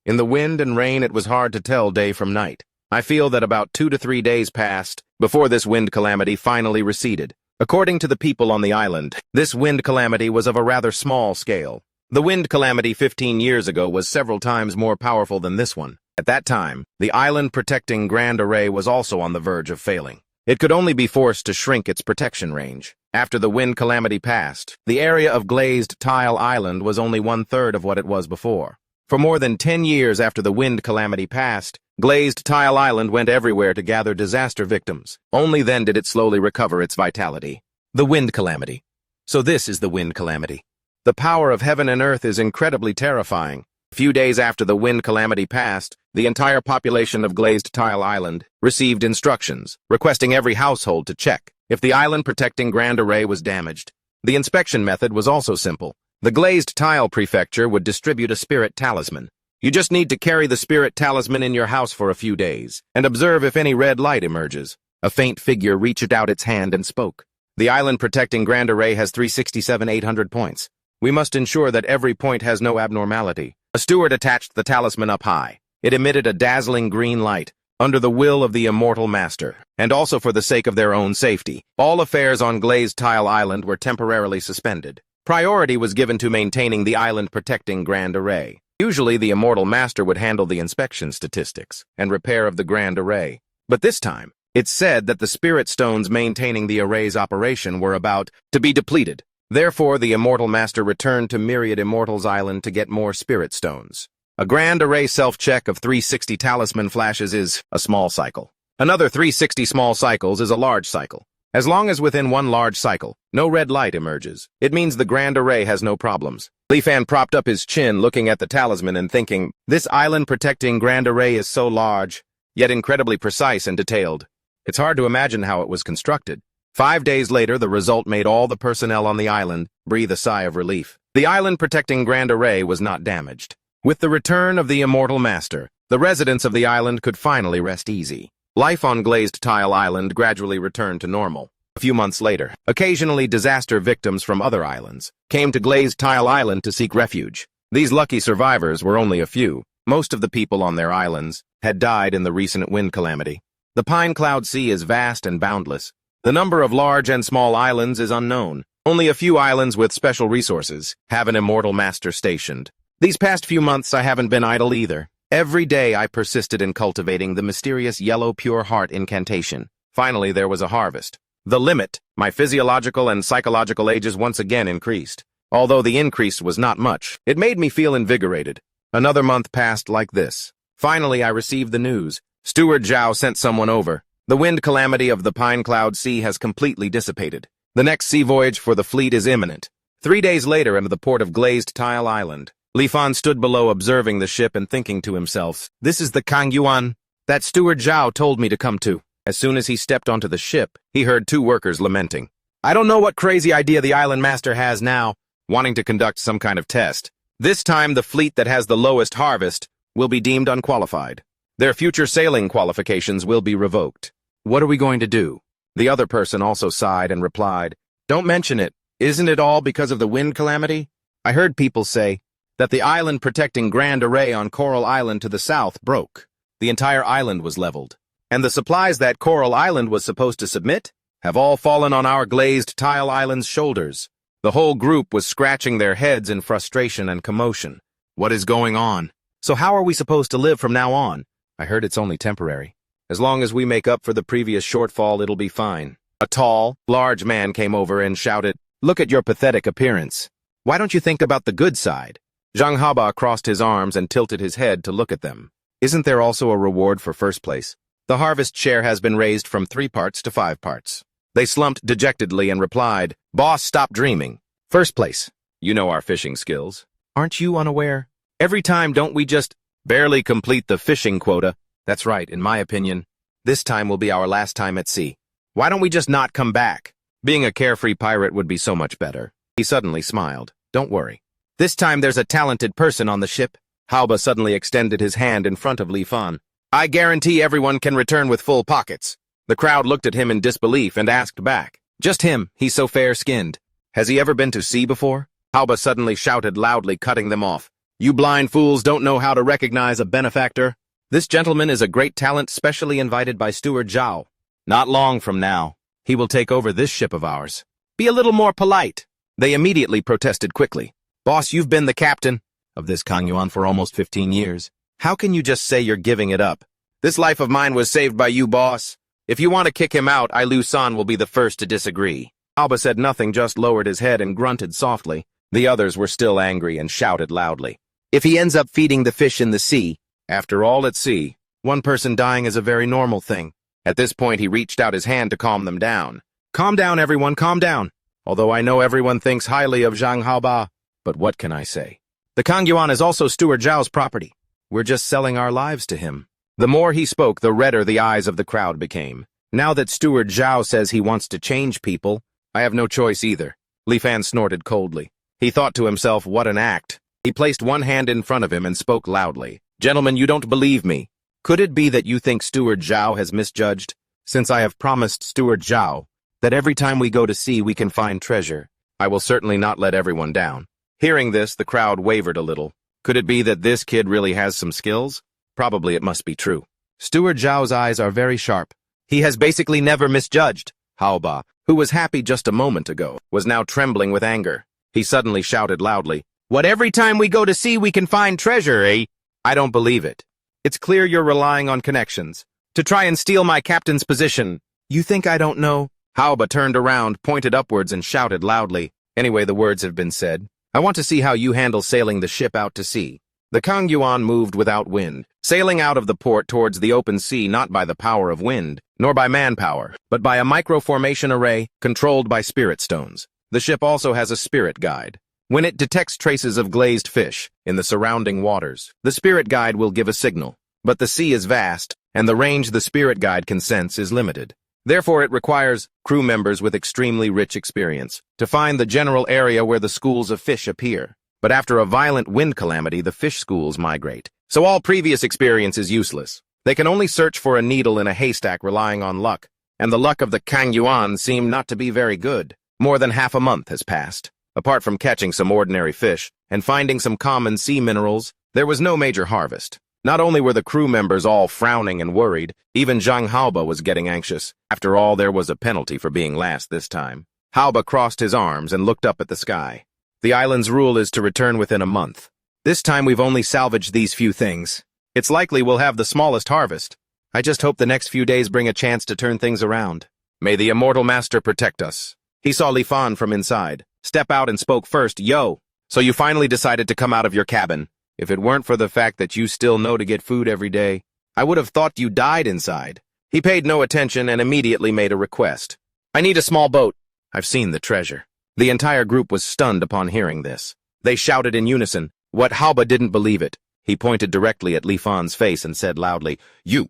In the wind and rain, it was hard to tell day from night. I feel that about 2 to 3 days passed before this wind calamity finally receded. According to the people on the island, this wind calamity was of a rather small scale. The wind calamity 15 years ago was several times more powerful than this one. At that time, the island protecting Grand Array was also on the verge of failing. It could only be forced to shrink its protection range. After the wind calamity passed, the area of Glazed Tile Island was only 1/3 of what it was before. For more than 10 years after the wind calamity passed, Glazed Tile Island went everywhere to gather disaster victims. Only then did it slowly recover its vitality. The wind calamity. So this is the wind calamity. The power of heaven and earth is incredibly terrifying. A few days after the wind calamity passed, the entire population of Glazed Tile Island received instructions, requesting every household to check if the island protecting Grand Array was damaged. The inspection method was also simple. The Glazed Tile Prefecture would distribute a spirit talisman. You just need to carry the spirit talisman in your house for a few days, and observe if any red light emerges. A faint figure reached out its hand and spoke. The island protecting Grand Array has 367,800 points. We must ensure that every point has no abnormality. A steward attached the talisman up high. It emitted a dazzling green light, under the will of the Immortal Master, and also for the sake of their own safety. All affairs on Glazed Tile Island were temporarily suspended. Priority was given to maintaining the island protecting Grand Array. Usually the Immortal Master would handle the inspection statistics and repair of the Grand Array. But this time, it's said that the spirit stones maintaining the array's operation were about to be depleted. Therefore, the Immortal Master returned to Myriad Immortals Island to get more spirit stones. A Grand Array self-check of 360 talisman flashes is a small cycle. Another 360 small cycles is a large cycle. As long as within one large cycle, no red light emerges, it means the Grand Array has no problems. Lifan propped up his chin, looking at the talisman and thinking, this island-protecting Grand Array is so large, yet incredibly precise and detailed. It's hard to imagine how it was constructed. 5 days later, the result made all the personnel on the island breathe a sigh of relief. The island-protecting Grand Array was not damaged. With the return of the Immortal Master, the residents of the island could finally rest easy. Life on Glazed Tile Island gradually returned to normal. A few months later, occasionally disaster victims from other islands came to Glazed Tile Island to seek refuge. These lucky survivors were only a few. Most of the people on their islands had died in the recent wind calamity. The Pine Cloud Sea is vast and boundless. The number of large and small islands is unknown. Only a few islands with special resources have an Immortal Master stationed. These past few months I haven't been idle either. Every day I persisted in cultivating the mysterious yellow pure heart incantation. Finally there was a harvest. The limit, my physiological and psychological ages once again increased. Although the increase was not much, it made me feel invigorated. Another month passed like this. Finally I received the news. Steward Zhao sent someone over. The wind calamity of the Pine Cloud Sea has completely dissipated. The next sea voyage for the fleet is imminent. 3 days later into the port of Glazed Tile Island. Li Fan stood below observing the ship and thinking to himself, this is the Kang Yuan that Steward Zhao told me to come to. As soon as he stepped onto the ship, he heard 2 workers lamenting. I don't know what crazy idea the island master has now, wanting to conduct some kind of test. This time the fleet that has the lowest harvest will be deemed unqualified. Their future sailing qualifications will be revoked. What are we going to do? The other person also sighed and replied, don't mention it. Isn't it all because of the wind calamity? I heard people say that the island protecting Grand Array on Coral Island to the south broke. The entire island was leveled. And the supplies that Coral Island was supposed to submit have all fallen on our Glazed Tile Island's shoulders. The whole group was scratching their heads in frustration and commotion. What is going on? So how are we supposed to live from now on? I heard it's only temporary. As long as we make up for the previous shortfall, it'll be fine. A tall, large man came over and shouted, look at your pathetic appearance. Why don't you think about the good side? Zhang Haba crossed his arms and tilted his head to look at them. Isn't there also a reward for first place? The harvest share has been raised from 3 parts to 5 parts. They slumped dejectedly and replied, boss, stop dreaming. First place. You know our fishing skills. Aren't you unaware? Every time don't we just barely complete the fishing quota? That's right, in my opinion. This time will be our last time at sea. Why don't we just not come back? Being a carefree pirate would be so much better. He suddenly smiled. Don't worry. This time there's a talented person on the ship. Hauba suddenly extended his hand in front of Li Fan. I guarantee everyone can return with full pockets. The crowd looked at him in disbelief and asked back. Just him, he's so fair-skinned. Has he ever been to sea before? Hauba suddenly shouted loudly, cutting them off. You blind fools don't know how to recognize a benefactor? This gentleman is a great talent specially invited by Steward Zhao. Not long from now, he will take over this ship of ours. Be a little more polite. They immediately protested quickly. Boss, you've been the captain of this Kang Yuan for almost 15 years. How can you just say you're giving it up? This life of mine was saved by you, boss. If you want to kick him out, Lu San will be the first to disagree. Alba said nothing, just lowered his head and grunted softly. The others were still angry and shouted loudly. if he ends up feeding the fish in the sea? After all, at sea, one person dying is a very normal thing. At this point, he reached out his hand to calm them down. Calm down, everyone, calm down. Although I know everyone thinks highly of Zhang Haoba, but what can I say? The Kangyuan is also Steward Zhao's property. We're just selling our lives to him. The more he spoke, the redder the eyes of the crowd became. Now that Steward Zhao says he wants to change people, I have no choice either. Li Fan snorted coldly. He thought to himself, what an act. He placed one hand in front of him and spoke loudly. Gentlemen, you don't believe me. Could it be that you think Steward Zhao has misjudged? Since I have promised Steward Zhao that every time we go to sea we can find treasure, I will certainly not let everyone down. Hearing this, the crowd wavered a little. Could it be that this kid really has some skills? Probably it must be true. Steward Zhao's eyes are very sharp. He has basically never misjudged. Haoba, who was happy just a moment ago, was now trembling with anger. He suddenly shouted loudly, "What, every time we go to sea we can find treasure, eh? I don't believe it. It's clear you're relying on connections to try and steal my captain's position. You think I don't know?" Haoba turned around, pointed upwards, and shouted loudly. Anyway, the words have been said. I want to see how you handle sailing the ship out to sea. The Kangyuan moved without wind, sailing out of the port towards the open sea not by the power of wind, nor by manpower, but by a micro-formation array controlled by spirit stones. The ship also has a spirit guide. When it detects traces of glazed fish in the surrounding waters, the spirit guide will give a signal. But the sea is vast, and the range the spirit guide can sense is limited. Therefore, it requires crew members with extremely rich experience to find the general area where the schools of fish appear. But after a violent wind calamity, the fish schools migrate. So all previous experience is useless. They can only search for a needle in a haystack relying on luck, and the luck of the Kangyuan seemed not to be very good. More than half a month has passed. Apart from catching some ordinary fish and finding some common sea minerals, there was no major harvest. Not only were the crew members all frowning and worried, even Zhang Haoba was getting anxious. After all, there was a penalty for being last this time. Haoba crossed his arms and looked up at the sky. The island's rule is to return within a month. This time we've only salvaged these few things. It's likely we'll have the smallest harvest. I just hope the next few days bring a chance to turn things around. May the Immortal Master protect us. He saw Li Fan from inside, step out and spoke first. Yo, so you finally decided to come out of your cabin. If it weren't for the fact that you still know to get food every day, I would have thought you died inside. He paid no attention and immediately made a request. I need a small boat. I've seen the treasure. The entire group was stunned upon hearing this. They shouted in unison. What Haoba didn't believe it. He pointed directly at Li Fan's face and said loudly, You're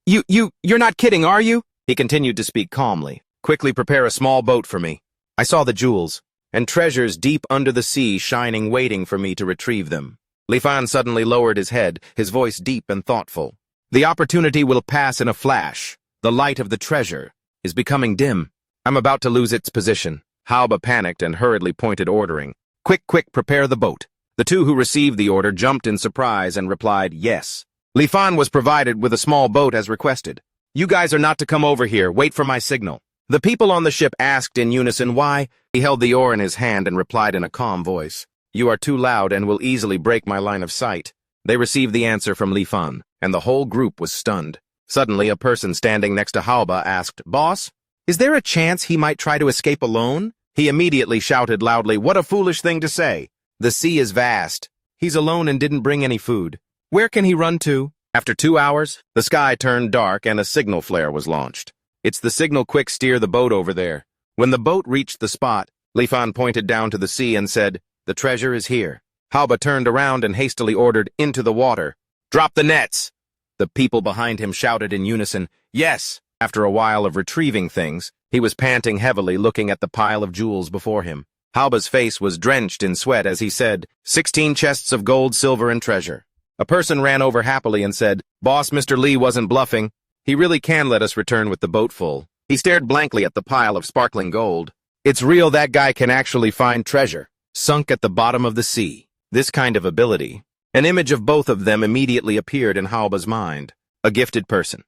not kidding, are you? He continued to speak calmly. Quickly prepare a small boat for me. I saw the jewels and treasures deep under the sea shining, waiting for me to retrieve them. Li Fan suddenly lowered his head, his voice deep and thoughtful. The opportunity will pass in a flash. The light of the treasure is becoming dim. I'm about to lose its position. Haoba panicked and hurriedly pointed, ordering, Quick, prepare the boat. The two who received the order jumped in surprise and replied, yes. Li Fan was provided with a small boat as requested. You guys are not to come over here. Wait for my signal. The people on the ship asked in unison why. He held the oar in his hand and replied in a calm voice, You are too loud and will easily break my line of sight. They received the answer from Li Fan, and the whole group was stunned. Suddenly, a person standing next to Haoba asked, Boss, is there a chance he might try to escape alone? He immediately shouted loudly, What a foolish thing to say. The sea is vast. He's alone and didn't bring any food. Where can he run to? After 2 hours, the sky turned dark and a signal flare was launched. It's the signal, quick, steer the boat over there. When the boat reached the spot, Li Fan pointed down to the sea and said, The treasure is here. Haoba turned around and hastily ordered, Into the water. Drop the nets! The people behind him shouted in unison, Yes! After a while of retrieving things, he was panting heavily, looking at the pile of jewels before him. Haoba's face was drenched in sweat as he said, 16 chests of gold, silver, and treasure. A person ran over happily and said, Boss, Mr. Li wasn't bluffing. He really can let us return with the boat full. He stared blankly at the pile of sparkling gold. It's real, that guy can actually find treasure, sunk at the bottom of the sea. This kind of ability. An image of both of them immediately appeared in Haoba's mind. A gifted person.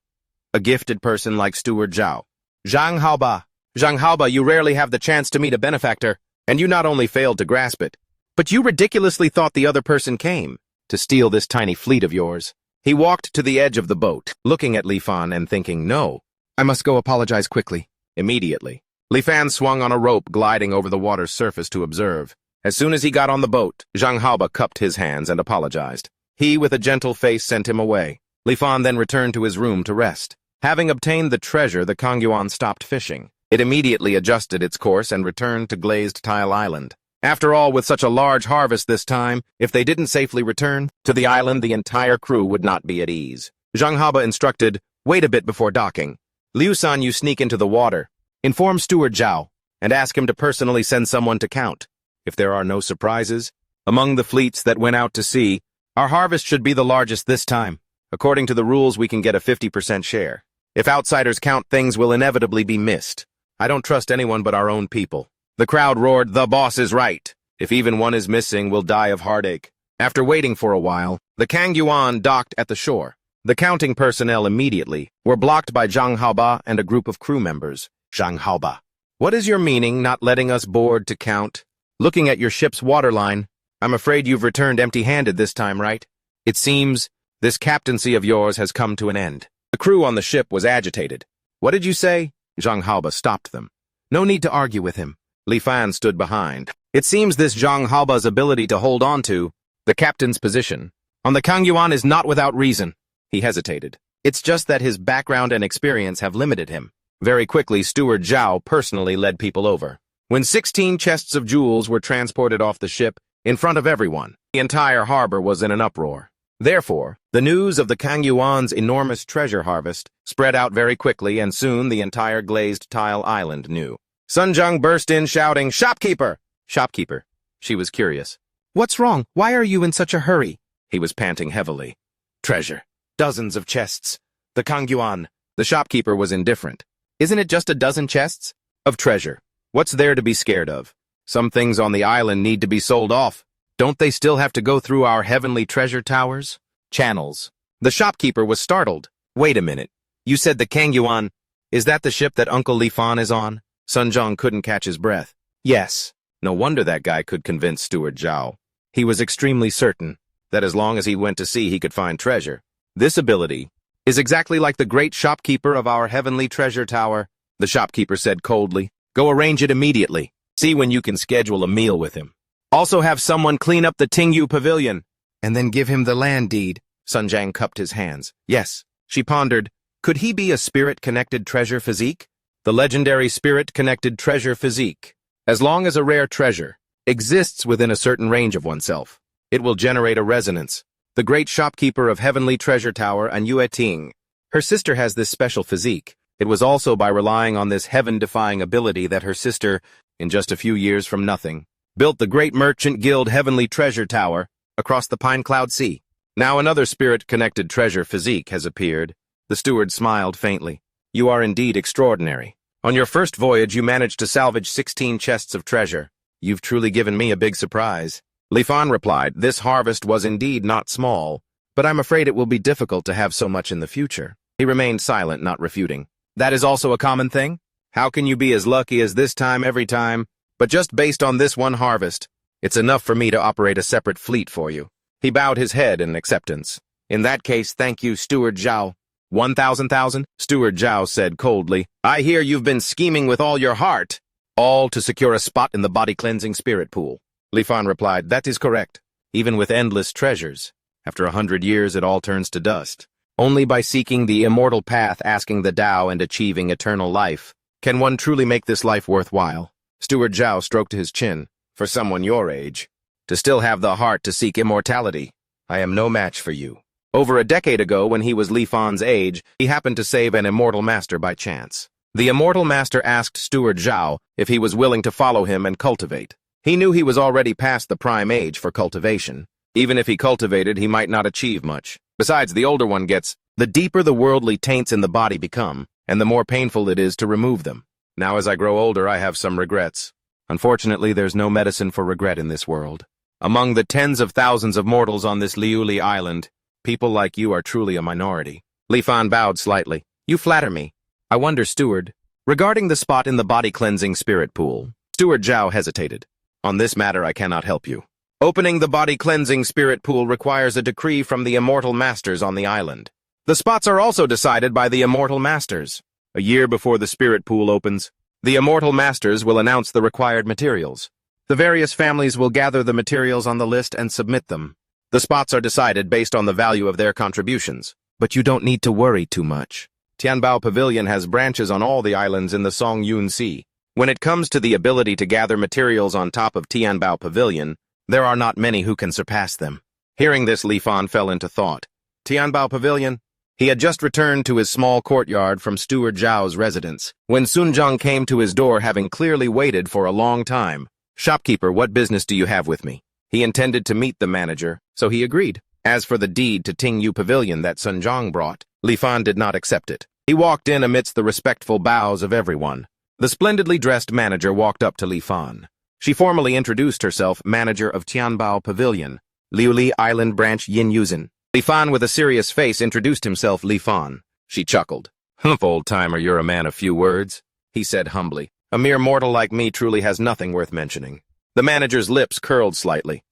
A gifted person like Steward Zhao. Zhang Haoba, you rarely have the chance to meet a benefactor, and you not only failed to grasp it, but you ridiculously thought the other person came to steal this tiny fleet of yours. He walked to the edge of the boat, looking at Li Fan and thinking, No, I must go apologize quickly. Immediately, Li Fan swung on a rope, gliding over the water's surface to observe. As soon as he got on the boat, Zhang Haoba cupped his hands and apologized. He, with a gentle face, sent him away. Li Fan then returned to his room to rest. Having obtained the treasure, the Kangyuan stopped fishing. It immediately adjusted its course and returned to Glazed Tile Island. After all, with such a large harvest this time, if they didn't safely return to the island, the entire crew would not be at ease. Zhang Haoba instructed, "Wait a bit before docking. Liu San, you sneak into the water. Inform Steward Zhao, and ask him to personally send someone to count. If there are no surprises, among the fleets that went out to sea, our harvest should be the largest this time. According to the rules, we can get a 50% share. If outsiders count, things will inevitably be missed. I don't trust anyone but our own people." The crowd roared, "The boss is right. If even one is missing, we'll die of heartache." After waiting for a while, the Kangyuan docked at the shore. The counting personnel immediately were blocked by Zhang Haoba and a group of crew members. Zhang Haoba, what is your meaning not letting us board to count? Looking at your ship's waterline, I'm afraid you've returned empty-handed this time, right? It seems this captaincy of yours has come to an end. The crew on the ship was agitated. What did you say? Zhang Haoba stopped them. No need to argue with him. Li Fan stood behind. It seems this Zhang Haoba's ability to hold on to the captain's position on the Kangyuan is not without reason. He hesitated. It's just that his background and experience have limited him. Very quickly, Steward Zhao personally led people over. When 16 chests of jewels were transported off the ship in front of everyone, the entire harbor was in an uproar. Therefore, the news of the Kangyuan's enormous treasure harvest spread out very quickly, and soon the entire Glazed Tile Island knew. Sun Zhang burst in shouting, "Shopkeeper!" Shopkeeper. She was curious. What's wrong? Why are you in such a hurry? He was panting heavily. Treasure. Dozens of chests. The Kangyuan. The shopkeeper was indifferent. Isn't it just a dozen chests? Of treasure. What's there to be scared of? Some things on the island need to be sold off. Don't they still have to go through our heavenly treasure towers? Channels. The shopkeeper was startled. Wait a minute. You said the Kangyuan. Is that the ship that Uncle Li Fan is on? Sun Zhang couldn't catch his breath. Yes. No wonder that guy could convince Steward Zhao. He was extremely certain that as long as he went to sea, he could find treasure. This ability is exactly like the great shopkeeper of our heavenly treasure tower, the shopkeeper said coldly. Go arrange it immediately. See when you can schedule a meal with him. Also have someone clean up the Tingyu pavilion, and then give him the land deed. Sun Zhang cupped his hands. Yes, she pondered. Could he be a spirit-connected treasure physique? The legendary spirit-connected treasure physique. As long as a rare treasure exists within a certain range of oneself, it will generate a resonance. The great shopkeeper of Heavenly Treasure Tower, An Yue Ting. Her sister has this special physique. It was also by relying on this heaven-defying ability that her sister, in just a few years from nothing, built the Great Merchant Guild Heavenly Treasure Tower across the Pine Cloud Sea. Now another spirit-connected treasure physique has appeared. The steward smiled faintly. You are indeed extraordinary. On your first voyage, you managed to salvage 16 chests of treasure. You've truly given me a big surprise. Li Fan replied, this harvest was indeed not small, but I'm afraid it will be difficult to have so much in the future. He remained silent, not refuting. That is also a common thing? How can you be as lucky as this time every time? But just based on this one harvest, it's enough for me to operate a separate fleet for you. He bowed his head in acceptance. In that case, thank you, Steward Zhao. 1,000,000? Steward Zhao said coldly. I hear you've been scheming with all your heart. All to secure a spot in the body-cleansing spirit pool. Li Fan replied, that is correct. Even with endless treasures, after 100 years it all turns to dust. Only by seeking the immortal path, asking the Tao, and achieving eternal life, can one truly make this life worthwhile. Steward Zhao stroked his chin. For someone your age, to still have the heart to seek immortality, I am no match for you. Over a decade ago, when he was Li Fan's age, he happened to save an immortal master by chance. The immortal master asked Steward Zhao if he was willing to follow him and cultivate. He knew he was already past the prime age for cultivation. Even if he cultivated, he might not achieve much. Besides, the older one gets, the deeper the worldly taints in the body become, and the more painful it is to remove them. Now as I grow older, I have some regrets. Unfortunately, there's no medicine for regret in this world. Among the tens of thousands of mortals on this Liuli island, people like you are truly a minority. Li Fan bowed slightly. You flatter me. I wonder, Steward, regarding the spot in the body-cleansing spirit pool. Steward Zhao hesitated. On this matter, I cannot help you. Opening the body-cleansing spirit pool requires a decree from the immortal masters on the island. The spots are also decided by the immortal masters. A year before the spirit pool opens, the immortal masters will announce the required materials. The various families will gather the materials on the list and submit them. The spots are decided based on the value of their contributions. But you don't need to worry too much. Tianbao Pavilion has branches on all the islands in the Songyun Sea. When it comes to the ability to gather materials on top of Tianbao Pavilion, there are not many who can surpass them. Hearing this, Li Fan fell into thought. Tianbao Pavilion? He had just returned to his small courtyard from Steward Zhao's residence, when Sun Zhang came to his door having clearly waited for a long time. "Shopkeeper, what business do you have with me?" He intended to meet the manager, so he agreed. As for the deed to Tingyu Pavilion that Sun Zhang brought, Li Fan did not accept it. He walked in amidst the respectful bows of everyone. The splendidly dressed manager walked up to Li Fan. She formally introduced herself manager of Tianbao Pavilion, Liuli Island Branch Yin Yuzhen. Li Fan, with a serious face, introduced himself Li Fan. She chuckled. "Humph, old-timer, you're a man of few words," he said humbly. "A mere mortal like me truly has nothing worth mentioning." The manager's lips curled slightly.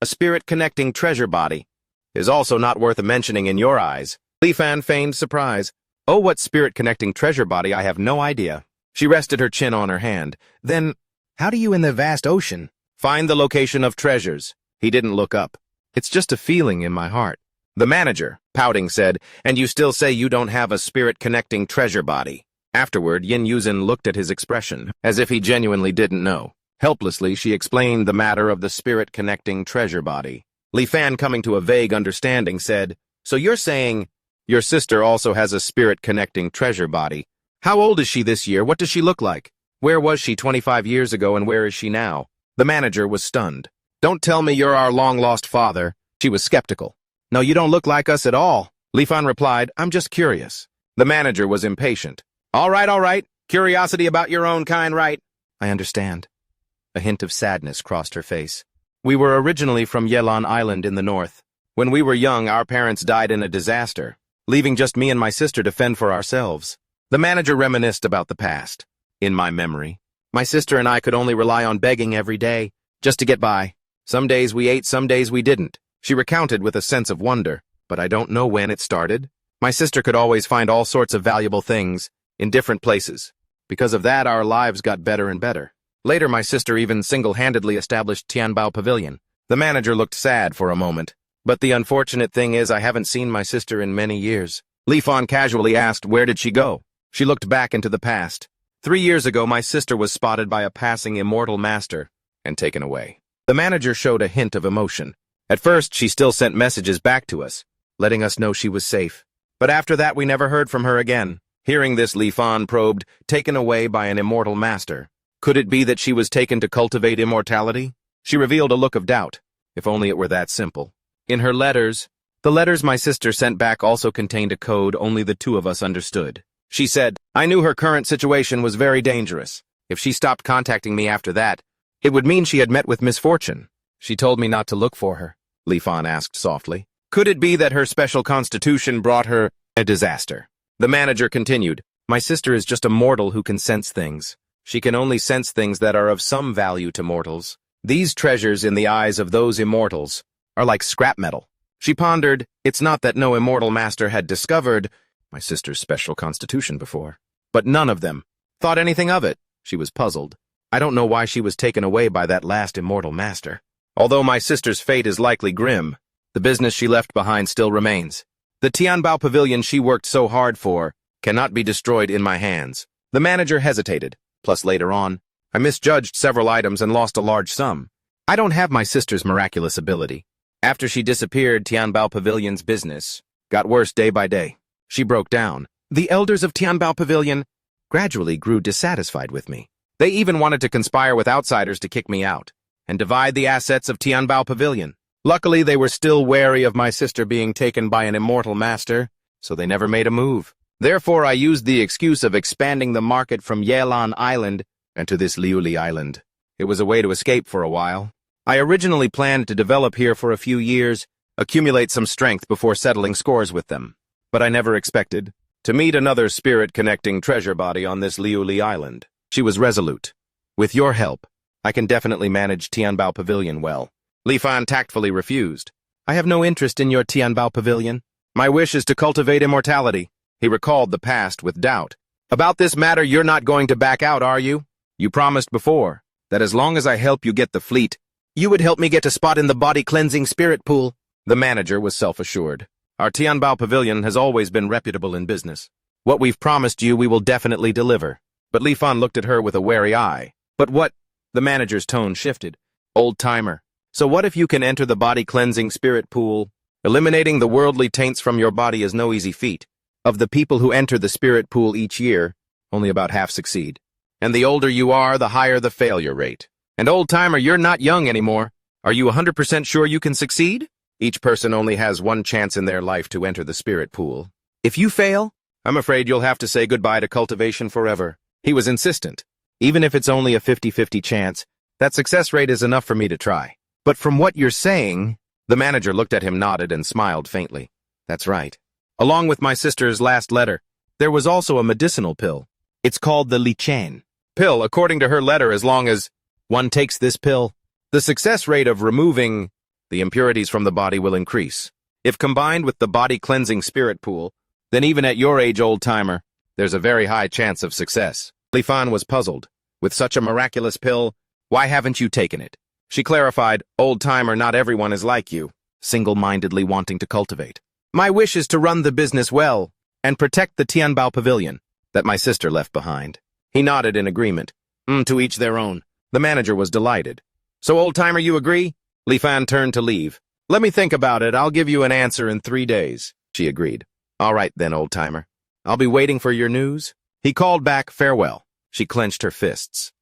"A spirit-connecting treasure body is also not worth a mentioning in your eyes." Li Fan feigned surprise. "Oh, what spirit-connecting treasure body? I have no idea." She rested her chin on her hand. "Then, how do you in the vast ocean find the location of treasures?" He didn't look up. "It's just a feeling in my heart." The manager, pouting, said, "And you still say you don't have a spirit-connecting treasure body?" Afterward, Yin Yuzhen looked at his expression, as if he genuinely didn't know. Helplessly, she explained the matter of the spirit-connecting treasure body. Li Fan, coming to a vague understanding, said, "So you're saying your sister also has a spirit-connecting treasure body? How old is she this year? What does she look like? Where was she 25 years ago and where is she now?" The manager was stunned. "Don't tell me you're our long-lost father." She was skeptical. "No, you don't look like us at all." Li Fan replied, "I'm just curious." The manager was impatient. All right. Curiosity about your own kind, right?" "I understand." A hint of sadness crossed her face. "We were originally from Yelan Island in the north. When we were young, our parents died in a disaster, leaving just me and my sister to fend for ourselves." The manager reminisced about the past. "In my memory, my sister and I could only rely on begging every day, just to get by. Some days we ate, some days we didn't." She recounted with a sense of wonder. "But I don't know when it started. My sister could always find all sorts of valuable things in different places. Because of that, our lives got better and better. Later, my sister even single-handedly established Tianbao Pavilion." The manager looked sad for a moment. "But the unfortunate thing is I haven't seen my sister in many years." Li Fan casually asked, "Where did she go?" She looked back into the past. 3 years ago, my sister was spotted by a passing immortal master and taken away." The manager showed a hint of emotion. "At first, she still sent messages back to us, letting us know she was safe. But after that, we never heard from her again." Hearing this, Li Fan probed, "Taken away by an immortal master. Could it be that she was taken to cultivate immortality?" She revealed a look of doubt. If only it were that simple. "In her letters, the letters my sister sent back also contained a code only the two of us understood. She said, I knew her current situation was very dangerous. If she stopped contacting me after that, it would mean she had met with misfortune. She told me not to look for her," Li Fan asked softly. "Could it be that her special constitution brought her a disaster?" The manager continued, "My sister is just a mortal who can sense things. She can only sense things that are of some value to mortals. These treasures in the eyes of those immortals are like scrap metal." She pondered. It's not that no immortal master had discovered my sister's special constitution before, but none of them thought anything of it. She was puzzled. "I don't know why she was taken away by that last immortal master. Although my sister's fate is likely grim, the business she left behind still remains. The Tianbao Pavilion she worked so hard for cannot be destroyed in my hands." The manager hesitated. "Plus later on, I misjudged several items and lost a large sum. I don't have my sister's miraculous ability. After she disappeared, Tianbao Pavilion's business got worse day by day." She broke down. "The elders of Tianbao Pavilion gradually grew dissatisfied with me. They even wanted to conspire with outsiders to kick me out and divide the assets of Tianbao Pavilion. Luckily, they were still wary of my sister being taken by an immortal master, so they never made a move. Therefore, I used the excuse of expanding the market from Yelan Island and to this Liuli Island. It was a way to escape for a while. I originally planned to develop here for a few years, accumulate some strength before settling scores with them. But I never expected to meet another spirit-connecting treasure body on this Liuli Island." She was resolute. "With your help, I can definitely manage Tianbao Pavilion well." Li Fan tactfully refused. "I have no interest in your Tianbao Pavilion. My wish is to cultivate immortality." He recalled the past with doubt. "About this matter, you're not going to back out, are you? You promised before." that as long as I help you get the fleet, you would help me get a spot in the body-cleansing spirit pool. The manager was self-assured. Our Tianbao Pavilion has always been reputable in business. What we've promised you, we will definitely deliver. But Li Fan looked at her with a wary eye. But what? The manager's tone shifted. Old-timer. So what if you can enter the body-cleansing spirit pool? Eliminating the worldly taints from your body is no easy feat. Of the people who enter the spirit pool each year, only about half succeed. And the older you are, the higher the failure rate. And old-timer, you're not young anymore. Are you 100% sure you can succeed? Each person only has one chance in their life to enter the spirit pool. If you fail, I'm afraid you'll have to say goodbye to cultivation forever. He was insistent. Even if it's only a 50-50 chance, that success rate is enough for me to try. But from what you're saying, the manager looked at him, nodded, and smiled faintly. That's right. Along with my sister's last letter, there was also a medicinal pill. It's called the Li Chen pill, according to her letter. As long as one takes this pill, the success rate of removing the impurities from the body will increase. If combined with the body-cleansing spirit pool, then even at your age, old-timer, there's a very high chance of success. Li Fan was puzzled. With such a miraculous pill, why haven't you taken it? She clarified, old-timer, not everyone is like you, single-mindedly wanting to cultivate. My wish is to run the business well and protect the Tianbao Pavilion that my sister left behind. He nodded in agreement. To each their own. The manager was delighted. So, old-timer, you agree? Li Fan turned to leave. Let me think about it. I'll give you an answer in 3 days, she agreed. All right then, old-timer. I'll be waiting for your news. He called back, farewell. She clenched her fists.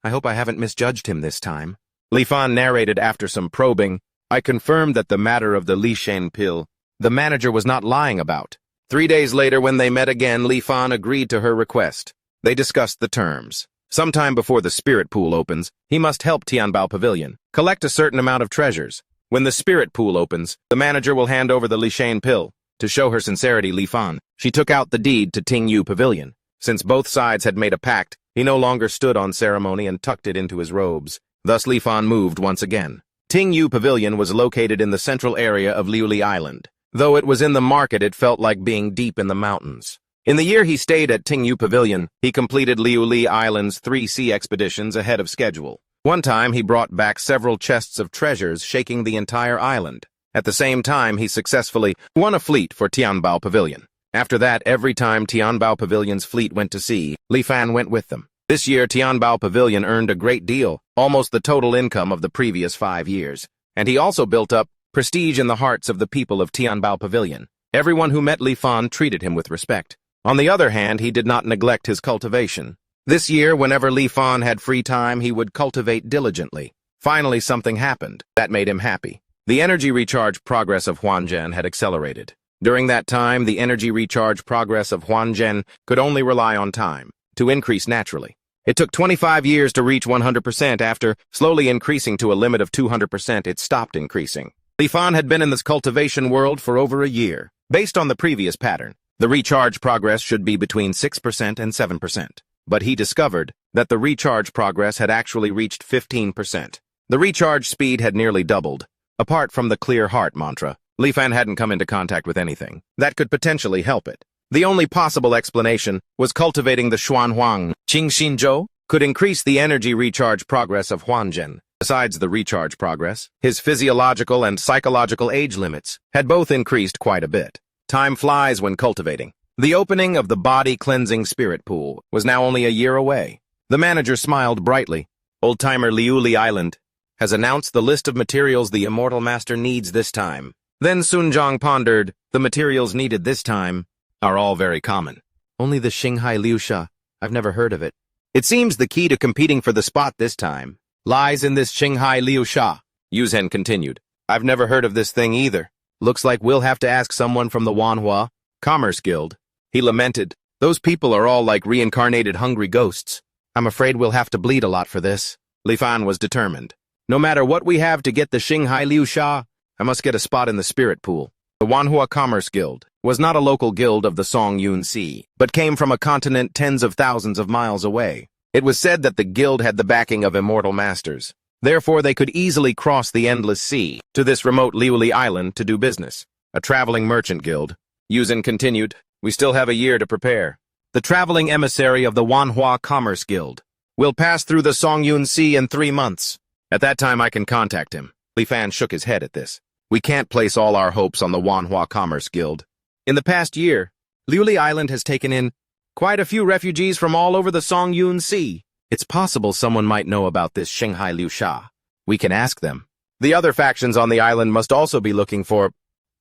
I hope I haven't misjudged him this time. Li Fan narrated after some probing. I confirmed that the matter of the Li Shen pill, the manager was not lying about. 3 days later, when they met again, Li Fan agreed to her request. They discussed the terms. Sometime before the spirit pool opens, he must help Tianbao Pavilion collect a certain amount of treasures. When the spirit pool opens, the manager will hand over the Li Shen pill. To show her sincerity, Li Fan, she took out the deed to Tingyu Pavilion. Since both sides had made a pact, he no longer stood on ceremony and tucked it into his robes. Thus Li Fan moved once again. Tingyu Pavilion was located in the central area of Liuli Island. Though it was in the market, it felt like being deep in the mountains. In the year he stayed at Tingyu Pavilion, he completed Liuli Island's 3 sea expeditions ahead of schedule. One time, he brought back several chests of treasures, shaking the entire island. At the same time, he successfully won a fleet for Tianbao Pavilion. After that, every time Tianbao Pavilion's fleet went to sea, Li Fan went with them. This year, Tianbao Pavilion earned a great deal, almost the total income of the previous 5 years. And he also built up prestige in the hearts of the people of Tianbao Pavilion. Everyone who met Li Fan treated him with respect. On the other hand, he did not neglect his cultivation. This year, whenever Li Fan had free time, he would cultivate diligently. Finally, something happened that made him happy. The energy recharge progress of Huanzhen had accelerated. During that time, the energy recharge progress of Huanzhen could only rely on time to increase naturally. It took 25 years to reach 100%. After slowly increasing to a limit of 200%, it stopped increasing. Li Fan had been in this cultivation world for over a year. Based on the previous pattern, the recharge progress should be between 6% and 7%. But he discovered that the recharge progress had actually reached 15%. The recharge speed had nearly doubled. Apart from the clear heart mantra, Li Fan hadn't come into contact with anything that could potentially help it. The only possible explanation was cultivating the Xuanhuang Qingxinzhou could increase the energy recharge progress of Huanzhen. Besides the recharge progress, his physiological and psychological age limits had both increased quite a bit. Time flies when cultivating. The opening of the body-cleansing spirit pool was now only a year away. The manager smiled brightly. Old-timer Liuli Island has announced the list of materials the Immortal Master needs this time. Then Sun Zhang pondered, the materials needed this time are all very common. Only the Xinghai Liusha, I've never heard of it. It seems the key to competing for the spot this time lies in this Xinghai Liusha. Yuzhen continued. I've never heard of this thing either. Looks like we'll have to ask someone from the Wanhua Commerce Guild. He lamented. Those people are all like reincarnated hungry ghosts. I'm afraid we'll have to bleed a lot for this. Li Fan was determined. No matter what we have to get the Xinghai Liusha, I must get a spot in the spirit pool. The Wanhua Commerce Guild was not a local guild of the Songyun Sea, but came from a continent tens of thousands of miles away. It was said that the guild had the backing of immortal masters. Therefore, they could easily cross the endless sea to this remote Liuli Island to do business. A traveling merchant guild. Yuzhen continued, we still have a year to prepare. The traveling emissary of the Wanhua Commerce Guild We'll pass through the Songyun Sea in 3 months. At that time, I can contact him. Li Fan shook his head at this. We can't place all our hopes on the Wanhua Commerce Guild. In the past year, Liuli Island has taken in quite a few refugees from all over the Songyun Sea. It's possible someone might know about this Shanghai Liu Sha. We can ask them. The other factions on the island must also be looking for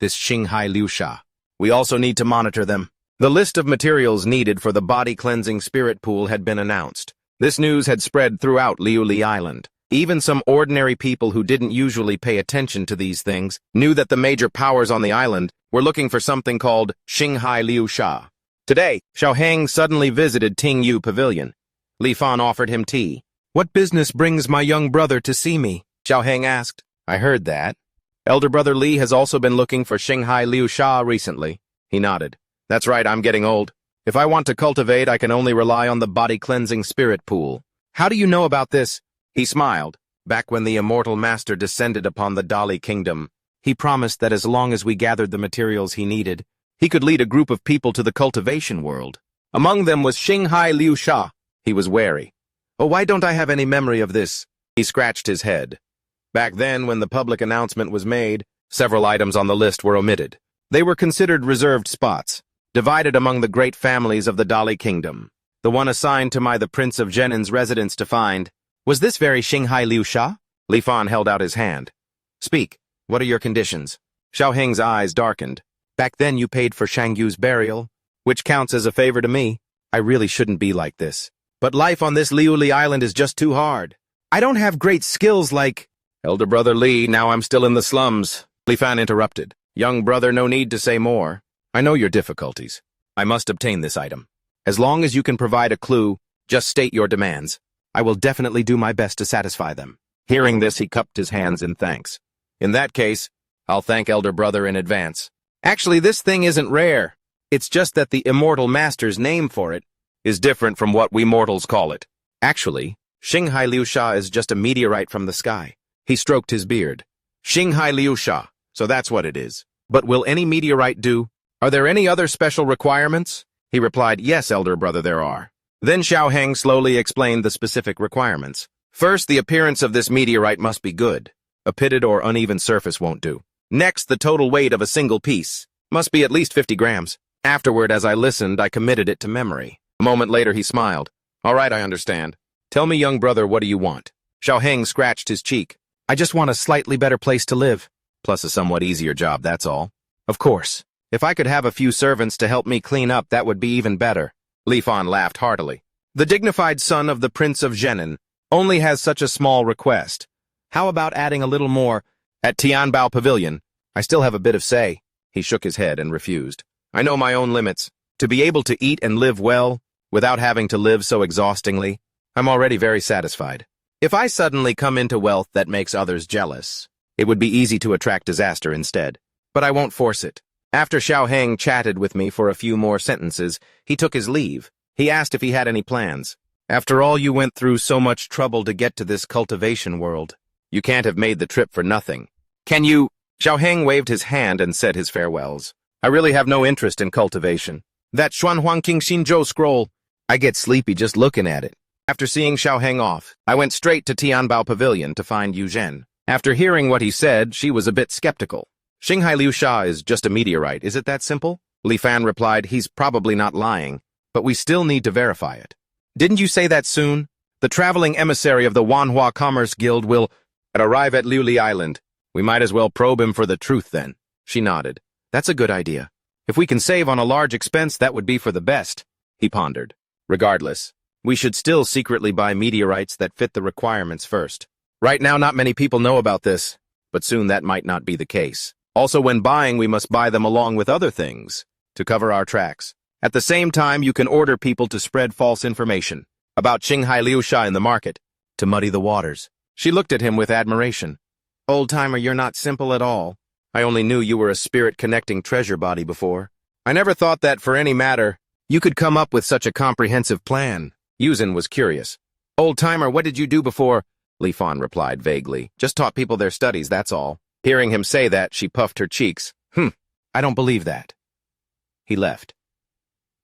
this Shanghai Liu Sha. We also need to monitor them. The list of materials needed for the body-cleansing spirit pool had been announced. This news had spread throughout Liuli Island. Even some ordinary people who didn't usually pay attention to these things knew that the major powers on the island were looking for something called Shanghai Liu Sha. Today, Xiaoheng suddenly visited Tingyu Pavilion. Li Fan offered him tea. What business brings my young brother to see me? Xiaoheng asked. I heard that. Elder brother Li has also been looking for Shanghai Liu Sha recently. He nodded. That's right, I'm getting old. If I want to cultivate, I can only rely on the body-cleansing spirit pool. How do you know about this? He smiled. Back when the immortal master descended upon the Dali kingdom, he promised that as long as we gathered the materials he needed, he could lead a group of people to the cultivation world. Among them was Shanghai Liu Sha. He was wary. Oh, why don't I have any memory of this? He scratched his head. Back then, when the public announcement was made, several items on the list were omitted. They were considered reserved spots, divided among the great families of the Dali kingdom. The one assigned to the Prince of Jenin's residence to find. Was this very Shanghai Liu Sha? Li Fan held out his hand. Speak. What are your conditions? Xiaoheng's eyes darkened. Back then you paid for Shangyu's burial, which counts as a favor to me. I really shouldn't be like this. But life on this Liuli Island is just too hard. I don't have great skills like... Elder brother Li, now I'm still in the slums. Li Fan interrupted. Young brother, no need to say more. I know your difficulties. I must obtain this item. As long as you can provide a clue, just state your demands. I will definitely do my best to satisfy them. Hearing this, he cupped his hands in thanks. In that case, I'll thank elder brother in advance. Actually, this thing isn't rare. It's just that the immortal master's name for it is different from what we mortals call it. Actually, Shanghai Liu Sha is just a meteorite from the sky. He stroked his beard. Shanghai Liu Sha, so that's what it is. But will any meteorite do? Are there any other special requirements? He replied, yes, elder brother, there are. Then Xiaoheng slowly explained the specific requirements. First, the appearance of this meteorite must be good. A pitted or uneven surface won't do. Next, the total weight of a single piece must be at least 50 grams. Afterward, as I listened, I committed it to memory. A moment later, he smiled. All right, I understand. Tell me, young brother, what do you want? Xiaoheng scratched his cheek. I just want a slightly better place to live, plus a somewhat easier job, that's all. Of course. If I could have a few servants to help me clean up, that would be even better. Li Fan laughed heartily. The dignified son of the Prince of Jenin only has such a small request. How about adding a little more? At Tianbao Pavilion, I still have a bit of say. He shook his head and refused. I know my own limits. To be able to eat and live well, without having to live so exhaustingly, I'm already very satisfied. If I suddenly come into wealth that makes others jealous, it would be easy to attract disaster instead. But I won't force it. After Xiaoheng chatted with me for a few more sentences, he took his leave. He asked if he had any plans. After all, you went through so much trouble to get to this cultivation world. You can't have made the trip for nothing. Can you? Xiaoheng waved his hand and said his farewells. I really have no interest in cultivation. That Xuanhuang King Xinzhou scroll, I get sleepy just looking at it. After seeing Xiaoheng off, I went straight to Tianbao Pavilion to find Yu Zhen. After hearing what he said, she was a bit skeptical. Shanghai Liu Sha is just a meteorite, is it that simple? Li Fan replied, he's probably not lying, but we still need to verify it. Didn't you say that soon? The traveling emissary of the Wanhua Commerce Guild will arrive at Liuli Island. We might as well probe him for the truth then. She nodded. That's a good idea. If we can save on a large expense, that would be for the best. He pondered. Regardless, we should still secretly buy meteorites that fit the requirements first. Right now, not many people know about this, but soon that might not be the case. Also, when buying, we must buy them along with other things to cover our tracks. At the same time, you can order people to spread false information about Shanghai Liu Sha in the market to muddy the waters. She looked at him with admiration. Old-timer, you're not simple at all. I only knew you were a spirit-connecting treasure body before. I never thought that, for any matter, you could come up with such a comprehensive plan. Yuzhen was curious. Old-timer, what did you do before? Li Fan replied vaguely. Just taught people their studies, that's all. Hearing him say that, she puffed her cheeks. I don't believe that. He left.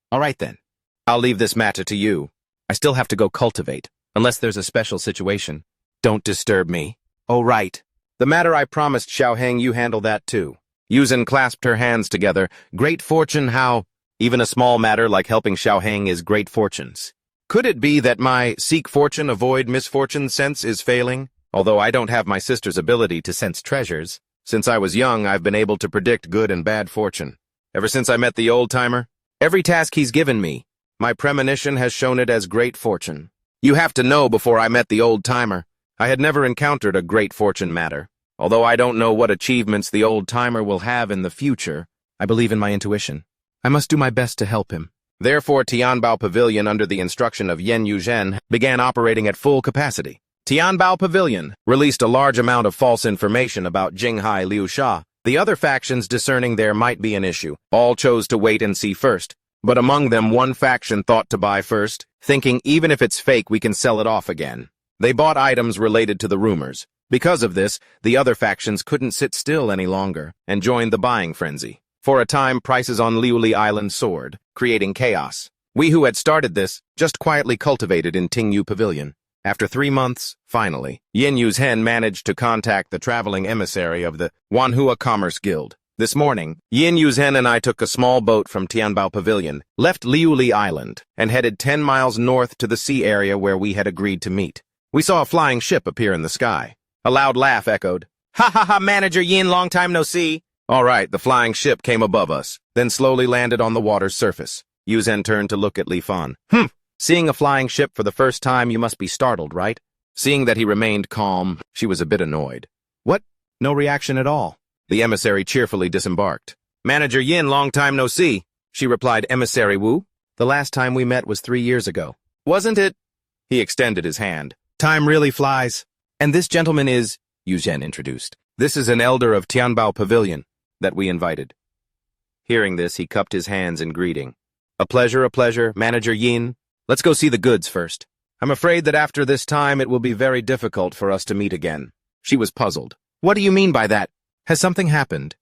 All right then. I'll leave this matter to you. I still have to go cultivate. unless there's a special situation. Don't disturb me. Oh, right. The matter I promised Xiaoheng, you handle that too. Yuzhen clasped her hands together. Great fortune, how? Even a small matter like helping Xiaoheng is great fortunes. Could it be that my seek fortune, avoid misfortune sense is failing? Although I don't have my sister's ability to sense treasures. Since I was young, I've been able to predict good and bad fortune. Ever since I met the old-timer, every task he's given me, my premonition has shown it as great fortune. You have to know, before I met the old-timer, I had never encountered a great fortune matter. Although I don't know what achievements the old-timer will have in the future, I believe in my intuition. I must do my best to help him. Therefore, Tianbao Pavilion, under the instruction of Yen Yuzhen, began operating at full capacity. Tianbao Pavilion released a large amount of false information about Jinghai Liusha. The other factions, discerning there might be an issue, all chose to wait and see first. But among them, one faction thought to buy first, thinking even if it's fake, we can sell it off again. They bought items related to the rumors. Because of this, the other factions couldn't sit still any longer and joined the buying frenzy. For a time, prices on Liuli Island soared, creating chaos. We who had started this just quietly cultivated in Tingyu Pavilion. After 3 months, finally, Yin Yuzhen managed to contact the traveling emissary of the Wanhua Commerce Guild. This morning, Yin Yuzhen and I took a small boat from Tianbao Pavilion, left Liuli Island, and headed 10 miles north to the sea area where we had agreed to meet. We saw a flying ship appear in the sky. A loud laugh echoed. Ha ha ha, Manager Yin, long time no see. All right, the flying ship came above us, then slowly landed on the water's surface. Yuzhen turned to look at Li Fan. Seeing a flying ship for the first time, you must be startled, right? Seeing that he remained calm, she was a bit annoyed. What? No reaction at all. The emissary cheerfully disembarked. Manager Yin, long time no see. She replied, Emissary Wu? The last time we met was 3 years ago. Wasn't it? He extended his hand. Time really flies. And this gentleman is, Yuzhen introduced. This is an elder of Tianbao Pavilion that we invited. Hearing this, he cupped his hands in greeting. A pleasure, Manager Yin. Let's go see the goods first. I'm afraid that after this time it will be very difficult for us to meet again. She was puzzled. What do you mean by that? Has something happened?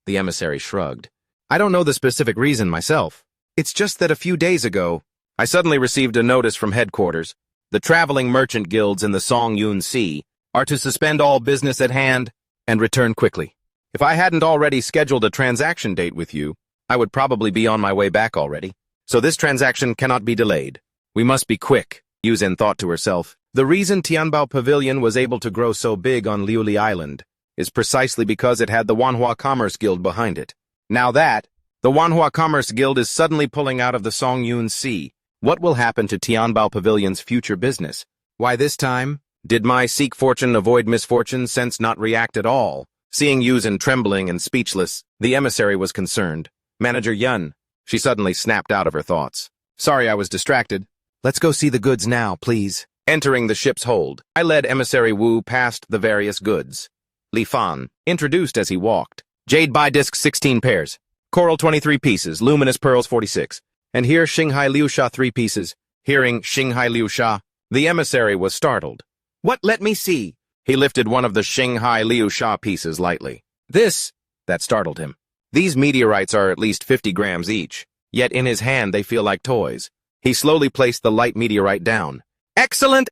The emissary shrugged. I don't know the specific reason myself. It's just that a few days ago, I suddenly received a notice from headquarters. The traveling merchant guilds in the Songyun Sea are to suspend all business at hand and return quickly. If I hadn't already scheduled a transaction date with you, I would probably be on my way back already. So this transaction cannot be delayed. We must be quick, Yuzhen thought to herself. The reason Tianbao Pavilion was able to grow so big on Liuli Island is precisely because it had the Wanhua Commerce Guild behind it. Now that, the Wanhua Commerce Guild is suddenly pulling out of the Songyun Sea, what will happen to Tianbao Pavilion's future business? Why this time? Did my seek fortune, avoid misfortune sense not react at all? Seeing Yuzhen trembling and speechless, the emissary was concerned. Manager Yun. She suddenly snapped out of her thoughts. Sorry, I was distracted. Let's go see the goods now, please. Entering the ship's hold, I led Emissary Wu past the various goods. Li Fan introduced as he walked. Jade Disc 16 pairs. Coral 23 pieces. Luminous Pearls 46. And here Xinghai Liusha 3 pieces. Hearing Xinghai Liusha, the emissary was startled. What? Let me see. He lifted one of the Xinghai Liusha pieces lightly. That startled him. These meteorites are at least 50 grams each, yet in his hand they feel like toys. He slowly placed the light meteorite down. Excellent,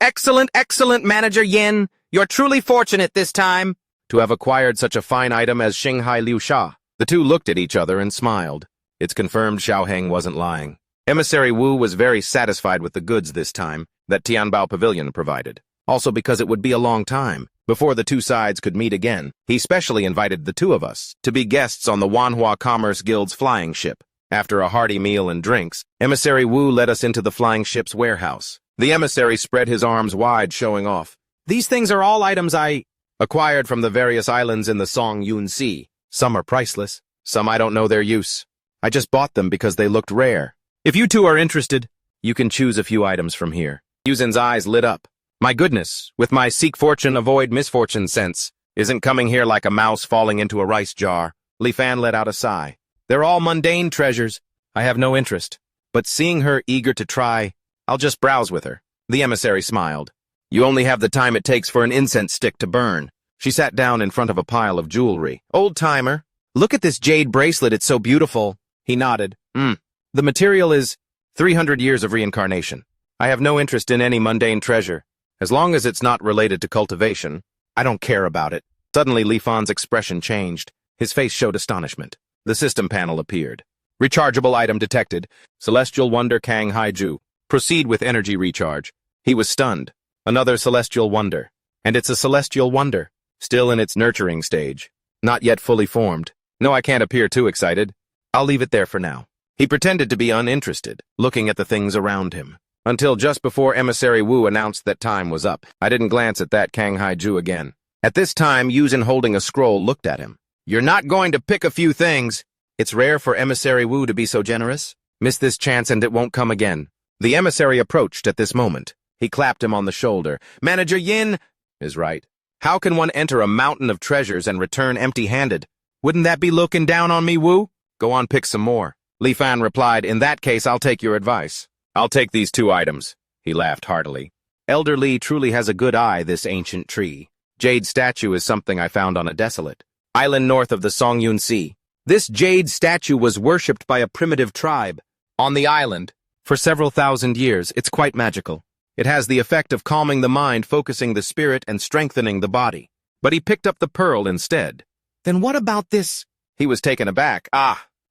Manager Yin. You're truly fortunate this time to have acquired such a fine item as Xinghai Liusha. The two looked at each other and smiled. It's confirmed Xiaoheng wasn't lying. Emissary Wu was very satisfied with the goods this time that Tianbao Pavilion provided. Also because it would be a long time before the two sides could meet again. He specially invited the two of us to be guests on the Wanhua Commerce Guild's flying ship. After a hearty meal and drinks, Emissary Wu led us into the flying ship's warehouse. The emissary spread his arms wide, showing off. These things are all items I acquired from the various islands in the Songyun Sea. Some are priceless, some I don't know their use. I just bought them because they looked rare. If you two are interested, you can choose a few items from here. Yuzhen's eyes lit up. My goodness, with my seek fortune, avoid misfortune sense, isn't coming here like a mouse falling into a rice jar. Li Fan let out a sigh. They're all mundane treasures. I have no interest. But seeing her eager to try, I'll just browse with her. The emissary smiled. You only have the time it takes for an incense stick to burn. She sat down in front of a pile of jewelry. Old timer, look at this jade bracelet, it's so beautiful. He nodded. The material is 300 years of reincarnation. I have no interest in any mundane treasure. As long as it's not related to cultivation, I don't care about it. Suddenly, Li Fan's expression changed. His face showed astonishment. The system panel appeared. Rechargeable item detected. Celestial Wonder Kang Haiju. Proceed with energy recharge. He was stunned. Another Celestial Wonder. And it's a Celestial Wonder. Still in its nurturing stage. Not yet fully formed. No, I can't appear too excited. I'll leave it there for now. He pretended to be uninterested, looking at the things around him. Until just before Emissary Wu announced that time was up. I didn't glance at that Kang Haiju again. At this time, Yuzhen holding a scroll looked at him. You're not going to pick a few things. It's rare for Emissary Wu to be so generous. Miss this chance and it won't come again. The emissary approached at this moment. He clapped him on the shoulder. Manager Yin is right. How can one enter a mountain of treasures and return empty-handed? Wouldn't that be looking down on me, Wu? Go on, pick some more. Li Fan replied, in that case, I'll take your advice. I'll take these 2 items. He laughed heartily. Elder Li truly has a good eye, this ancient tree. Jade statue is something I found on a desolate island north of the Songyun Sea. This jade statue was worshipped by a primitive tribe on the island for several thousand years. It's quite magical. It has the effect of calming the mind, focusing the spirit, and strengthening the body. But he picked up the pearl instead. Then what about this? He was taken aback.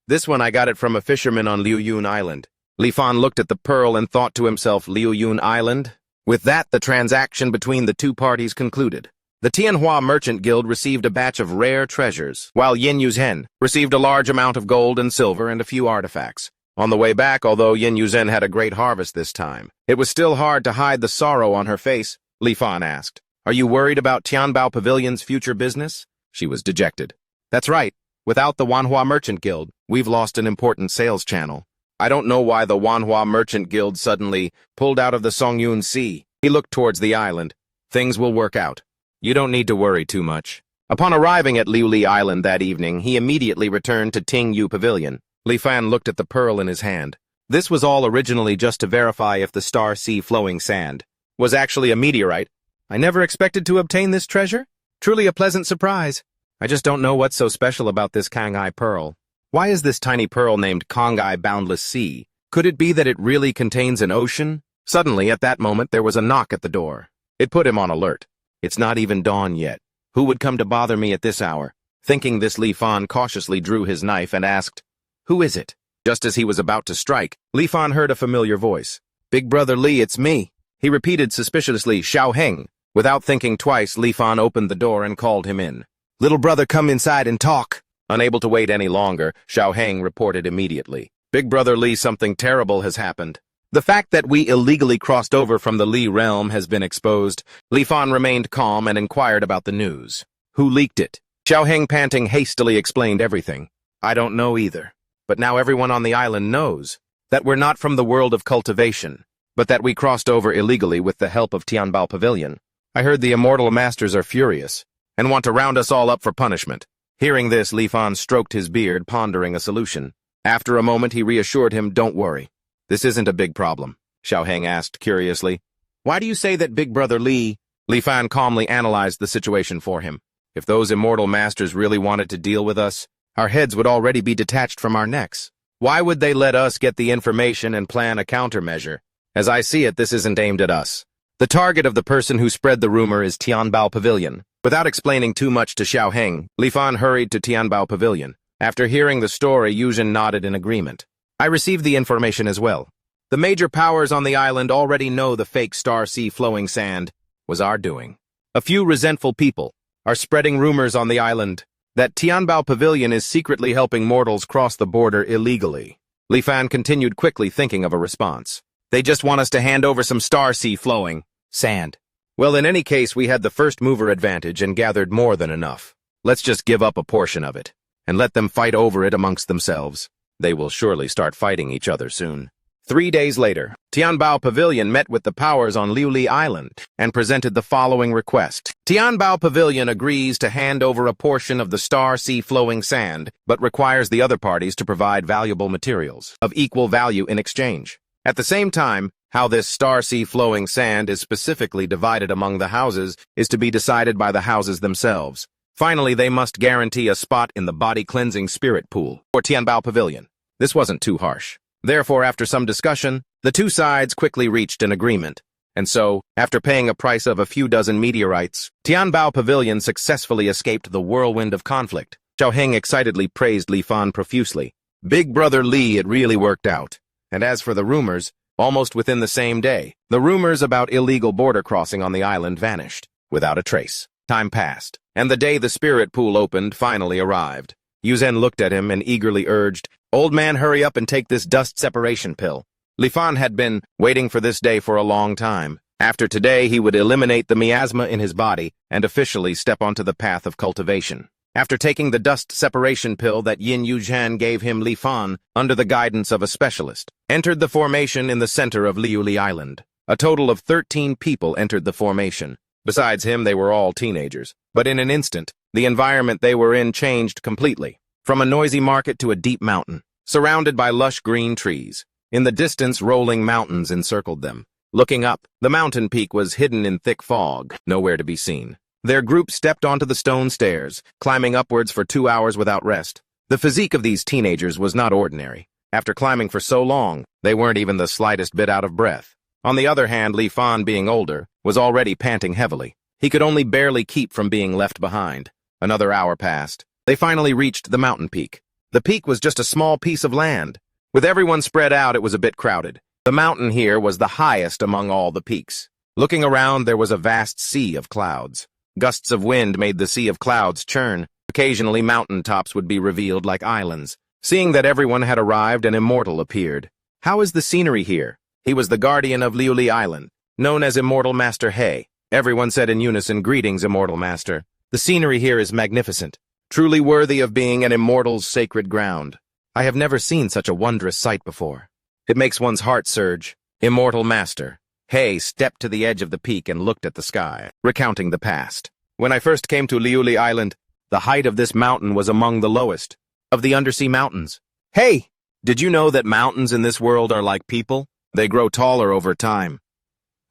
This one I got it from a fisherman on Liuyun Island. Li Fan looked at the pearl and thought to himself, Liuyun Island? With that, the transaction between the 2 parties concluded. The Tianhua Merchant Guild received a batch of rare treasures, while Yin Yuzhen received a large amount of gold and silver and a few artifacts. On the way back, although Yin Yuzhen had a great harvest this time, it was still hard to hide the sorrow on her face. Li Fan asked, Are you worried about Tianbao Pavilion's future business? She was dejected. That's right. Without the Wanhua Merchant Guild, we've lost an important sales channel. I don't know why the Wanhua Merchant Guild suddenly pulled out of the Songyun Sea. He looked towards the island. Things will work out. You don't need to worry too much. Upon arriving at Liuli Island that evening, he immediately returned to Ting Yu Pavilion. Li Fan looked at the pearl in his hand. This was all originally just to verify if the Star Sea flowing sand was actually a meteorite. I never expected to obtain this treasure. Truly a pleasant surprise. I just don't know what's so special about this Kangai pearl. Why is this tiny pearl named Kangai Boundless Sea? Could it be that it really contains an ocean? Suddenly, at that moment, there was a knock at the door. It put him on alert. It's not even dawn yet. Who would come to bother me at this hour? Thinking this, Li Fan cautiously drew his knife and asked, Who is it? Just as he was about to strike, Li Fan heard a familiar voice. Big Brother Li, it's me. He repeated suspiciously, Xiao Heng. Without thinking twice, Li Fan opened the door and called him in. Little brother, come inside and talk. Unable to wait any longer, Xiao Heng reported immediately. Big Brother Li, something terrible has happened. The fact that we illegally crossed over from the Li realm has been exposed. Li Fan remained calm and inquired about the news. Who leaked it? Xiao Heng, panting, hastily explained everything. I don't know either. But now everyone on the island knows that we're not from the world of cultivation, but that we crossed over illegally with the help of Tianbao Pavilion. I heard the Immortal Masters are furious and want to round us all up for punishment. Hearing this, Li Fan stroked his beard, pondering a solution. After a moment, he reassured him, Don't worry. This isn't a big problem. Xiao Heng asked curiously. Why do you say that Big Brother Li? Li Fan calmly analyzed the situation for him. If those Immortal Masters really wanted to deal with us, our heads would already be detached from our necks. Why would they let us get the information and plan a countermeasure? As I see it, this isn't aimed at us. The target of the person who spread the rumor is Tianbao Pavilion. Without explaining too much to Xiao Heng, Li Fan hurried to Tianbao Pavilion. After hearing the story, Yuzhen nodded in agreement. I received the information as well. The major powers on the island already know the fake Star Sea flowing sand was our doing. A few resentful people are spreading rumors on the island that Tianbao Pavilion is secretly helping mortals cross the border illegally. Li Fan continued quickly, thinking of a response. They just want us to hand over some Star Sea flowing sand. Well, in any case, we had the first mover advantage and gathered more than enough. Let's just give up a portion of it and let them fight over it amongst themselves. They will surely start fighting each other soon. 3 days later, Tianbao Pavilion met with the powers on Liuli Island and presented the following request. Tianbao Pavilion agrees to hand over a portion of the Star Sea flowing sand, but requires the other parties to provide valuable materials of equal value in exchange. At the same time, how this Star Sea flowing sand is specifically divided among the houses is to be decided by the houses themselves. Finally, they must guarantee a spot in the body-cleansing spirit pool for Tianbao Pavilion. This wasn't too harsh. Therefore, after some discussion, The two sides quickly reached an agreement, and so, after paying a price of a few dozen meteorites, Tianbao Pavilion successfully escaped the whirlwind of conflict. Zhao Heng excitedly praised Li Fan profusely. Big Brother Li, it really worked out. And as for the rumors, almost within the same day, the rumors about illegal border crossing on the island vanished, without a trace. Time passed, and the day the spirit pool opened finally arrived. Yu Zhen looked at him and eagerly urged, "Old man, hurry up and take this dust separation pill." Li Fan had been waiting for this day for a long time. After today, he would eliminate the miasma in his body and officially step onto the path of cultivation. After taking the dust separation pill that Yin Yuzhan gave him, Li Fan, under the guidance of a specialist, entered the formation in the center of Liuli Island. A total of 13 people entered the formation. Besides him, they were all teenagers. But in an instant, the environment they were in changed completely. From a noisy market to a deep mountain, surrounded by lush green trees. In the distance, rolling mountains encircled them. Looking up, the mountain peak was hidden in thick fog, nowhere to be seen. Their group stepped onto the stone stairs, climbing upwards for 2 hours without rest. The physique of these teenagers was not ordinary. After climbing for so long, they weren't even the slightest bit out of breath. On the other hand, Li Fan, being older, was already panting heavily. He could only barely keep from being left behind. Another hour passed. They finally reached the mountain peak. The peak was just a small piece of land. With everyone spread out, it was a bit crowded. The mountain here was the highest among all the peaks. Looking around, there was a vast sea of clouds. Gusts of wind made the sea of clouds churn. Occasionally, mountain tops would be revealed like islands. Seeing that everyone had arrived, an immortal appeared. "How is the scenery here?" He was the guardian of Liuli Island, known as Immortal Master He. Everyone said in unison, "Greetings, Immortal Master. The scenery here is magnificent, truly worthy of being an immortal's sacred ground. I have never seen such a wondrous sight before. It makes one's heart surge." Immortal Master He stepped to the edge of the peak and looked at the sky, recounting the past. "When I first came to Liuli Island, the height of this mountain was among the lowest of the undersea mountains. Hey, did you know that mountains in this world are like people? They grow taller over time."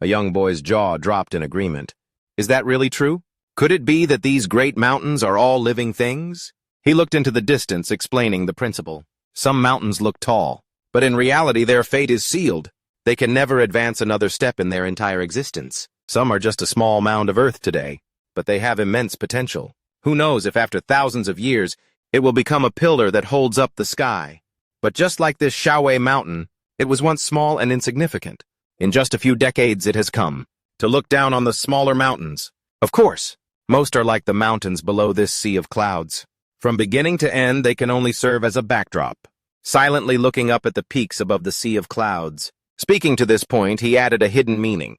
A young boy's jaw dropped in agreement. Is that really true? Could it be that these great mountains are all living things? He looked into the distance, explaining the principle. Some mountains look tall, but in reality their fate is sealed. They can never advance another step in their entire existence. Some are just a small mound of earth today, but they have immense potential. Who knows if after thousands of years, it will become a pillar that holds up the sky. But just like this Shaowei mountain, it was once small and insignificant. In just a few decades it has come to look down on the smaller mountains. Of course, most are like the mountains below this sea of clouds. From beginning to end, they can only serve as a backdrop, silently looking up at the peaks above the sea of clouds. Speaking to this point, he added a hidden meaning.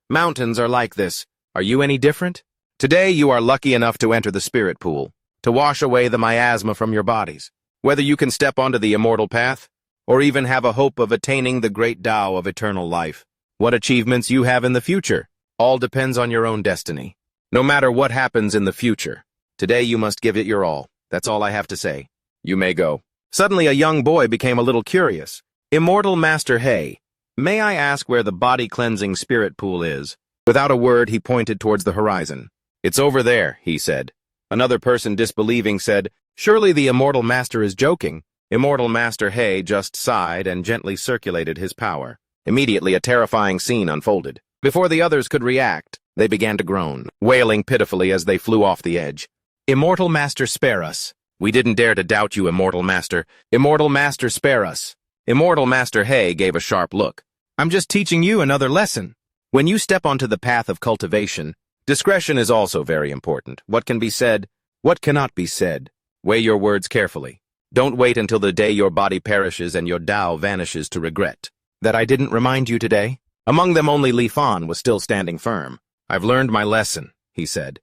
Mountains are like this. Are you any different? Today you are lucky enough to enter the spirit pool, to wash away the miasma from your bodies. Whether you can step onto the immortal path, or even have a hope of attaining the great Tao of eternal life. What achievements you have in the future, all depends on your own destiny. No matter what happens in the future, today you must give it your all. That's all I have to say. You may go. Suddenly a young boy became a little curious. Immortal Master He, may I ask where the body-cleansing spirit pool is? Without a word, he pointed towards the horizon. It's over there, he said. Another person disbelieving said, surely the Immortal Master is joking. Immortal Master He just sighed and gently circulated his power. Immediately, a terrifying scene unfolded. Before the others could react, they began to groan, wailing pitifully as they flew off the edge. Immortal Master, spare us. We didn't dare to doubt you, Immortal Master. Immortal Master, spare us. Immortal Master He gave a sharp look. I'm just teaching you another lesson. When you step onto the path of cultivation, discretion is also very important. What can be said, what cannot be said. Weigh your words carefully. Don't wait until the day your body perishes and your Tao vanishes to regret that I didn't remind you today. Among them only Li Fan was still standing firm. I've learned my lesson, he said.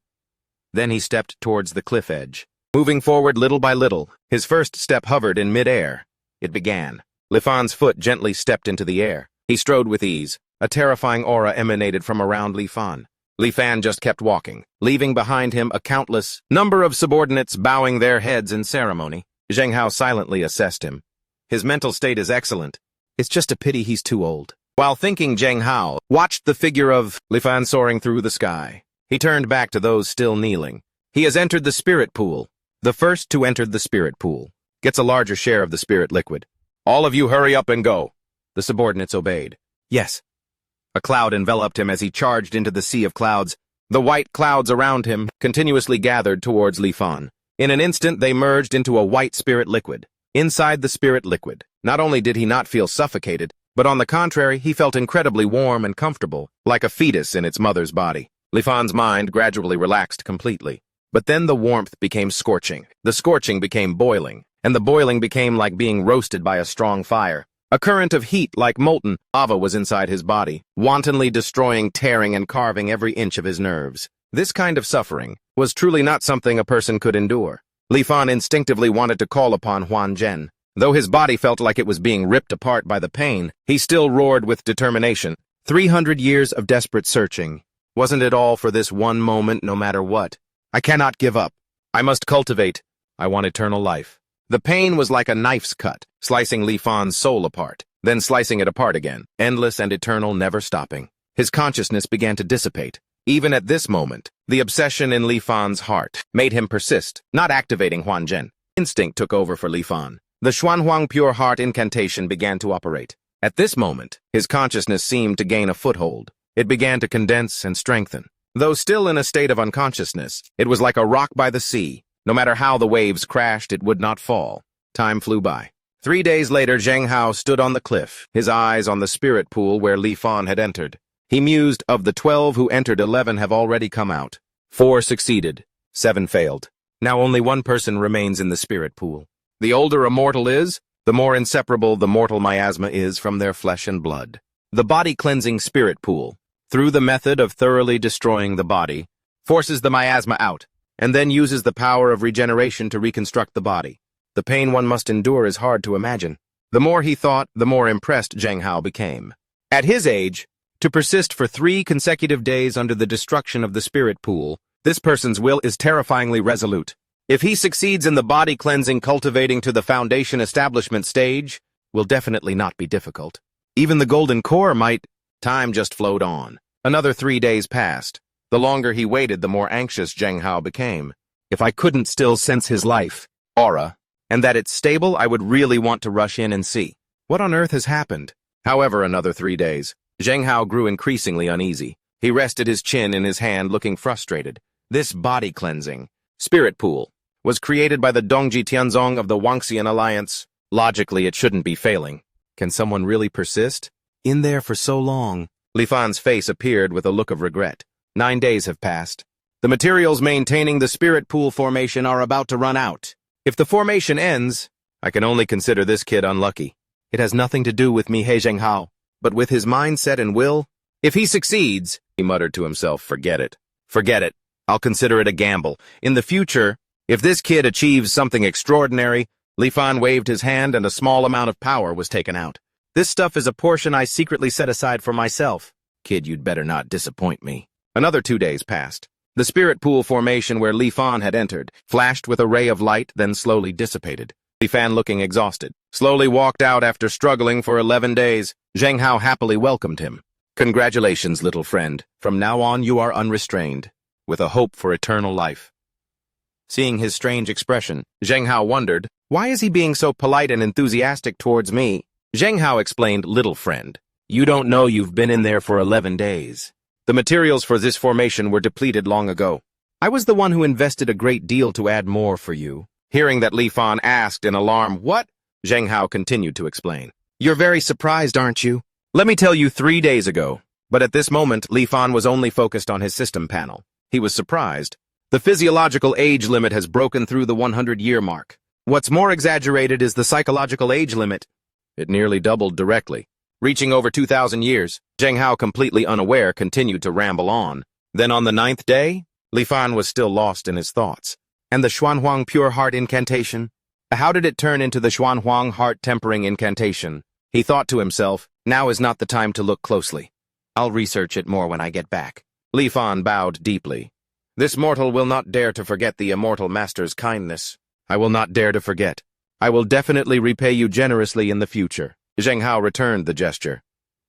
Then he stepped towards the cliff edge. Moving forward little by little, his first step hovered in mid-air. It began. Li Fan's foot gently stepped into the air. He strode with ease. A terrifying aura emanated from around Li Fan. Li Fan just kept walking, leaving behind him a countless number of subordinates bowing their heads in ceremony. Zheng Hao silently assessed him. His mental state is excellent. It's just a pity he's too old. While thinking, Zheng Hao watched the figure of Li Fan soaring through the sky. He turned back to those still kneeling. He has entered the spirit pool. The first to enter the spirit pool gets a larger share of the spirit liquid. All of you hurry up and go. The subordinates obeyed. Yes. A cloud enveloped him as he charged into the sea of clouds. The white clouds around him continuously gathered towards Li Fan. In an instant, they merged into a white spirit liquid. Inside the spirit liquid, not only did he not feel suffocated, but on the contrary, he felt incredibly warm and comfortable, like a fetus in its mother's body. Li Fan's mind gradually relaxed completely. But then the warmth became scorching, the scorching became boiling, and the boiling became like being roasted by a strong fire. A current of heat like molten lava was inside his body, wantonly destroying, tearing, and carving every inch of his nerves. This kind of suffering was truly not something a person could endure. Li Fan instinctively wanted to call upon Huan Zhen. Though his body felt like it was being ripped apart by the pain, he still roared with determination. 300 years of desperate searching. Wasn't it all for this one moment, no matter what? I cannot give up. I must cultivate. I want eternal life. The pain was like a knife's cut, slicing Li Fan's soul apart, then slicing it apart again, endless and eternal, never stopping. His consciousness began to dissipate. Even at this moment, the obsession in Li Fan's heart made him persist, not activating Huan Zhen. Instinct took over for Li Fan. The Xuanhuang Pure Heart incantation began to operate. At this moment, his consciousness seemed to gain a foothold. It began to condense and strengthen. Though still in a state of unconsciousness, it was like a rock by the sea. No matter how the waves crashed, it would not fall. Time flew by. 3 days later, Zheng Hao stood on the cliff, his eyes on the spirit pool where Li Fan had entered. He mused, of the 12 who entered, 11 have already come out. 4 succeeded. 7 failed. Now only 1 person remains in the spirit pool. The older a mortal is, the more inseparable the mortal miasma is from their flesh and blood. The body-cleansing spirit pool, through the method of thoroughly destroying the body, forces the miasma out, and then uses the power of regeneration to reconstruct the body. The pain one must endure is hard to imagine. The more he thought, the more impressed Zheng Hao became. At his age, to persist for 3 consecutive days under the destruction of the spirit pool, this person's will is terrifyingly resolute. If he succeeds in the body-cleansing cultivating to the foundation establishment stage, will definitely not be difficult. Even the golden core might... Time just flowed on. Another 3 days passed. The longer he waited, the more anxious Zheng Hao became. If I couldn't still sense his life, aura, and that it's stable, I would really want to rush in and see. What on earth has happened? However, another 3 days. Zheng Hao grew increasingly uneasy. He rested his chin in his hand, looking frustrated. This body-cleansing spirit pool was created by the Dongji Tianzong of the Wangxian Alliance. Logically, it shouldn't be failing. Can someone really persist? In there for so long. Li Fan's face appeared with a look of regret. 9 days have passed. The materials maintaining the spirit pool formation are about to run out. If the formation ends, I can only consider this kid unlucky. It has nothing to do with me, Zheng Hao, but with his mindset and will. If he succeeds, he muttered to himself, forget it. Forget it. I'll consider it a gamble. In the future, if this kid achieves something extraordinary, Li Fan waved his hand and a small amount of power was taken out. This stuff is a portion I secretly set aside for myself. Kid, you'd better not disappoint me. Another 2 days passed. The spirit pool formation where Li Fan had entered flashed with a ray of light, then slowly dissipated. Li Fan, looking exhausted, slowly walked out after struggling for 11 days. Zheng Hao happily welcomed him. Congratulations, little friend. From now on, you are unrestrained, with a hope for eternal life. Seeing his strange expression, Zheng Hao wondered, why is he being so polite and enthusiastic towards me? Zheng Hao explained, little friend, you don't know you've been in there for 11 days. The materials for this formation were depleted long ago. I was the one who invested a great deal to add more for you. Hearing that, Li Fan asked in alarm, what? Zheng Hao continued to explain. You're very surprised, aren't you? Let me tell you, 3 days ago. But at this moment, Li Fan was only focused on his system panel. He was surprised. The physiological age limit has broken through the 100-year mark. What's more exaggerated is the psychological age limit. It nearly doubled directly. Reaching over 2,000 years, Zheng Hao, completely unaware, continued to ramble on. Then on the 9th day, Li Fan was still lost in his thoughts. And the Xuanhuang Pure Heart incantation? How did it turn into the Xuanhuang Heart Tempering incantation? He thought to himself, now is not the time to look closely. I'll research it more when I get back. Li Fan bowed deeply. This mortal will not dare to forget the immortal master's kindness. I will not dare to forget. I will definitely repay you generously in the future. Zheng Hao returned the gesture.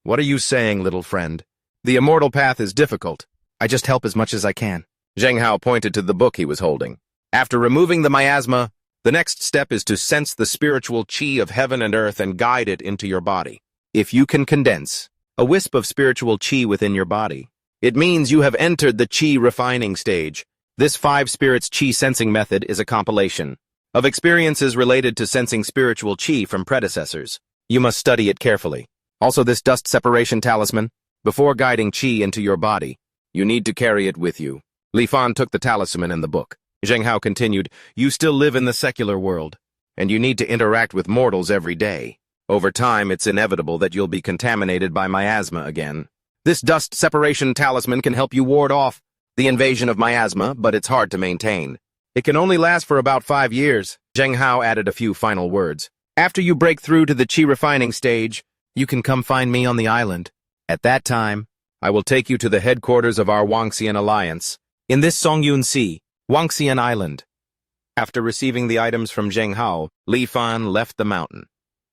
What are you saying, little friend? The immortal path is difficult. I just help as much as I can. Zheng Hao pointed to the book he was holding. After removing the miasma, the next step is to sense the spiritual chi of heaven and earth and guide it into your body. If you can condense a wisp of spiritual chi within your body, it means you have entered the chi refining stage. This 5 spirits chi sensing method is a compilation of experiences related to sensing spiritual chi from predecessors. You must study it carefully. Also, this dust separation talisman, before guiding chi into your body, you need to carry it with you. Li Fan took the talisman and the book. Zheng Hao continued, you still live in the secular world, and you need to interact with mortals every day. Over time, it's inevitable that you'll be contaminated by miasma again. This dust separation talisman can help you ward off the invasion of miasma, but it's hard to maintain. It can only last for about 5 years. Zheng Hao added a few final words. After you break through to the chi refining stage, you can come find me on the island. At that time, I will take you to the headquarters of our Wangxian alliance, in this Songyun Sea, Wangxian Island. After receiving the items from Zheng Hao, Li Fan left the mountain.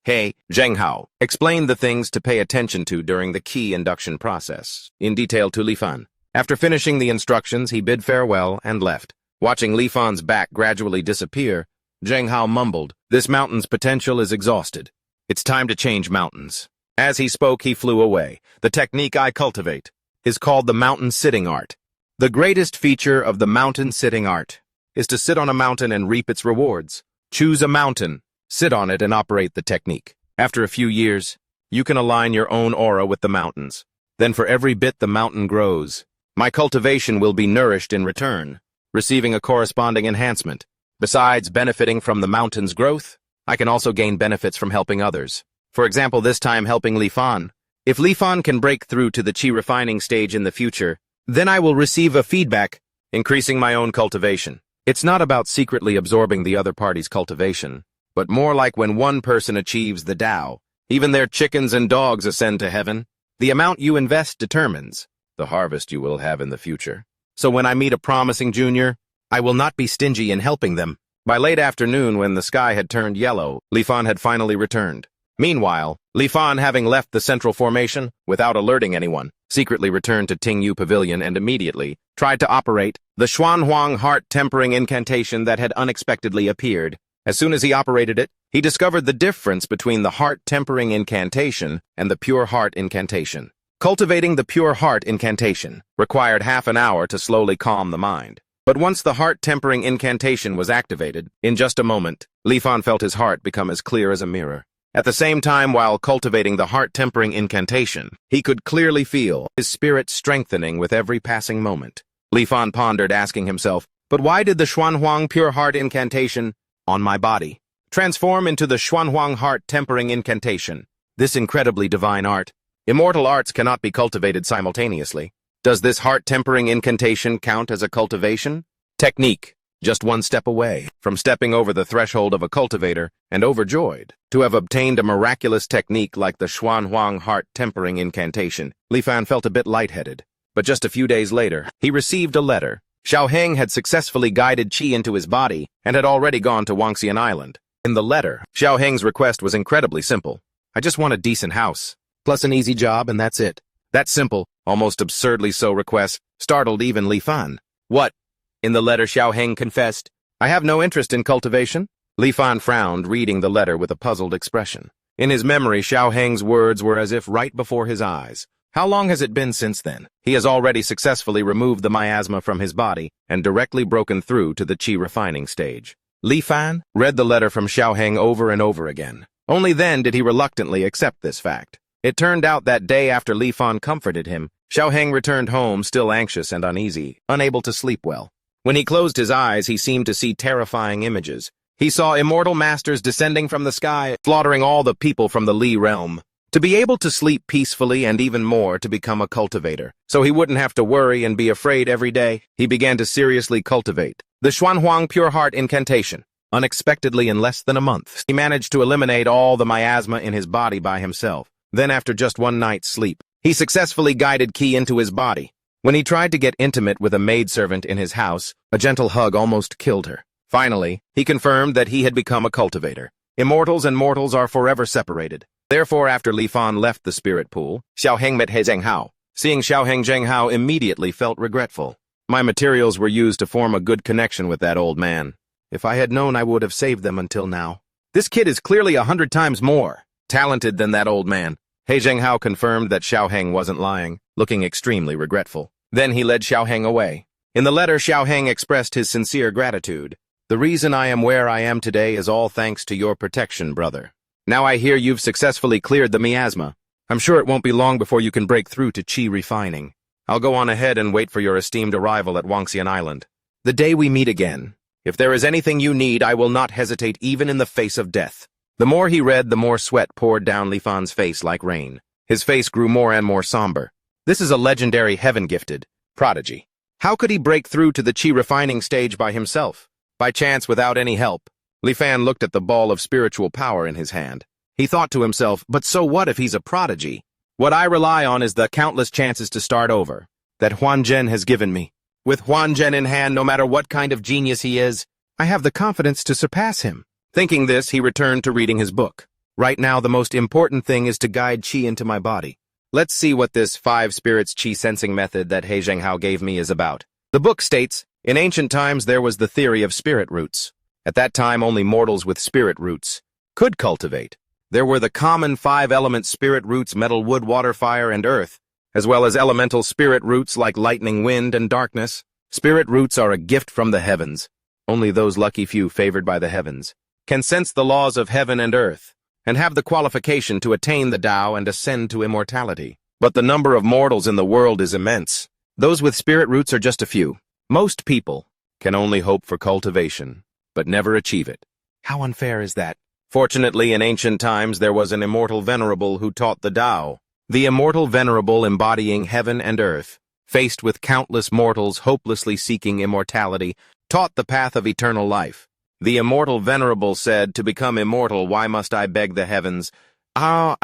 Hey, Zheng Hao explained the things to pay attention to during the key induction process, in detail to Li Fan. After finishing the instructions, he bid farewell and left. Watching Li Fan's back gradually disappear, Zheng Hao mumbled, this mountain's potential is exhausted. It's time to change mountains. As he spoke, he flew away. The technique I cultivate is called the mountain sitting art. The greatest feature of the mountain sitting art is to sit on a mountain and reap its rewards. Choose a mountain, sit on it, and operate the technique. After a few years, you can align your own aura with the mountains. Then for every bit the mountain grows, my cultivation will be nourished in return, receiving a corresponding enhancement. Besides benefiting from the mountain's growth, I can also gain benefits from helping others. For example, this time helping Li Fan. If Li Fan can break through to the chi refining stage in the future, then I will receive a feedback, increasing my own cultivation. It's not about secretly absorbing the other party's cultivation, but more like when one person achieves the Tao, even their chickens and dogs ascend to heaven. The amount you invest determines the harvest you will have in the future. So when I meet a promising junior, I will not be stingy in helping them. By late afternoon, when the sky had turned yellow, Li Fan had finally returned. Meanwhile, Li Fan, having left the central formation without alerting anyone, secretly returned to Tingyu Pavilion and immediately tried to operate the Xuanhuang heart-tempering incantation that had unexpectedly appeared. As soon as he operated it, he discovered the difference between the heart-tempering incantation and the pure heart incantation. Cultivating the pure heart incantation required half an hour to slowly calm the mind. But once the heart-tempering incantation was activated, in just a moment, Li Fan felt his heart become as clear as a mirror. At the same time, while cultivating the heart-tempering incantation, he could clearly feel his spirit strengthening with every passing moment. Li Fan pondered, asking himself, but why did the Xuanhuang pure heart incantation on my body transform into the Xuanhuang heart-tempering incantation? This incredibly divine art. Immortal arts cannot be cultivated simultaneously. Does this heart-tempering incantation count as a cultivation? Technique. Just one step away from stepping over the threshold of a cultivator, and overjoyed to have obtained a miraculous technique like the Xuanhuang heart-tempering incantation, Li Fan felt a bit lightheaded. But just a few days later, he received a letter. Xiao Heng had successfully guided Qi into his body and had already gone to Wangxian Island. In the letter, Xiao Heng's request was incredibly simple. I just want a decent house, plus an easy job, and that's it. That simple, almost absurdly so request startled even Li Fan. What? In the letter, Xiao Heng confessed, I have no interest in cultivation. Li Fan frowned, reading the letter with a puzzled expression. In his memory, Xiao Heng's words were as if right before his eyes. How long has it been since then? He has already successfully removed the miasma from his body and directly broken through to the chi refining stage. Li Fan read the letter from Xiao Heng over and over again. Only then did he reluctantly accept this fact. It turned out that day, after Li Fan comforted him, Xiao Heng returned home still anxious and uneasy, unable to sleep well. When he closed his eyes, he seemed to see terrifying images. He saw immortal masters descending from the sky, slaughtering all the people from the Li realm. To be able to sleep peacefully, and even more, to become a cultivator, so he wouldn't have to worry and be afraid every day, he began to seriously cultivate the Xuanhuang Pure Heart incantation. Unexpectedly, in less than a month, he managed to eliminate all the miasma in his body by himself. Then, after just one night's sleep, he successfully guided Qi into his body. When he tried to get intimate with a maidservant in his house, a gentle hug almost killed her. Finally, he confirmed that he had become a cultivator. Immortals and mortals are forever separated. Therefore, after Li Fan left the spirit pool, Xiao Heng met Zheng Hao. Seeing Xiao Heng, Zheng Hao immediately felt regretful. My materials were used to form a good connection with that old man. If I had known, I would have saved them until now. This kid is clearly 100 times more talented than that old man. He Zhenghao confirmed that Xiaoheng wasn't lying, looking extremely regretful. Then he led Xiaoheng away. In the letter, Xiaoheng expressed his sincere gratitude. "The reason I am where I am today is all thanks to your protection, brother. Now I hear you've successfully cleared the miasma. I'm sure it won't be long before you can break through to qi refining. I'll go on ahead and wait for your esteemed arrival at Wangxian Island. The day we meet again, if there is anything you need, I will not hesitate even in the face of death." The more he read, the more sweat poured down Li Fan's face like rain. His face grew more and more somber. This is a legendary heaven-gifted prodigy. How could he break through to the qi refining stage by himself? By chance, without any help? Li Fan looked at the ball of spiritual power in his hand. He thought to himself, but so what if he's a prodigy? What I rely on is the countless chances to start over that Huan Zhen has given me. With Huan Zhen in hand, no matter what kind of genius he is, I have the confidence to surpass him. Thinking this, he returned to reading his book. Right now, the most important thing is to guide qi into my body. Let's see what this 5 spirits qi sensing method that He Zhenghao gave me is about. The book states, in ancient times there was the theory of spirit roots. At that time, only mortals with spirit roots could cultivate. There were the common 5-element spirit roots: metal, wood, water, fire, and earth, as well as elemental spirit roots like lightning, wind, and darkness. Spirit roots are a gift from the heavens. Only those lucky few favored by the heavens can sense the laws of heaven and earth, and have the qualification to attain the Tao and ascend to immortality. But the number of mortals in the world is immense. Those with spirit roots are just a few. Most people can only hope for cultivation, but never achieve it. How unfair is that? Fortunately, in ancient times, there was an immortal venerable who taught the Tao. The immortal venerable, embodying heaven and earth, faced with countless mortals hopelessly seeking immortality, taught the path of eternal life. The immortal venerable said, "To become immortal, why must I beg the heavens? If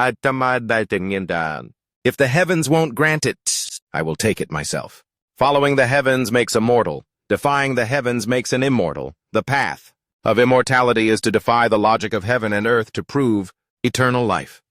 the heavens won't grant it, I will take it myself. Following the heavens makes a mortal. Defying the heavens makes an immortal. The path of immortality is to defy the logic of heaven and earth to prove eternal life."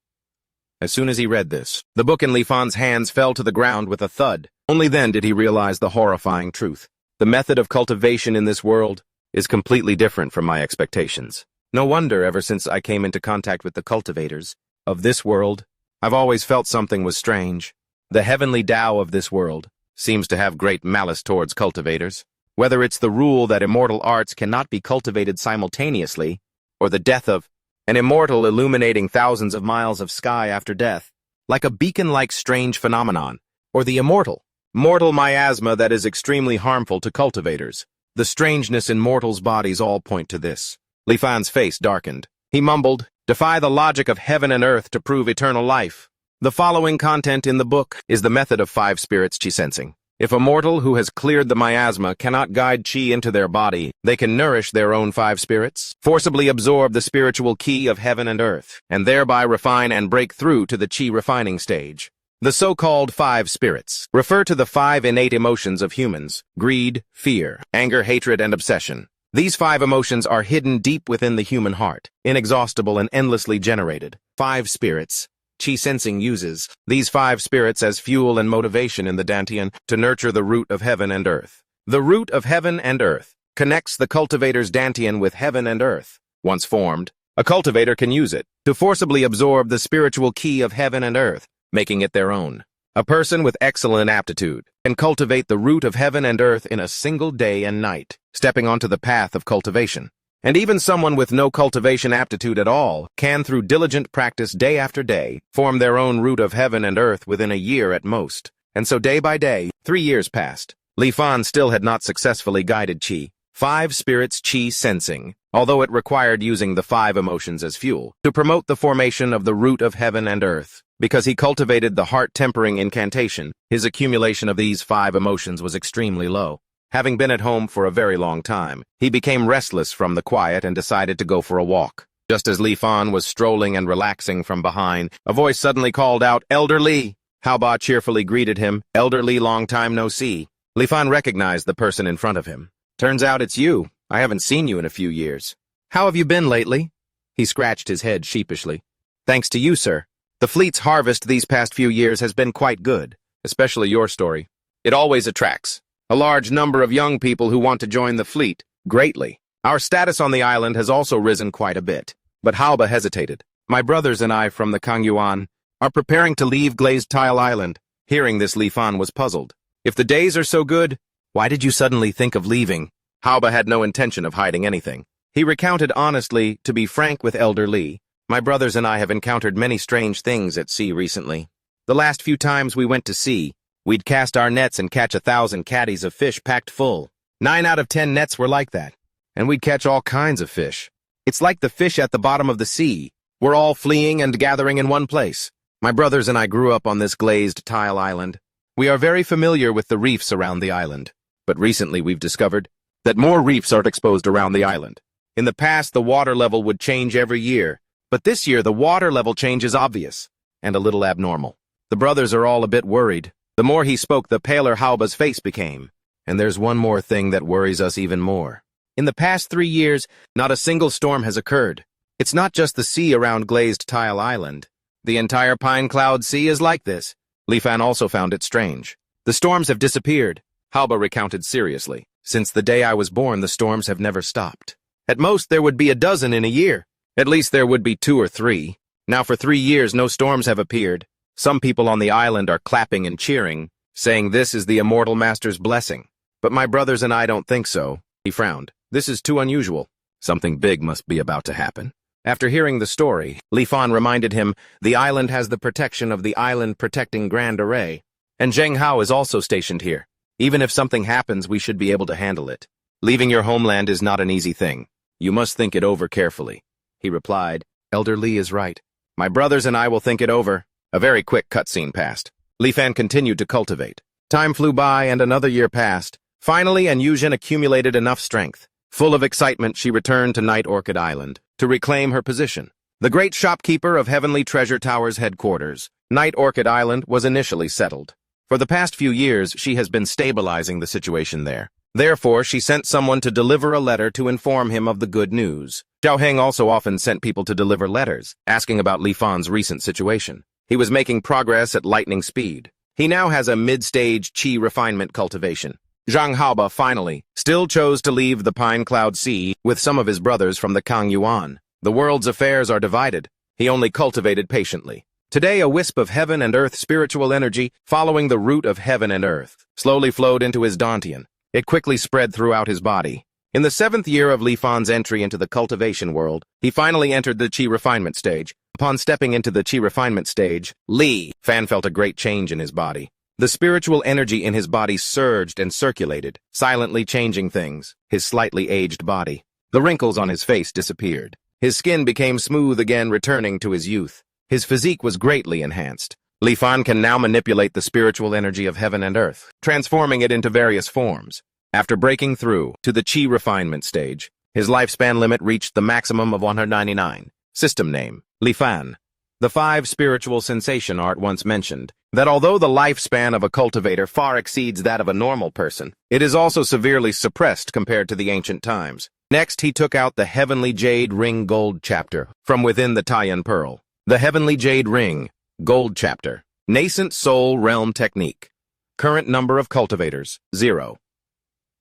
As soon as he read this, the book in Li Fan's hands fell to the ground with a thud. Only then did he realize the horrifying truth. The method of cultivation in this world is completely different from my expectations. No wonder, ever since I came into contact with the cultivators of this world, I've always felt something was strange. The heavenly Tao of this world seems to have great malice towards cultivators. Whether it's the rule that immortal arts cannot be cultivated simultaneously, or the death of an immortal illuminating thousands of miles of sky after death, like a beacon-like strange phenomenon, or the mortal miasma that is extremely harmful to cultivators. The strangeness in mortals' bodies all point to this. Li Fan's face darkened. He mumbled, "Defy the logic of heaven and earth to prove eternal life." The following content in the book is the method of 5 spirits qi sensing. If a mortal who has cleared the miasma cannot guide qi into their body, they can nourish their own 5 spirits, forcibly absorb the spiritual qi of heaven and earth, and thereby refine and break through to the qi refining stage. The so-called 5 spirits refer to the 5 innate emotions of humans: greed, fear, anger, hatred, and obsession. These 5 emotions are hidden deep within the human heart, inexhaustible and endlessly generated. 5 spirits qi sensing uses these 5 spirits as fuel and motivation in the Dantian to nurture the root of heaven and earth. The root of heaven and earth connects the cultivator's Dantian with heaven and earth. Once formed, a cultivator can use it to forcibly absorb the spiritual qi of heaven and earth, making it their own. A person with excellent aptitude can cultivate the root of heaven and earth in a single day and night, stepping onto the path of cultivation. And even someone with no cultivation aptitude at all can, through diligent practice day after day, form their own root of heaven and earth within a year at most. And so day by day, 3 years passed. Li Fan still had not successfully guided qi. 5 spirits qi sensing, although it required using the 5 emotions as fuel, to promote the formation of the root of heaven and earth. Because he cultivated the heart-tempering incantation, his accumulation of these 5 emotions was extremely low. Having been at home for a very long time, he became restless from the quiet and decided to go for a walk. Just as Li Fan was strolling and relaxing from behind, a voice suddenly called out, "Elder Li!" Hao Ba cheerfully greeted him, "Elder Li, long time no see." Li Fan recognized the person in front of him. "Turns out it's you. I haven't seen you in a few years. How have you been lately?" He scratched his head sheepishly. "Thanks to you, sir. The fleet's harvest these past few years has been quite good, especially your story. It always attracts a large number of young people who want to join the fleet, greatly. Our status on the island has also risen quite a bit." But Hao Ba hesitated. "My brothers and I from the Kangyuan are preparing to leave Glazed Tile Island. Hearing this, Li Fan was puzzled. If the days are so good, why did you suddenly think of leaving? Haoba had no intention of hiding anything. He recounted honestly, to be frank with Elder Li. My brothers and I have encountered many strange things at sea recently. The last few times we went to sea, we'd cast our nets and catch 1,000 caddies of fish packed full. 9 out of 10 nets were like that. And we'd catch all kinds of fish. It's like the fish at the bottom of the sea. We're all fleeing and gathering in one place. My brothers and I grew up on this glazed tile island. We are very familiar with the reefs around the island. But recently we've discovered that more reefs are exposed around the island. In the past, the water level would change every year. But this year, the water level change is obvious and a little abnormal. The brothers are all a bit worried. The more he spoke, the paler Haoba's face became. And there's one more thing that worries us even more. In the past 3 years, not a single storm has occurred. It's not just the sea around Glazed Tile Island. The entire Pine Cloud Sea is like this. Li Fan also found it strange. The storms have disappeared, Haoba recounted seriously. Since the day I was born, the storms have never stopped. At most, there would be a dozen in a year. At least there would be 2 or 3. Now for 3 years, no storms have appeared. Some people on the island are clapping and cheering, saying this is the Immortal Master's blessing. But my brothers and I don't think so. He frowned. This is too unusual. Something big must be about to happen. After hearing the story, Li Fan reminded him the island has the protection of the Island Protecting Grand Array, and Zheng Hao is also stationed here. Even if something happens, we should be able to handle it. Leaving your homeland is not an easy thing. You must think it over carefully. He replied, Elder Li is right. My brothers and I will think it over. A very quick cutscene passed. Li Fan continued to cultivate. Time flew by and another year passed. Finally, Yuzhen accumulated enough strength. Full of excitement, she returned to Night Orchid Island to reclaim her position. The great shopkeeper of Heavenly Treasure Tower's headquarters, Night Orchid Island, was initially settled. For the past few years, she has been stabilizing the situation there. Therefore, she sent someone to deliver a letter to inform him of the good news. Zhao Heng also often sent people to deliver letters, asking about Li Fan's recent situation. He was making progress at lightning speed. He now has a mid-stage qi refinement cultivation. Zhang Haoba, finally, still chose to leave the Pine Cloud Sea with some of his brothers from the Kang Yuan. The world's affairs are divided. He only cultivated patiently. Today, a wisp of heaven and earth spiritual energy, following the root of heaven and earth, slowly flowed into his dantian. It quickly spread throughout his body. In the 7th year of Li Fan's entry into the cultivation world, he finally entered the qi refinement stage. Upon stepping into the qi refinement stage, Li Fan felt a great change in his body. The spiritual energy in his body surged and circulated, silently changing things, his slightly aged body. The wrinkles on his face disappeared. His skin became smooth again, returning to his youth. His physique was greatly enhanced. Li Fan can now manipulate the spiritual energy of heaven and earth, transforming it into various forms. After breaking through to the qi refinement stage, his lifespan limit reached the maximum of 199. System name, Li Fan. The 5 spiritual sensation art once mentioned that although the lifespan of a cultivator far exceeds that of a normal person, it is also severely suppressed compared to the ancient times. Next, he took out the Heavenly Jade Ring Gold Chapter from within the Taiyan Pearl. The Heavenly Jade Ring, Gold Chapter, Nascent Soul Realm Technique. Current number of cultivators, 0.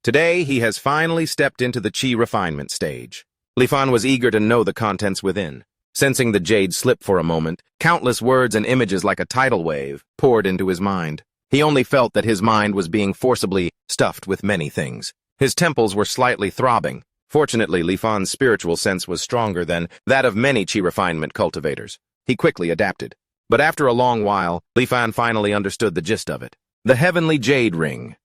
Today, he has finally stepped into the qi refinement stage. Li Fan was eager to know the contents within. Sensing the jade slip for a moment, countless words and images like a tidal wave poured into his mind. He only felt that his mind was being forcibly stuffed with many things. His temples were slightly throbbing. Fortunately, Li Fan's spiritual sense was stronger than that of many qi refinement cultivators. He quickly adapted. But after a long while, Li Fan finally understood the gist of it. The Heavenly Jade Ring.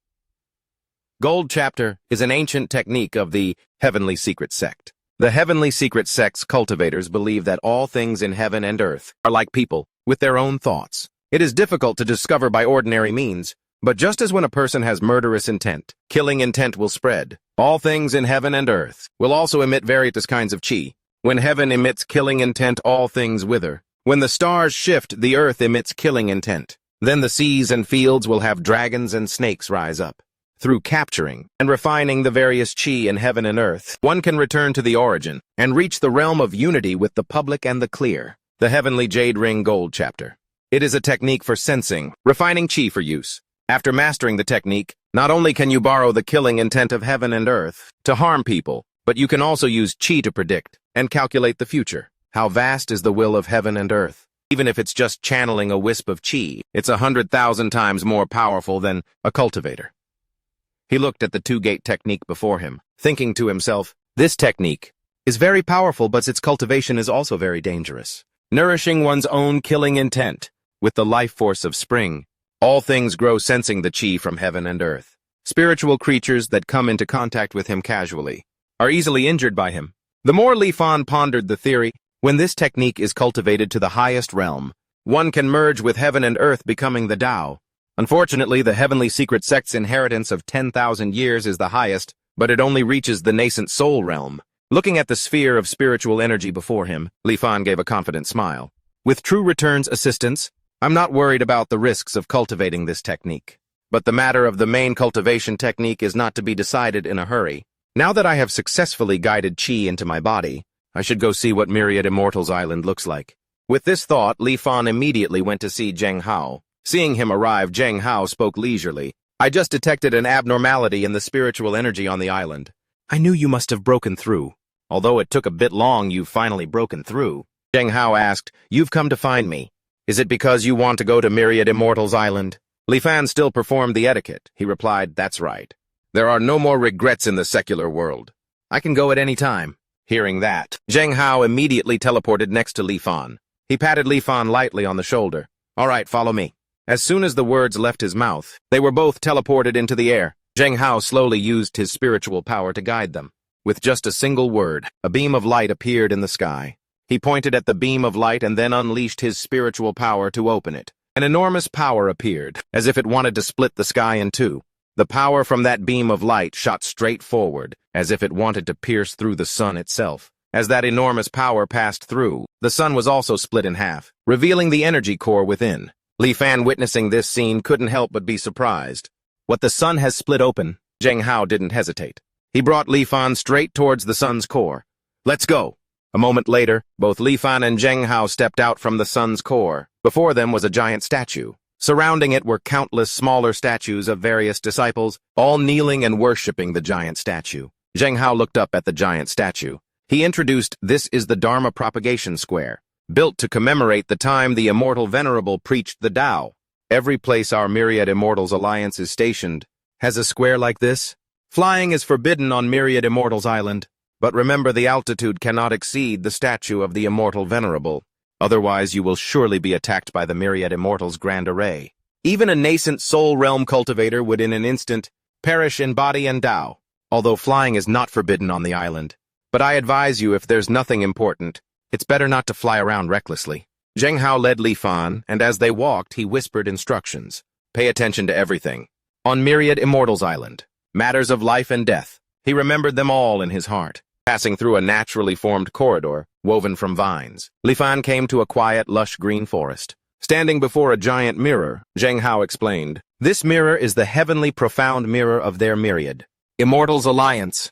Gold Chapter is an ancient technique of the Heavenly Secret Sect. The Heavenly Secret Sect's cultivators believe that all things in heaven and earth are like people, with their own thoughts. It is difficult to discover by ordinary means, but just as when a person has murderous intent, killing intent will spread. All things in heaven and earth will also emit various kinds of qi. When heaven emits killing intent, all things wither. When the stars shift, the earth emits killing intent. Then the seas and fields will have dragons and snakes rise up. Through capturing and refining the various qi in heaven and earth, one can return to the origin and reach the realm of unity with the public and the clear. The Heavenly Jade Ring Gold Chapter. It is a technique for sensing, refining qi for use. After mastering the technique, not only can you borrow the killing intent of heaven and earth to harm people, but you can also use qi to predict and calculate the future. How vast is the will of heaven and earth. Even if it's just channeling a wisp of chi, it's 100,000 times more powerful than a cultivator. He looked at the two-gate technique before him, thinking to himself, this technique is very powerful, but its cultivation is also very dangerous. Nourishing one's own killing intent with the life force of spring, all things grow sensing the chi from heaven and earth. Spiritual creatures that come into contact with him casually are easily injured by him. The more Li Fan pondered the theory, when this technique is cultivated to the highest realm, one can merge with heaven and earth, becoming the Tao. Unfortunately, the heavenly secret sect's inheritance of 10,000 years is the highest, but it only reaches the nascent soul realm. Looking at the sphere of spiritual energy before him, Li Fan gave a confident smile. With True Return's assistance, I'm not worried about the risks of cultivating this technique. But the matter of the main cultivation technique is not to be decided in a hurry. Now that I have successfully guided chi into my body, I should go see what Myriad Immortals Island looks like. With this thought, Li Fan immediately went to see Zheng Hao. Seeing him arrive, Zheng Hao spoke leisurely. I just detected an abnormality in the spiritual energy on the island. I knew you must have broken through. Although it took a bit long, you've finally broken through. Zheng Hao asked, you've come to find me. Is it because you want to go to Myriad Immortals Island? Li Fan still performed the etiquette. He replied, that's right. There are no more regrets in the secular world. I can go at any time. Hearing that, Zheng Hao immediately teleported next to Li Fan. He patted Li Fan lightly on the shoulder. All right, follow me. As soon as the words left his mouth, they were both teleported into the air. Zheng Hao slowly used his spiritual power to guide them. With just a single word, a beam of light appeared in the sky. He pointed at the beam of light and then unleashed his spiritual power to open it. An enormous power appeared, as if it wanted to split the sky in two. The power from that beam of light shot straight forward, as if it wanted to pierce through the sun itself. As that enormous power passed through, the sun was also split in half, revealing the energy core within. Li Fan, witnessing this scene, couldn't help but be surprised. What the sun has split open, Zheng Hao didn't hesitate. He brought Li Fan straight towards the sun's core. Let's go! A moment later, both Li Fan and Zheng Hao stepped out from the sun's core. Before them was a giant statue. Surrounding it were countless smaller statues of various disciples, all kneeling and worshipping the giant statue. Zheng Hao looked up at the giant statue. He introduced, this is the Dharma Propagation Square, built to commemorate the time the Immortal Venerable preached the Tao. Every place our Myriad Immortals Alliance is stationed has a square like this. Flying is forbidden on Myriad Immortals Island, but remember the altitude cannot exceed the statue of the Immortal Venerable. Otherwise you will surely be attacked by the Myriad Immortals Grand Array. Even a nascent soul realm cultivator would in an instant perish in body and Tao, although flying is not forbidden on the island. But I advise you, if there's nothing important, it's better not to fly around recklessly. Zheng Hao led Li Fan, and as they walked, he whispered instructions. Pay attention to everything. On Myriad Immortals Island, matters of life and death, he remembered them all in his heart. Passing through a naturally formed corridor, woven from vines, Li Fan came to a quiet, lush green forest. Standing before a giant mirror, Zheng Hao explained, this mirror is the heavenly profound mirror of their Myriad Immortals Alliance.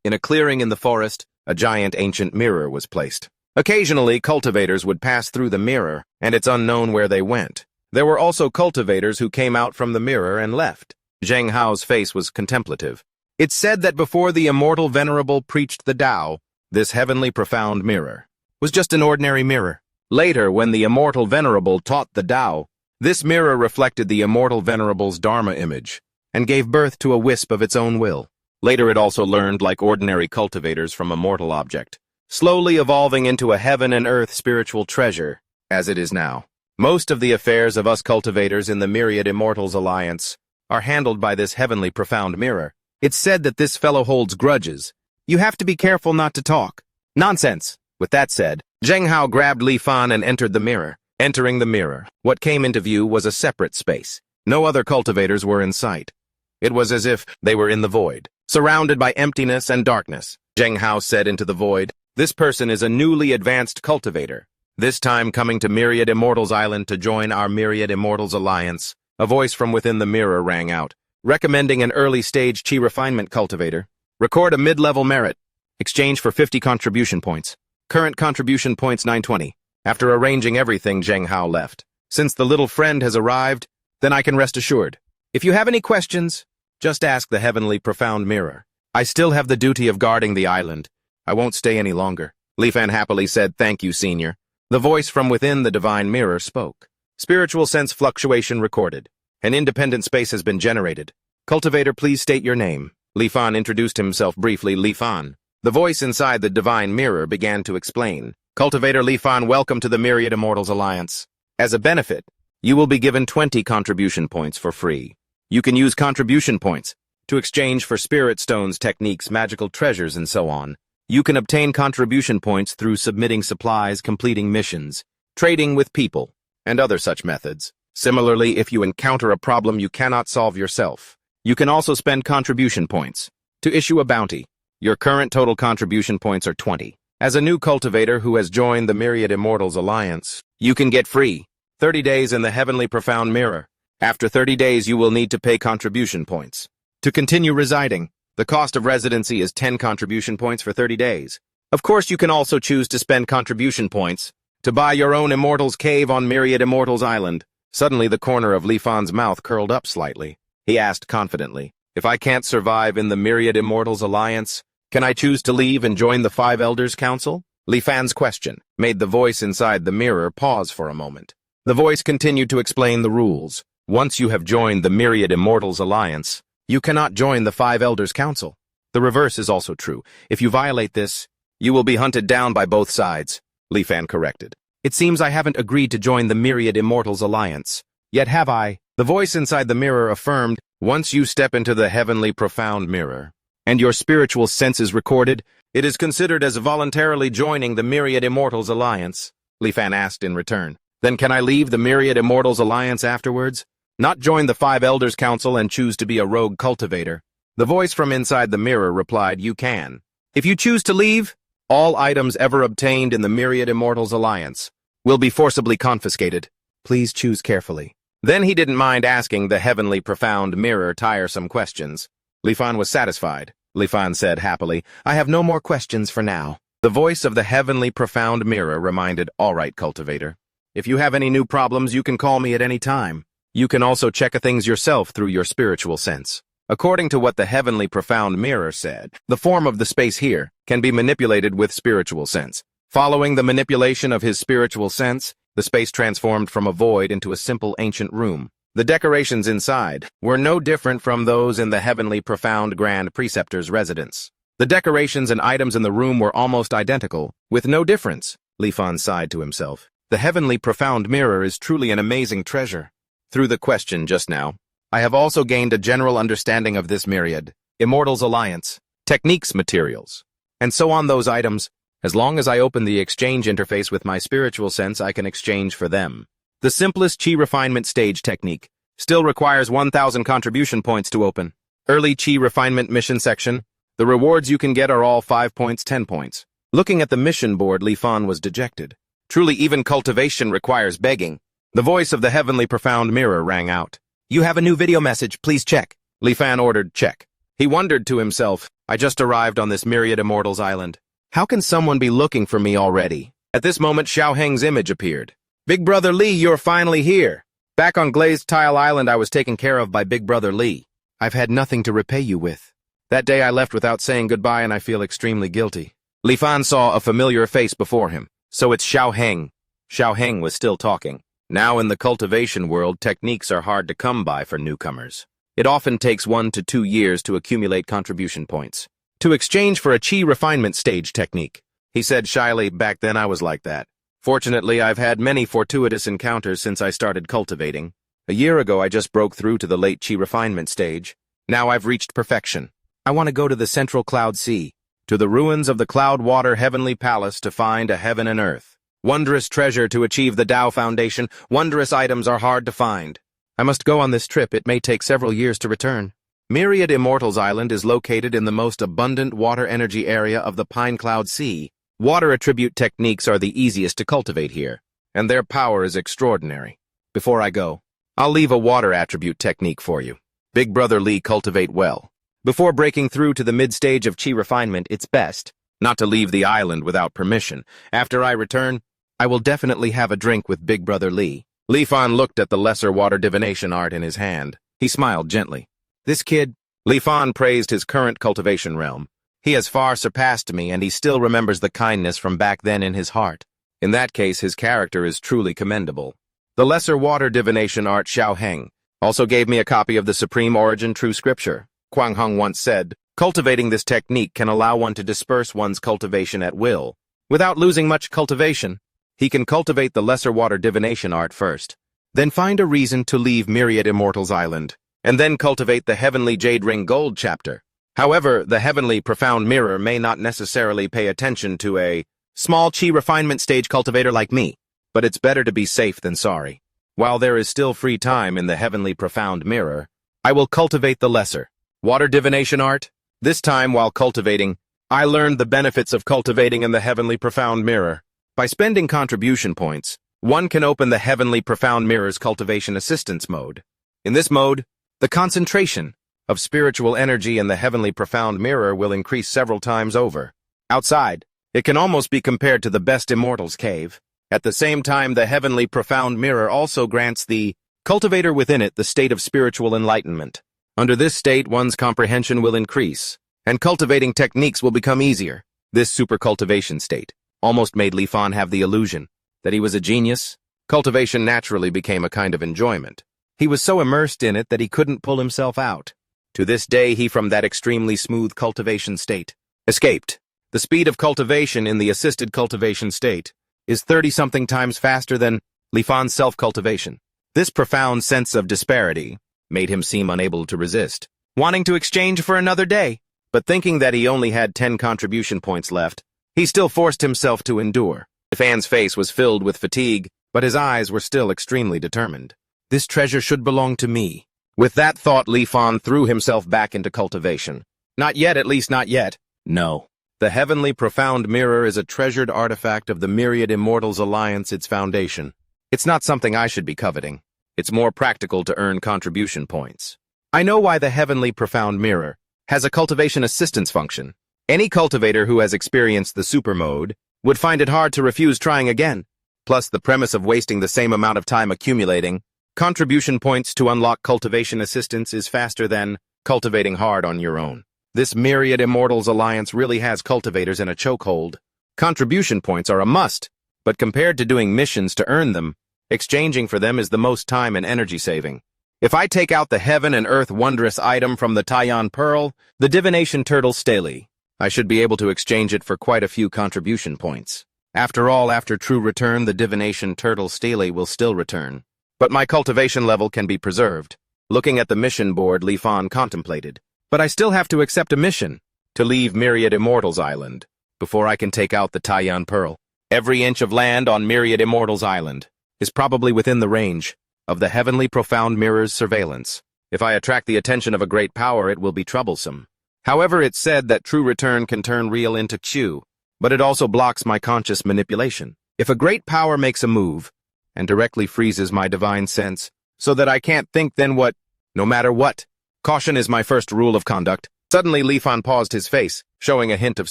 In a clearing in the forest, a giant ancient mirror was placed. Occasionally, cultivators would pass through the mirror, and it's unknown where they went. There were also cultivators who came out from the mirror and left. Zheng Hao's face was contemplative. It's said that before the Immortal Venerable preached the Tao, this heavenly profound mirror was just an ordinary mirror. Later, when the Immortal Venerable taught the Tao, this mirror reflected the Immortal Venerable's Dharma image and gave birth to a wisp of its own will. Later it also learned like ordinary cultivators from a mortal object, slowly evolving into a heaven and earth spiritual treasure, as it is now. Most of the affairs of us cultivators in the Myriad Immortals Alliance are handled by this heavenly profound mirror. It's said that this fellow holds grudges. You have to be careful not to talk. Nonsense! With that said, Zheng Hao grabbed Li Fan and entered the mirror. Entering the mirror, what came into view was a separate space. No other cultivators were in sight. It was as if they were in the void, surrounded by emptiness and darkness. Zheng Hao said into the void, this person is a newly advanced cultivator, this time coming to Myriad Immortals Island to join our Myriad Immortals Alliance. A voice from within the mirror rang out, recommending an early-stage chi refinement cultivator. Record a mid-level merit. Exchange for 50 contribution points. Current contribution points 920. After arranging everything, Zheng Hao left. Since the little friend has arrived, then I can rest assured. If you have any questions, just ask the heavenly profound mirror. I still have the duty of guarding the island. I won't stay any longer. Li Fan happily said, thank you, senior. The voice from within the divine mirror spoke. Spiritual sense fluctuation recorded. An independent space has been generated. Cultivator, please state your name. Li Fan introduced himself briefly. Li Fan. The voice inside the divine mirror began to explain. Cultivator Li Fan, welcome to the Myriad Immortals Alliance. As a benefit, you will be given 20 contribution points for free. You can use contribution points to exchange for spirit stones, techniques, magical treasures, and so on. You can obtain contribution points through submitting supplies, completing missions, trading with people, and other such methods. Similarly, if you encounter a problem you cannot solve yourself, you can also spend contribution points to issue a bounty. Your current total contribution points are 20. As a new cultivator who has joined the Myriad Immortals Alliance, you can get free 30 days in the Heavenly Profound Mirror. After 30 days, you will need to pay contribution points. To continue residing, the cost of residency is 10 contribution points for 30 days. Of course, you can also choose to spend contribution points to buy your own Immortals Cave on Myriad Immortals Island. Suddenly, the corner of Li Fan's mouth curled up slightly. He asked confidently, if I can't survive in the Myriad Immortals Alliance, can I choose to leave and join the Five Elders Council? Li Fan's question made the voice inside the mirror pause for a moment. The voice continued to explain the rules. Once you have joined the Myriad Immortals Alliance, you cannot join the Five Elders Council. The reverse is also true. If you violate this, you will be hunted down by both sides, Li Fan corrected. It seems I haven't agreed to join the Myriad Immortals Alliance. Yet have I? The voice inside the mirror affirmed, once you step into the Heavenly Profound Mirror, and your spiritual sense is recorded, it is considered as voluntarily joining the Myriad Immortals Alliance. Li Fan asked in return. Then can I leave the Myriad Immortals Alliance afterwards? Not join the Five Elders Council and choose to be a rogue cultivator? The voice from inside the mirror replied, you can. If you choose to leave, all items ever obtained in the Myriad Immortals Alliance will be forcibly confiscated. Please choose carefully. Then he didn't mind asking the Heavenly Profound Mirror tiresome questions. Li Fan was satisfied. Li Fan said happily, I have no more questions for now. The voice of the Heavenly Profound Mirror reminded, all right, cultivator. If you have any new problems, you can call me at any time. You can also check things yourself through your spiritual sense. According to what the Heavenly Profound Mirror said, the form of the space here can be manipulated with spiritual sense. Following the manipulation of his spiritual sense, the space transformed from a void into a simple ancient room. The decorations inside were no different from those in the Heavenly Profound Grand Preceptor's residence. The decorations and items in the room were almost identical, with no difference. Li Fan sighed to himself. The Heavenly Profound Mirror is truly an amazing treasure. Through the question just now, I have also gained a general understanding of this Myriad Immortals Alliance, techniques, materials, and so on those items. As long as I open the exchange interface with my spiritual sense, I can exchange for them. The simplest Chi refinement stage technique still requires 1,000 contribution points to open. Early Chi refinement mission section. The rewards you can get are all 5 points, 10 points. Looking at the mission board, Li Fan was dejected. Truly, even cultivation requires begging. The voice of the Heavenly Profound Mirror rang out. You have a new video message, please check. Li Fan ordered check. He wondered to himself, I just arrived on this Myriad Immortals Island. How can someone be looking for me already? At this moment, Xiao Heng's image appeared. Big Brother Li, you're finally here. Back on Glazed Tile Island, I was taken care of by Big Brother Li. I've had nothing to repay you with. That day I left without saying goodbye and I feel extremely guilty. Li Fan saw a familiar face before him. So it's Xiao Heng. Xiao Heng was still talking. Now in the cultivation world, techniques are hard to come by for newcomers. It often takes 1 to 2 years to accumulate contribution points to exchange for a Chi refinement stage technique. He said shyly, back then I was like that. Fortunately, I've had many fortuitous encounters since I started cultivating. A year ago, I just broke through to the late Chi refinement stage. Now I've reached perfection. I want to go to the Central Cloud Sea, to the ruins of the Cloud Water Heavenly Palace to find a heaven and earth. Wondrous treasure to achieve the Tao Foundation. Wondrous items are hard to find. I must go on this trip. It may take several years to return. Myriad Immortals Island is located in the most abundant water energy area of the Pine Cloud Sea. Water attribute techniques are the easiest to cultivate here, and their power is extraordinary. Before I go, I'll leave a water attribute technique for you. Big Brother Li, cultivate well. Before breaking through to the mid-stage of Chi refinement, it's best not to leave the island without permission. After I return, I will definitely have a drink with Big Brother Li. Li Fan looked at the lesser water divination art in his hand. He smiled gently. This kid, Li Fan praised his current cultivation realm. He has far surpassed me, and he still remembers the kindness from back then in his heart. In that case, his character is truly commendable. The lesser water divination art Xiao Heng also gave me a copy of the Supreme Origin True Scripture. Quang Hung once said, cultivating this technique can allow one to disperse one's cultivation at will. Without losing much cultivation, he can cultivate the lesser water divination art first, then find a reason to leave Myriad Immortals Island, and then cultivate the Heavenly Jade Ring Gold chapter. However, the Heavenly Profound Mirror may not necessarily pay attention to a small chi refinement stage cultivator like me, but it's better to be safe than sorry. While there is still free time in the Heavenly Profound Mirror, I will cultivate the lesser water divination art. This time, while cultivating, I learned the benefits of cultivating in the Heavenly Profound Mirror. By spending contribution points, one can open the Heavenly Profound Mirror's cultivation assistance mode. In this mode, the concentration of spiritual energy in the Heavenly Profound Mirror will increase several times over. Outside, it can almost be compared to the best Immortal's Cave. At the same time, the Heavenly Profound Mirror also grants the cultivator within it the state of spiritual enlightenment. Under this state, one's comprehension will increase, and cultivating techniques will become easier. This super cultivation state almost made Li Fan have the illusion that he was a genius. Cultivation naturally became a kind of enjoyment. He was so immersed in it that he couldn't pull himself out. To this day, he from that extremely smooth cultivation state escaped. The speed of cultivation in the assisted cultivation state is 30-something times faster than Li Fan's self-cultivation. This profound sense of disparity made him seem unable to resist, wanting to exchange for another day. But thinking that he only had 10 contribution points left, he still forced himself to endure. Li Fan's face was filled with fatigue, but his eyes were still extremely determined. This treasure should belong to me. With that thought, Li Fan threw himself back into cultivation. Not yet, at least not yet. No. The Heavenly Profound Mirror is a treasured artifact of the Myriad Immortals Alliance, its foundation. It's not something I should be coveting. It's more practical to earn contribution points. I know why the Heavenly Profound Mirror has a cultivation assistance function. Any cultivator who has experienced the super mode would find it hard to refuse trying again. Plus, the premise of wasting the same amount of time accumulating contribution points to unlock cultivation assistance is faster than cultivating hard on your own. This Myriad Immortals Alliance really has cultivators in a chokehold. Contribution points are a must, but compared to doing missions to earn them, exchanging for them is the most time and energy saving. If I take out the Heaven and Earth wondrous item from the Taiyan Pearl, the Divination Turtle Stele, I should be able to exchange it for quite a few contribution points. After all, after true return, the Divination Turtle Stele will still return. But my cultivation level can be preserved. Looking at the mission board, Li Fan contemplated. But I still have to accept a mission to leave Myriad Immortals Island before I can take out the Taiyan Pearl. Every inch of land on Myriad Immortals Island is probably within the range of the Heavenly Profound Mirror's surveillance. If I attract the attention of a great power, it will be troublesome. However, it's said that true return can turn real into Q, but it also blocks my conscious manipulation. If a great power makes a move and directly freezes my divine sense so that I can't think, then what? No matter what. Caution is my first rule of conduct. Suddenly, Li Fan paused, his face showing a hint of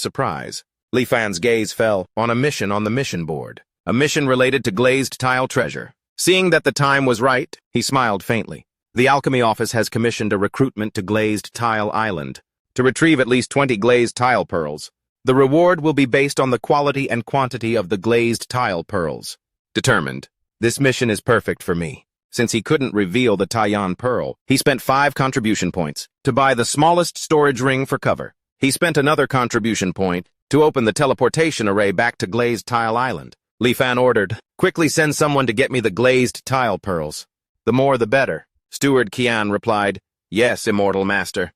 surprise. Li Fan's gaze fell on a mission on the mission board, a mission related to glazed tile treasure. Seeing that the time was right, he smiled faintly. The Alchemy Office has commissioned a recruitment to Glazed Tile Island to retrieve at least 20 glazed tile pearls. The reward will be based on the quality and quantity of the glazed tile pearls. Determined. This mission is perfect for me. Since he couldn't reveal the Taiyan Pearl, he spent 5 contribution points to buy the smallest storage ring for cover. He spent another contribution point to open the teleportation array back to Glazed Tile Island. Li Fan ordered, "Quickly send someone to get me the glazed tile pearls. The more the better." Steward Qian replied, "Yes, Immortal Master."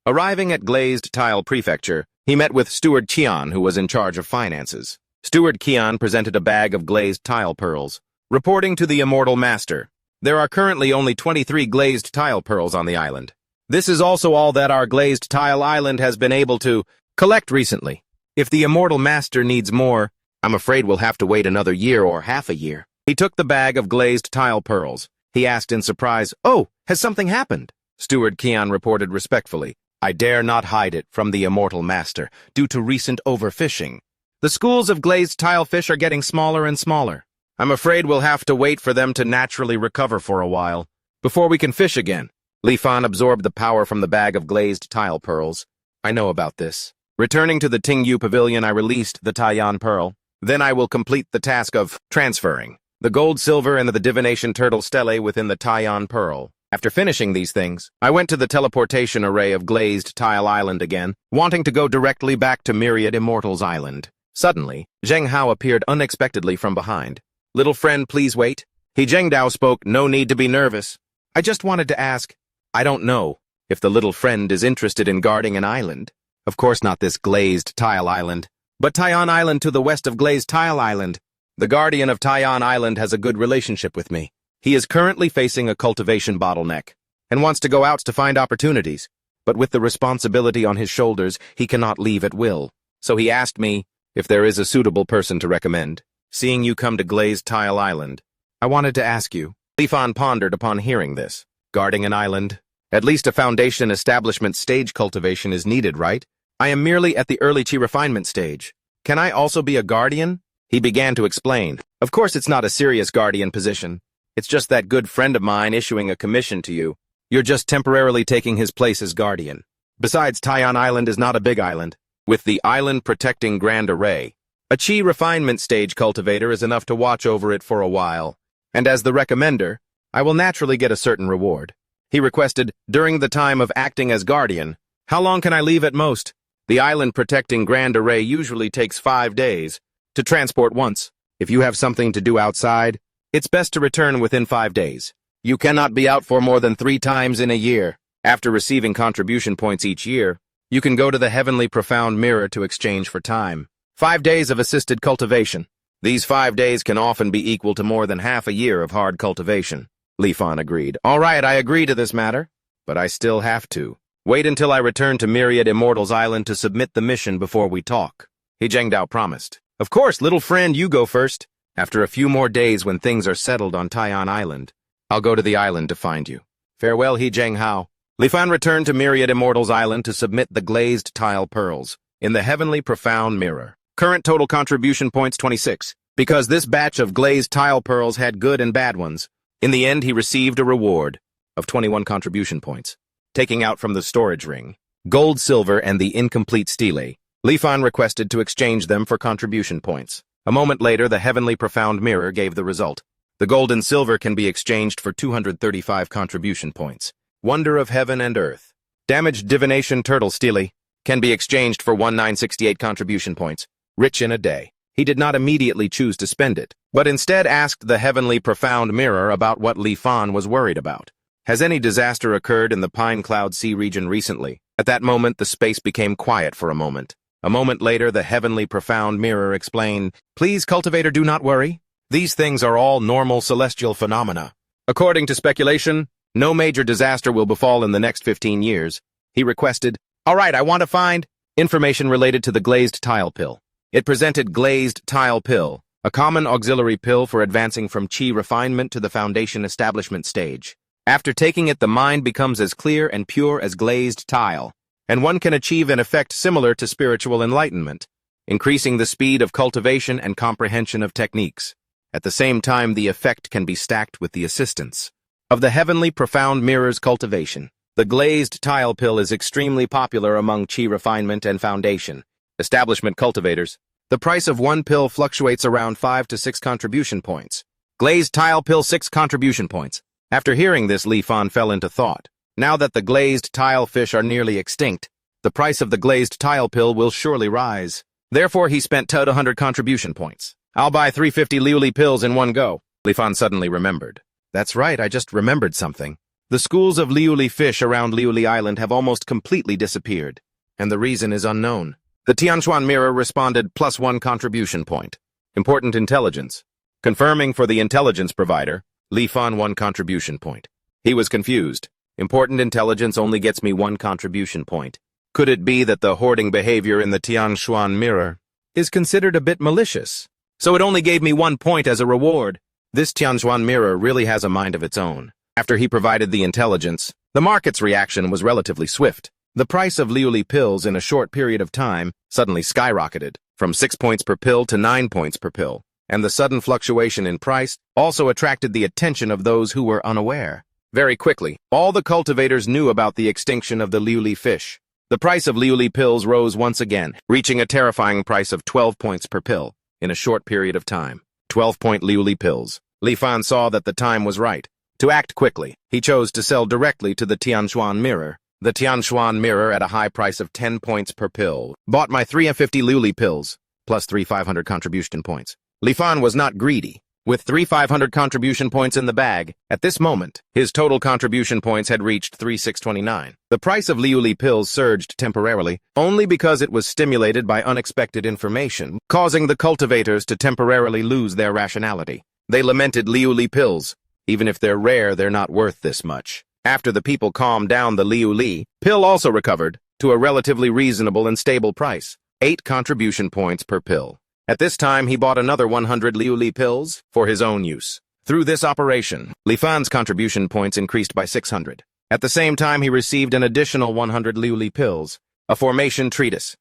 Arriving at Glazed Tile Prefecture, he met with Steward Qian, who was in charge of finances. Steward Qian presented a bag of glazed tile pearls. Reporting to the Immortal Master, there are currently only 23 glazed tile pearls on the island. This is also all that our Glazed Tile Island has been able to collect recently. If the Immortal Master needs more, I'm afraid we'll have to wait another year or half a year. He took the bag of glazed tile pearls. He asked in surprise, "Oh, has something happened?" Steward Qian reported respectfully, "I dare not hide it from the Immortal Master due to recent overfishing. The schools of glazed tile fish are getting smaller and smaller. I'm afraid we'll have to wait for them to naturally recover for a while before we can fish again." Li Fan absorbed the power from the bag of glazed tile pearls. "I know about this." Returning to the Tingyu Pavilion, I released the Taiyan Pearl. Then I will complete the task of transferring the gold, silver, and the divination turtle stele within the Taiyan pearl. After finishing these things, I went to the teleportation array of glazed tile island again, wanting to go directly back to Myriad Immortals Island. Suddenly, Zheng Hao appeared unexpectedly from behind. "Little friend, please wait." Zheng Dao spoke, "No need to be nervous. I just wanted to ask, I don't know if the little friend is interested in guarding an island. Of course not this glazed tile island, but Taiyan Island to the west of glazed tile island. The guardian of Taiyan Island has a good relationship with me. He is currently facing a cultivation bottleneck and wants to go out to find opportunities, but with the responsibility on his shoulders, he cannot leave at will. So he asked me if there is a suitable person to recommend. Seeing you come to glazed tile island, I wanted to ask you." Li Fan pondered upon hearing this. Guarding an island? At least a foundation establishment stage cultivation is needed, right? I am merely at the early chi refinement stage. Can I also be a guardian? He began to explain. Of course it's not a serious guardian position. It's just that good friend of mine issuing a commission to you. You're just temporarily taking his place as guardian. Besides, Taiyan Island is not a big island, with the island protecting grand array. A chi refinement stage cultivator is enough to watch over it for a while, and as the recommender, I will naturally get a certain reward. He requested, during the time of acting as guardian, how long can I leave at most? The island protecting grand array usually takes 5 days to transport once. If you have something to do outside, it's best to return within 5 days. You cannot be out for more than 3 times in a year. After receiving contribution points each year, you can go to the Heavenly Profound Mirror to exchange for time. 5 days of assisted cultivation. These 5 days can often be equal to more than half a year of hard cultivation. Li Fan agreed. All right, I agree to this matter, but I still have to wait until I return to Myriad Immortals Island to submit the mission before we talk. Zheng Dao promised. Of course, little friend, you go first. After a few more days when things are settled on Taiyan Island, I'll go to the island to find you. Farewell, Zheng Hao. Li Fan returned to Myriad Immortals Island to submit the glazed tile pearls in the Heavenly Profound Mirror. Current total contribution points 26. Because this batch of glazed tile pearls had good and bad ones, in the end he received a reward of 21 contribution points. Taking out from the storage ring gold, silver, and the incomplete stele, Li Fan requested to exchange them for contribution points. A moment later, the Heavenly Profound Mirror gave the result. The gold and silver can be exchanged for 235 contribution points. Wonder of Heaven and Earth. Damaged Divination Turtle Stele can be exchanged for 1968 contribution points. Rich in a day. He did not immediately choose to spend it, but instead asked the Heavenly Profound Mirror about what Li Fan was worried about. Has any disaster occurred in the Pine Cloud Sea region recently? At that moment, the space became quiet for a moment. A moment later, the Heavenly Profound Mirror explained, Please, Cultivator, do not worry. These things are all normal celestial phenomena. According to speculation, no major disaster will befall in the next 15 years. He requested, All right, I want to find information related to the glazed tile pill. It presented glazed tile pill, a common auxiliary pill for advancing from chi refinement to the foundation establishment stage. After taking it, the mind becomes as clear and pure as glazed tile, and one can achieve an effect similar to spiritual enlightenment, increasing the speed of cultivation and comprehension of techniques. At the same time, the effect can be stacked with the assistance of the Heavenly Profound Mirror's cultivation. The glazed tile pill is extremely popular among chi refinement and foundation establishment cultivators. The price of one pill fluctuates around 5 to 6 contribution points. Glazed tile pill 6 contribution points. After hearing this, Li Fan fell into thought. Now that the glazed tile fish are nearly extinct, the price of the glazed tile pill will surely rise. Therefore, he spent 200 contribution points. I'll buy 350 Liuli pills in one go. Li Fan suddenly remembered. That's right, I just remembered something. The schools of Liuli fish around Liuli Island have almost completely disappeared, and the reason is unknown. The Tianchuan Mirror responded +1 contribution point. Important intelligence. Confirming for the intelligence provider, Li Fan 1 contribution point. He was confused. Important intelligence only gets me 1 contribution point. Could it be that the hoarding behavior in the Tianchuan Mirror is considered a bit malicious? So it only gave me 1 point as a reward. This Tianchuan Mirror really has a mind of its own. After he provided the intelligence, the market's reaction was relatively swift. The price of Liuli pills in a short period of time suddenly skyrocketed, from 6 points per pill to 9 points per pill, and the sudden fluctuation in price also attracted the attention of those who were unaware. Very quickly, all the cultivators knew about the extinction of the Liuli fish. The price of Liuli pills rose once again, reaching a terrifying price of 12 points per pill. in a short period of time. 12-point Liuli pills. Li Fan saw that the time was right. To act quickly, he chose to sell directly to the Tianshuan mirror. The Tianshuan mirror at a high price of 10 points per pill. Bought my 350 Liuli pills, plus 3 500 contribution points. Li Fan was not greedy. With 3 500 contribution points in the bag, at this moment, his total contribution points had reached 3,629. The price of Liuli pills surged temporarily, only because it was stimulated by unexpected information, causing the cultivators to temporarily lose their rationality. They lamented Liuli pills. Even if they're rare, they're not worth this much. After the people calmed down, the Liuli pill also recovered to a relatively reasonable and stable price, 8 contribution points per pill. At this time, he bought another 100 Liuli pills for his own use. Through this operation, Li Fan's contribution points increased by 600. At the same time, he received an additional 100 Liuli pills, a formation treatise.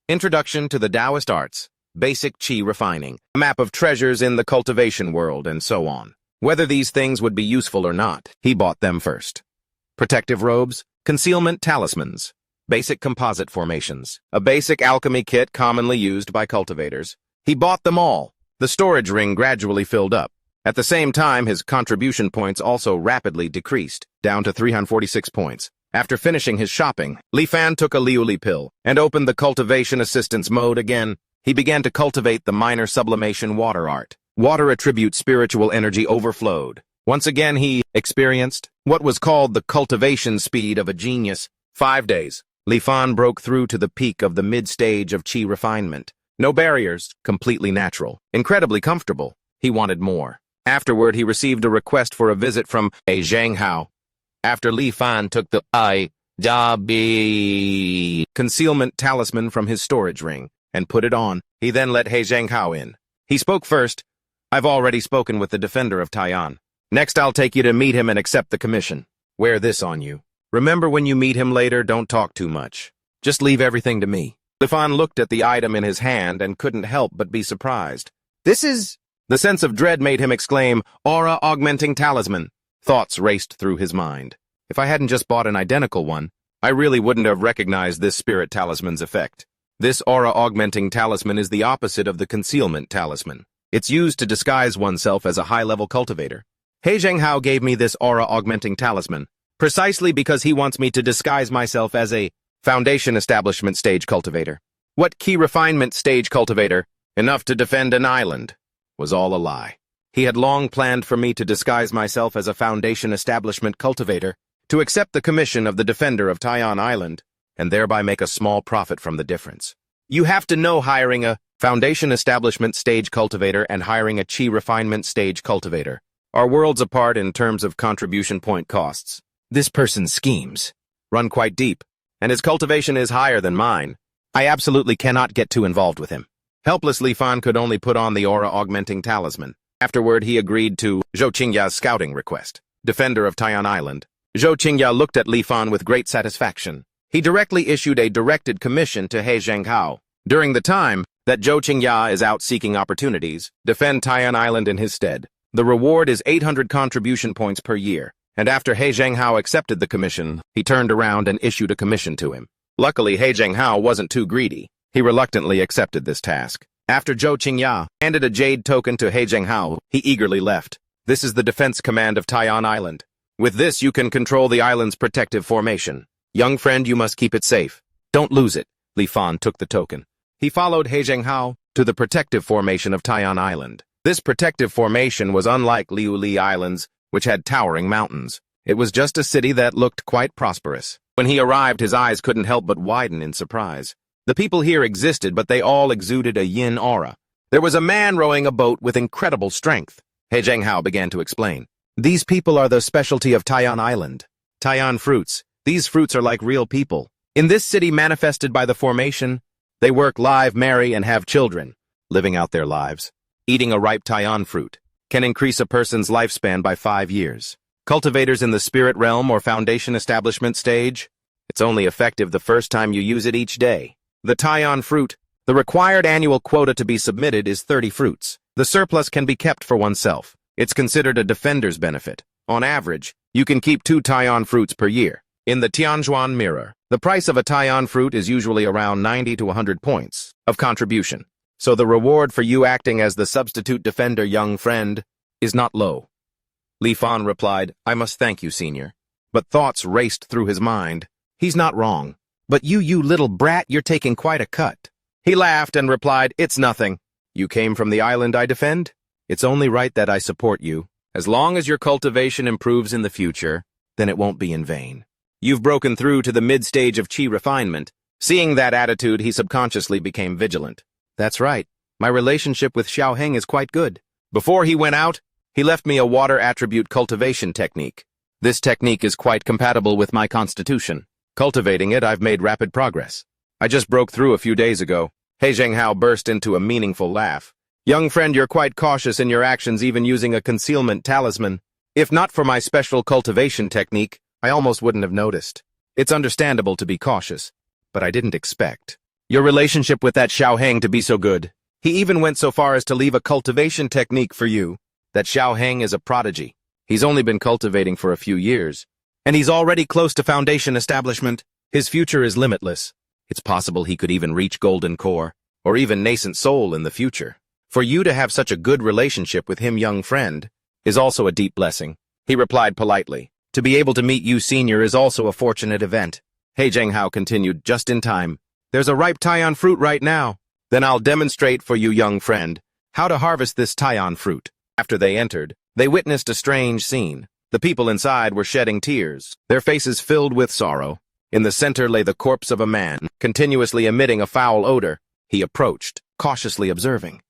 Introduction to the Taoist Arts, Basic Qi Refining, a map of treasures in the cultivation world, and so on. Whether these things would be useful or not, he bought them first. Protective robes, concealment talismans, basic composite formations, a basic alchemy kit commonly used by cultivators. He bought them all. The storage ring gradually filled up. At the same time, his contribution points also rapidly decreased, down to 346 points. After finishing his shopping, Li Fan took a Liuli pill and opened the cultivation assistance mode again. He began to cultivate the minor sublimation water art. Water attribute spiritual energy overflowed. Once again, he experienced what was called the cultivation speed of a genius. 5 days. Li Fan broke through to the peak of the mid-stage of Qi refinement. No barriers, completely natural, incredibly comfortable. He wanted more. Afterward, he received a request for a visit from a Zhang Hao. After Li Fan took the concealment talisman from his storage ring and put it on, he then let He Zhanghao in. He spoke first. I've already spoken with the defender of Taiyan. Next, I'll take you to meet him and accept the commission. Wear this on you. Remember, when you meet him later, don't talk too much. Just leave everything to me. Li Fan looked at the item in his hand and couldn't help but be surprised. This is... The sense of dread made him exclaim, aura-augmenting talisman. Thoughts raced through his mind. If I hadn't just bought an identical one, I really wouldn't have recognized this spirit talisman's effect. This aura-augmenting talisman is the opposite of the concealment talisman. It's used to disguise oneself as a high-level cultivator. He Zhanghao gave me this aura-augmenting talisman, precisely because he wants me to disguise myself as a foundation establishment stage cultivator. What key refinement stage cultivator? Enough to defend an island. Was all a lie. He had long planned for me to disguise myself as a foundation establishment cultivator, to accept the commission of the defender of Taiyan Island, and thereby make a small profit from the difference. You have to know hiring a foundation establishment stage cultivator and hiring a Qi refinement stage cultivator are worlds apart in terms of contribution point costs. This person's schemes run quite deep, and his cultivation is higher than mine. I absolutely cannot get too involved with him. Helpless Li Fan could only put on the aura-augmenting talisman. Afterward, he agreed to Zhou Qingya's scouting request. Defender of Taiyan Island, Zhou Qingya looked at Li Fan with great satisfaction. He directly issued a directed commission to He Zhanghao. During the time that Zhou Qingya is out seeking opportunities, defend Taiyan Island in his stead. The reward is 800 contribution points per year, and after He Zhanghao accepted the commission, he turned around and issued a commission to him. Luckily, He Zhanghao wasn't too greedy. He reluctantly accepted this task. After Zhou Qingya handed a jade token to He Zhanghao, he eagerly left. This is the defense command of Taiyan Island. With this, you can control the island's protective formation. Young friend, you must keep it safe. Don't lose it. Li Fan took the token. He followed He Zhanghao to the protective formation of Taiyan Island. This protective formation was unlike Liuli Islands, which had towering mountains. It was just a city that looked quite prosperous. When he arrived, his eyes couldn't help but widen in surprise. The people here existed, but they all exuded a yin aura. There was a man rowing a boat with incredible strength. He Zhanghao began to explain. These people are the specialty of Taiyan Island. Taiyan fruits. These fruits are like real people. In this city manifested by the formation, they work, live, marry, and have children, living out their lives. Eating a ripe Taiyan fruit can increase a person's lifespan by 5 years. Cultivators in the spirit realm or foundation establishment stage, it's only effective the first time you use it each day. The Taiyan fruit, the required annual quota to be submitted is 30 fruits. The surplus can be kept for oneself. It's considered a defender's benefit. On average, you can keep 2 Taiyan fruits per year. In the Tianzhuan mirror, the price of a Taiyan fruit is usually around 90 to 100 points of contribution. So the reward for you acting as the substitute defender, young friend, is not low. Li Fan replied, I must thank you, senior. But thoughts raced through his mind. He's not wrong. But you little brat, you're taking quite a cut. He laughed and replied, it's nothing. You came from the island I defend? It's only right that I support you. As long as your cultivation improves in the future, then it won't be in vain. You've broken through to the mid-stage of chi refinement. Seeing that attitude, he subconsciously became vigilant. That's right. My relationship with Xiao Heng is quite good. Before he went out, he left me a water attribute cultivation technique. This technique is quite compatible with my constitution. Cultivating it, I've made rapid progress. I just broke through a few days ago. He Zhenghao burst into a meaningful laugh. Young friend, you're quite cautious in your actions, even using a concealment talisman. If not for my special cultivation technique, I almost wouldn't have noticed. It's understandable to be cautious, but I didn't expect your relationship with that Xiao Heng to be so good. He even went so far as to leave a cultivation technique for you. That Xiao Heng is a prodigy. He's only been cultivating for a few years, and he's already close to foundation establishment. His future is limitless. It's possible he could even reach golden core, or even nascent soul in the future. For you to have such a good relationship with him, young friend, is also a deep blessing. He replied politely. To be able to meet you, senior, is also a fortunate event. He Zhenghao continued, just in time. There's a ripe Taiyan fruit right now. Then I'll demonstrate for you, young friend, how to harvest this Taiyan fruit. After they entered, they witnessed a strange scene. The people inside were shedding tears, their faces filled with sorrow. In the center lay the corpse of a man, continuously emitting a foul odor. He approached, cautiously observing.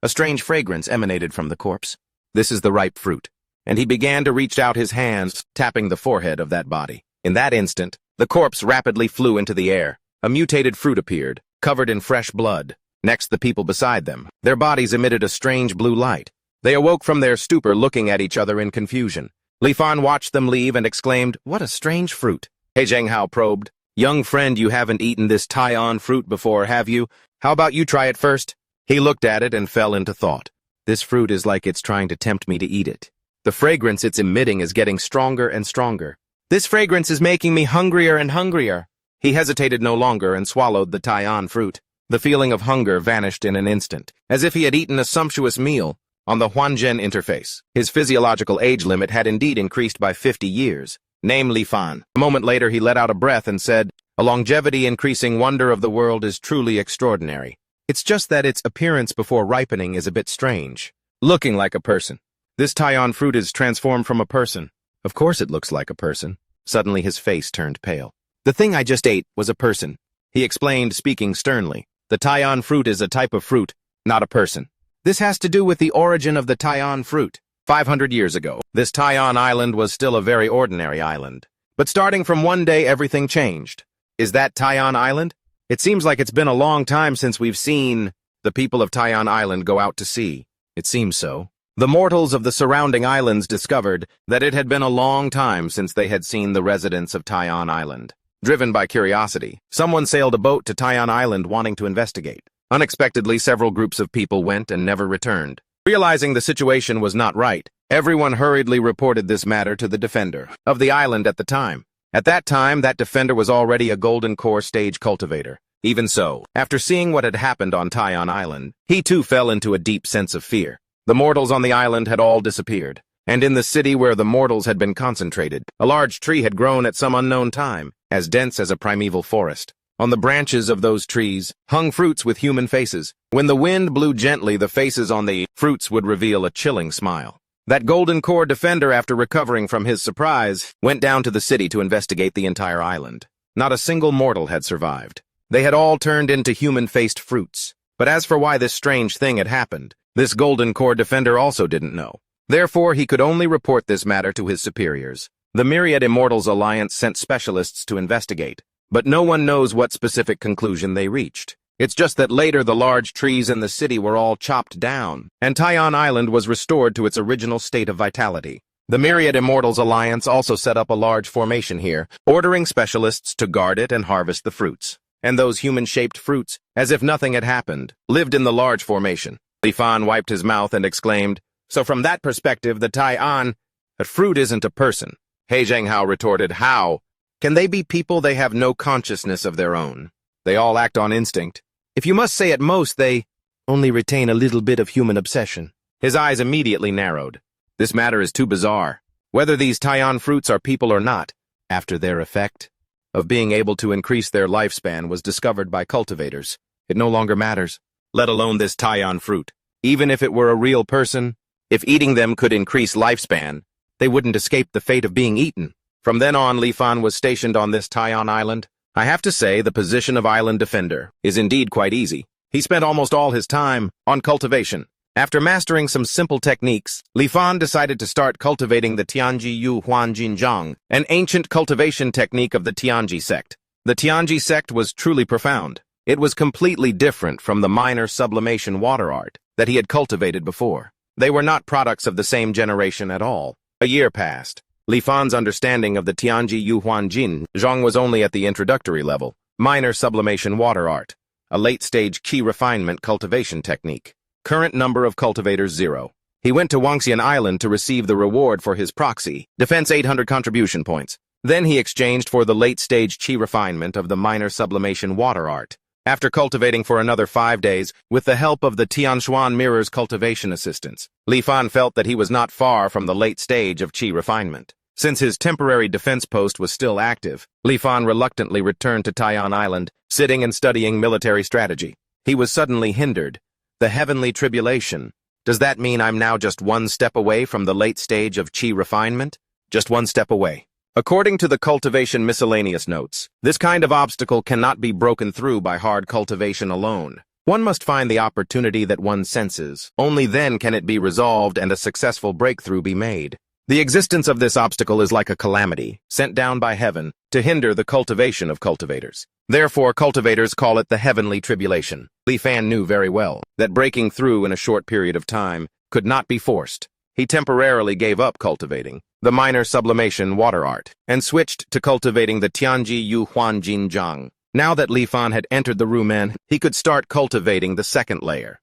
A strange fragrance emanated from the corpse. This is the ripe fruit. And he began to reach out his hands, tapping the forehead of that body. In that instant, the corpse rapidly flew into the air. A mutated fruit appeared, covered in fresh blood. Next, the people beside them. Their bodies emitted a strange blue light. They awoke from their stupor, looking at each other in confusion. Li Fan watched them leave and exclaimed, what a strange fruit. He Zhenghao probed, young friend, you haven't eaten this Taiyan fruit before, have you? How about you try it first? He looked at it and fell into thought. This fruit is like it's trying to tempt me to eat it. The fragrance it's emitting is getting stronger and stronger. This fragrance is making me hungrier and hungrier. He hesitated no longer and swallowed the Taiyan fruit. The feeling of hunger vanished in an instant, as if he had eaten a sumptuous meal. On the Huanzhen interface, his physiological age limit had indeed increased by 50 years. Name Li Fan. A moment later he let out a breath and said, a longevity-increasing wonder of the world is truly extraordinary. It's just that its appearance before ripening is a bit strange. Looking like a person. This Taiyan fruit is transformed from a person. Of course it looks like a person. Suddenly his face turned pale. The thing I just ate was a person. He explained, speaking sternly. The Taiyan fruit is a type of fruit, not a person. This has to do with the origin of the Taiyan fruit. 500 years ago, this Taiyan island was still a very ordinary island. But starting from one day, everything changed. Is that Taiyan Island? It seems like it's been a long time since we've seen the people of Taiyan Island go out to sea. It seems so. The mortals of the surrounding islands discovered that it had been a long time since they had seen the residents of Taiyan Island. Driven by curiosity, someone sailed a boat to Taiyan Island wanting to investigate. Unexpectedly, several groups of people went and never returned. Realizing the situation was not right, everyone hurriedly reported this matter to the defender of the island at the time. At that time, that defender was already a golden core stage cultivator. Even so, after seeing what had happened on Taiyan Island, he too fell into a deep sense of fear. The mortals on the island had all disappeared, and in the city where the mortals had been concentrated, a large tree had grown at some unknown time, as dense as a primeval forest. On the branches of those trees hung fruits with human faces. When the wind blew gently, the faces on the fruits would reveal a chilling smile. That golden core defender, after recovering from his surprise, went down to the city to investigate the entire island. Not a single mortal had survived. They had all turned into human-faced fruits. But as for why this strange thing had happened, this golden core defender also didn't know. Therefore, he could only report this matter to his superiors. The Myriad Immortals Alliance sent specialists to investigate, but no one knows what specific conclusion they reached. It's just that later the large trees in the city were all chopped down, and Taiyan Island was restored to its original state of vitality. The Myriad Immortals Alliance also set up a large formation here, ordering specialists to guard it and harvest the fruits. And those human-shaped fruits, as if nothing had happened, lived in the large formation. Li Fan wiped his mouth and exclaimed, so from that perspective, the Taiyan, that fruit isn't a person. He Zhenghao retorted, how? Can they be people? They have no consciousness of their own. They all act on instinct. If you must say at most, they only retain a little bit of human obsession. His eyes immediately narrowed. This matter is too bizarre. Whether these Taiyan fruits are people or not, after their effect of being able to increase their lifespan was discovered by cultivators, it no longer matters, let alone this Taiyan fruit. Even if it were a real person, if eating them could increase lifespan, they wouldn't escape the fate of being eaten. From then on, Li Fan was stationed on this Taiyan island. I have to say, the position of island defender is indeed quite easy. He spent almost all his time on cultivation. After mastering some simple techniques, Li Fan decided to start cultivating the Tianji Yu Huanjin Zhang, an ancient cultivation technique of the Tianji sect. The Tianji sect was truly profound. It was completely different from the minor sublimation water art that he had cultivated before. They were not products of the same generation at all. A year passed. Li Fan's understanding of the Tianji Yu Huanjin Zhang was only at the introductory level, minor sublimation water art, a late-stage key refinement cultivation technique. Current number of cultivators 0. He went to Wangxian Island to receive the reward for his proxy, defense 800 contribution points. Then he exchanged for the late-stage chi refinement of the minor sublimation water art. After cultivating for another 5 days, with the help of the Tianshuan Mirror's cultivation assistants, Li Fan felt that he was not far from the late stage of chi refinement. Since his temporary defense post was still active, Li Fan reluctantly returned to Taiyan Island, sitting and studying military strategy. He was suddenly hindered. The heavenly tribulation. Does that mean I'm now just one step away from the late stage of chi refinement? Just one step away. According to the Cultivation miscellaneous notes, this kind of obstacle cannot be broken through by hard cultivation alone. One must find the opportunity that one senses. Only then can it be resolved and a successful breakthrough be made. The existence of this obstacle is like a calamity, sent down by heaven, to hinder the cultivation of cultivators. Therefore, cultivators call it the heavenly tribulation. Li Fan knew very well that breaking through in a short period of time could not be forced. He temporarily gave up cultivating the minor sublimation water art and switched to cultivating the Tianji Yu Huanjin Zhang. Now that Li Fan had entered the Rumen, he could start cultivating the second layer.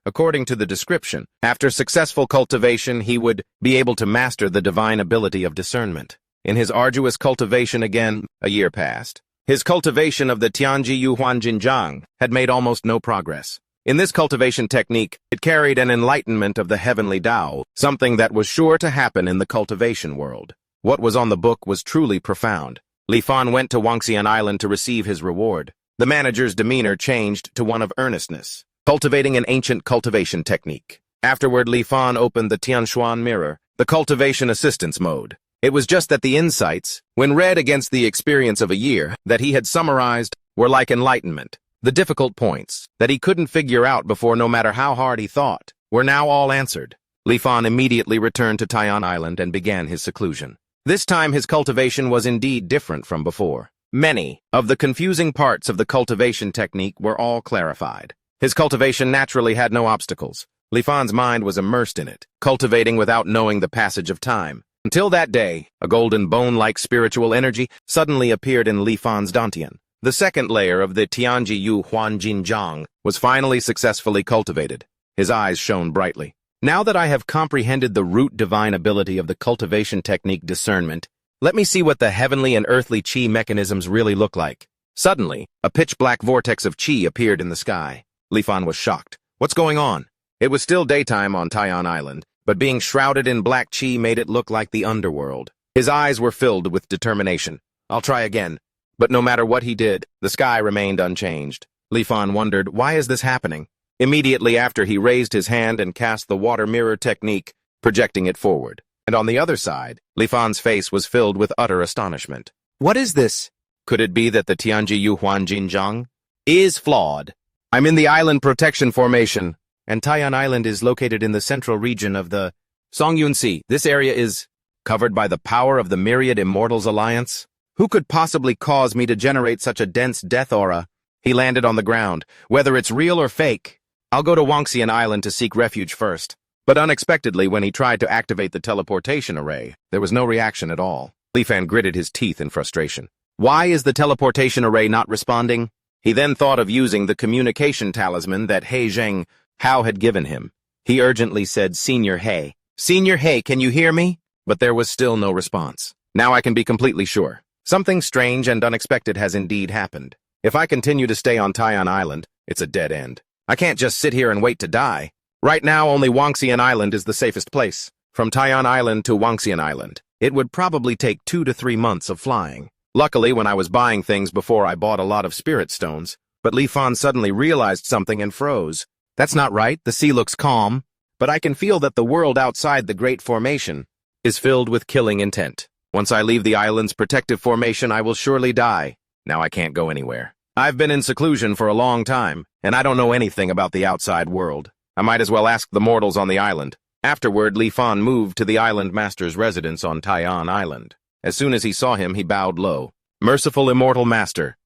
According to the description, after successful cultivation, he would be able to master the divine ability of discernment. In his arduous cultivation again, a year passed. His cultivation of the Tianji Yu Huanjin Zhang had made almost no progress. In this cultivation technique, it carried an enlightenment of the heavenly Tao, something that was sure to happen in the cultivation world. What was on the book was truly profound. Li Fan went to Wangxian Island to receive his reward. The manager's demeanor changed to one of earnestness, cultivating an ancient cultivation technique. Afterward, Li Fan opened the Tianshuan Mirror, the cultivation assistance mode. It was just that the insights, when read against the experience of a year that he had summarized, were like enlightenment. The difficult points that he couldn't figure out before, no matter how hard he thought, were now all answered. Li Fan immediately returned to Taiyan Island and began his seclusion. This time his cultivation was indeed different from before. Many of the confusing parts of the cultivation technique were all clarified. His cultivation naturally had no obstacles. Li Fan's mind was immersed in it, cultivating without knowing the passage of time. Until that day, a golden bone-like spiritual energy suddenly appeared in Li Fan's dantian. The second layer of the Tianji Yu Huanjin Zhang was finally successfully cultivated. His eyes shone brightly. Now that I have comprehended the root divine ability of the cultivation technique discernment, let me see what the heavenly and earthly chi mechanisms really look like. Suddenly, a pitch-black vortex of chi appeared in the sky. Li Fan was shocked. What's going on? It was still daytime on Taiyan Island, but being shrouded in black chi made it look like the underworld. His eyes were filled with determination. I'll try again. But no matter what he did, the sky remained unchanged. Li Fan wondered, why is this happening? Immediately after, he raised his hand and cast the water mirror technique, projecting it forward. And on the other side, Li Fan's face was filled with utter astonishment. What is this? Could it be that the Tianji Yu Huanjin Zhang is flawed? I'm in the island protection formation, and Taiyan Island is located in the central region of the Songyun Sea. This area is covered by the power of the Myriad Immortals Alliance. Who could possibly cause me to generate such a dense death aura? He landed on the ground. Whether it's real or fake, I'll go to Wangxian Island to seek refuge first. But unexpectedly, when he tried to activate the teleportation array, there was no reaction at all. Li Fan gritted his teeth in frustration. Why is the teleportation array not responding? He then thought of using the communication talisman that He Zheng Hao had given him. He urgently said, Senior He. Senior He, can you hear me? But there was still no response. Now I can be completely sure. Something strange and unexpected has indeed happened. If I continue to stay on Taiyan Island, it's a dead end. I can't just sit here and wait to die. Right now, only Wangxian Island is the safest place. From Taiyan Island to Wangxian Island, it would probably take 2 to 3 months of flying. Luckily, when I was buying things before, I bought a lot of spirit stones, but Li Fan suddenly realized something and froze. That's not right, the sea looks calm, but I can feel that the world outside the Great Formation is filled with killing intent. Once I leave the island's protective formation, I will surely die. Now I can't go anywhere. I've been in seclusion for a long time, and I don't know anything about the outside world. I might as well ask the mortals on the island. Afterward, Li Fan moved to the island master's residence on Taiyan Island. As soon as he saw him, he bowed low. Merciful Immortal Master,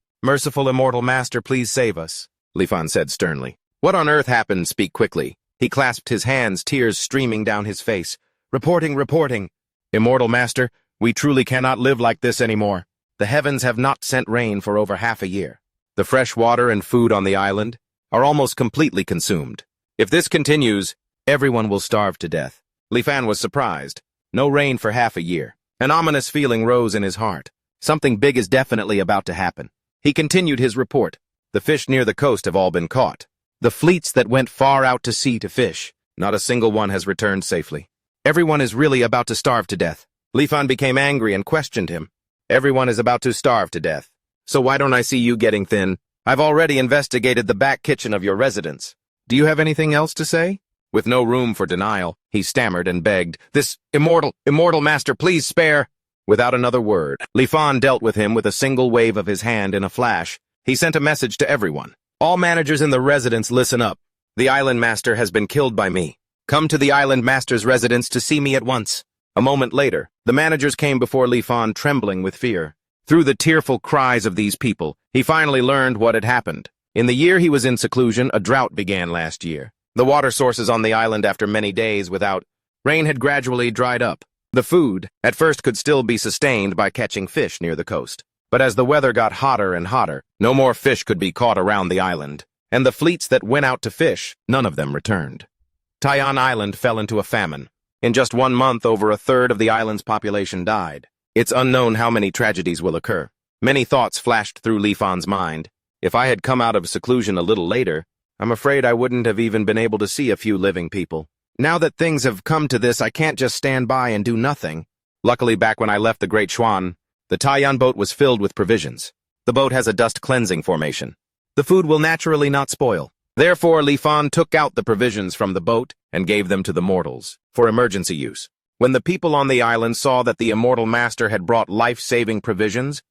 please save us, Li Fan said sternly. What on earth happened? Speak quickly. He clasped his hands, tears streaming down his face. Reporting. Immortal Master, we truly cannot live like this anymore. The heavens have not sent rain for over half a year. The fresh water and food on the island are almost completely consumed. If this continues, everyone will starve to death. Li Fan was surprised. No rain for half a year. An ominous feeling rose in his heart. Something big is definitely about to happen. He continued his report. The fish near the coast have all been caught. The fleets that went far out to sea to fish, not a single one has returned safely. Everyone is really about to starve to death. Li Fan became angry and questioned him. Everyone is about to starve to death. So why don't I see you getting thin? I've already investigated the back kitchen of your residence. Do you have anything else to say? With no room for denial, he stammered and begged, This immortal master, please spare. Without another word, Li Fan dealt with him with a single wave of his hand in a flash. He sent a message to everyone. All managers in the residence, listen up. The island master has been killed by me. Come to the island master's residence to see me at once. A moment later, the managers came before Li Fan trembling with fear. Through the tearful cries of these people, he finally learned what had happened. In the year he was in seclusion, a drought began last year. The water sources on the island after many days without rain had gradually dried up. The food, at first, could still be sustained by catching fish near the coast. But as the weather got hotter and hotter, no more fish could be caught around the island. And the fleets that went out to fish, none of them returned. Taiyan Island fell into a famine. In just 1 month, over a third of the island's population died. It's unknown how many tragedies will occur. Many thoughts flashed through Li Fan's mind. If I had come out of seclusion a little later, I'm afraid I wouldn't have even been able to see a few living people. Now that things have come to this, I can't just stand by and do nothing. Luckily, back when I left the Great Xuan, the Taiyan boat was filled with provisions. The boat has a dust cleansing formation. The food will naturally not spoil. Therefore, Li Fan took out the provisions from the boat and gave them to the mortals for emergency use. When the people on the island saw that the Immortal Master had brought life-saving provisions,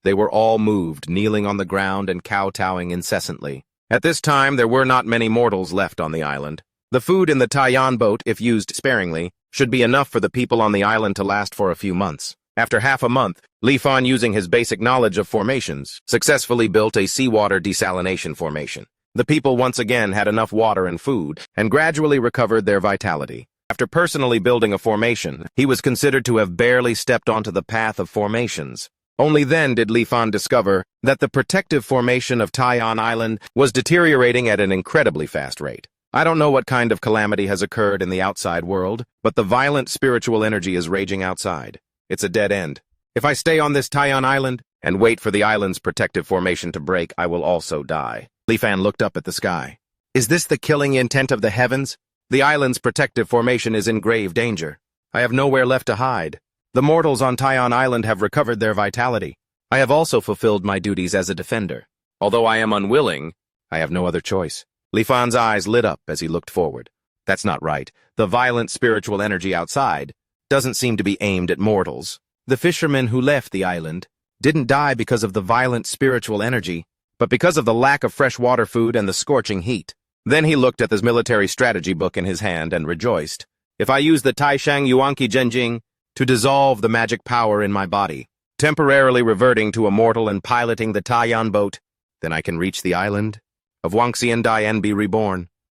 they were all moved, kneeling on the ground and kowtowing incessantly. At this time, there were not many mortals left on the island. The food in the Taiyan boat, if used sparingly, should be enough for the people on the island to last for a few months. After half a month, Li Fan, using his basic knowledge of formations, successfully built a seawater desalination formation. The people once again had enough water and food, and gradually recovered their vitality. After personally building a formation, he was considered to have barely stepped onto the path of formations. Only then did Li Fan discover that the protective formation of Taiyan Island was deteriorating at an incredibly fast rate. I don't know what kind of calamity has occurred in the outside world, but the violent spiritual energy is raging outside. It's a dead end. If I stay on this Taiyan Island and wait for the island's protective formation to break, I will also die. Li Fan looked up at the sky. Is this the killing intent of the heavens? The island's protective formation is in grave danger. I have nowhere left to hide. The mortals on Taiyan Island have recovered their vitality. I have also fulfilled my duties as a defender. Although I am unwilling, I have no other choice. Li Fan's eyes lit up as he looked forward. That's not right. The violent spiritual energy outside doesn't seem to be aimed at mortals. The fishermen who left the island didn't die because of the violent spiritual energy, but because of the lack of fresh water food and the scorching heat. Then he looked at his military strategy book in his hand and rejoiced. If I use the Taishang Yuanqi Zhenjing to dissolve the magic power in my body, temporarily reverting to a mortal and piloting the Taiyan boat, then I can reach the island of Wangxian Dai and be reborn.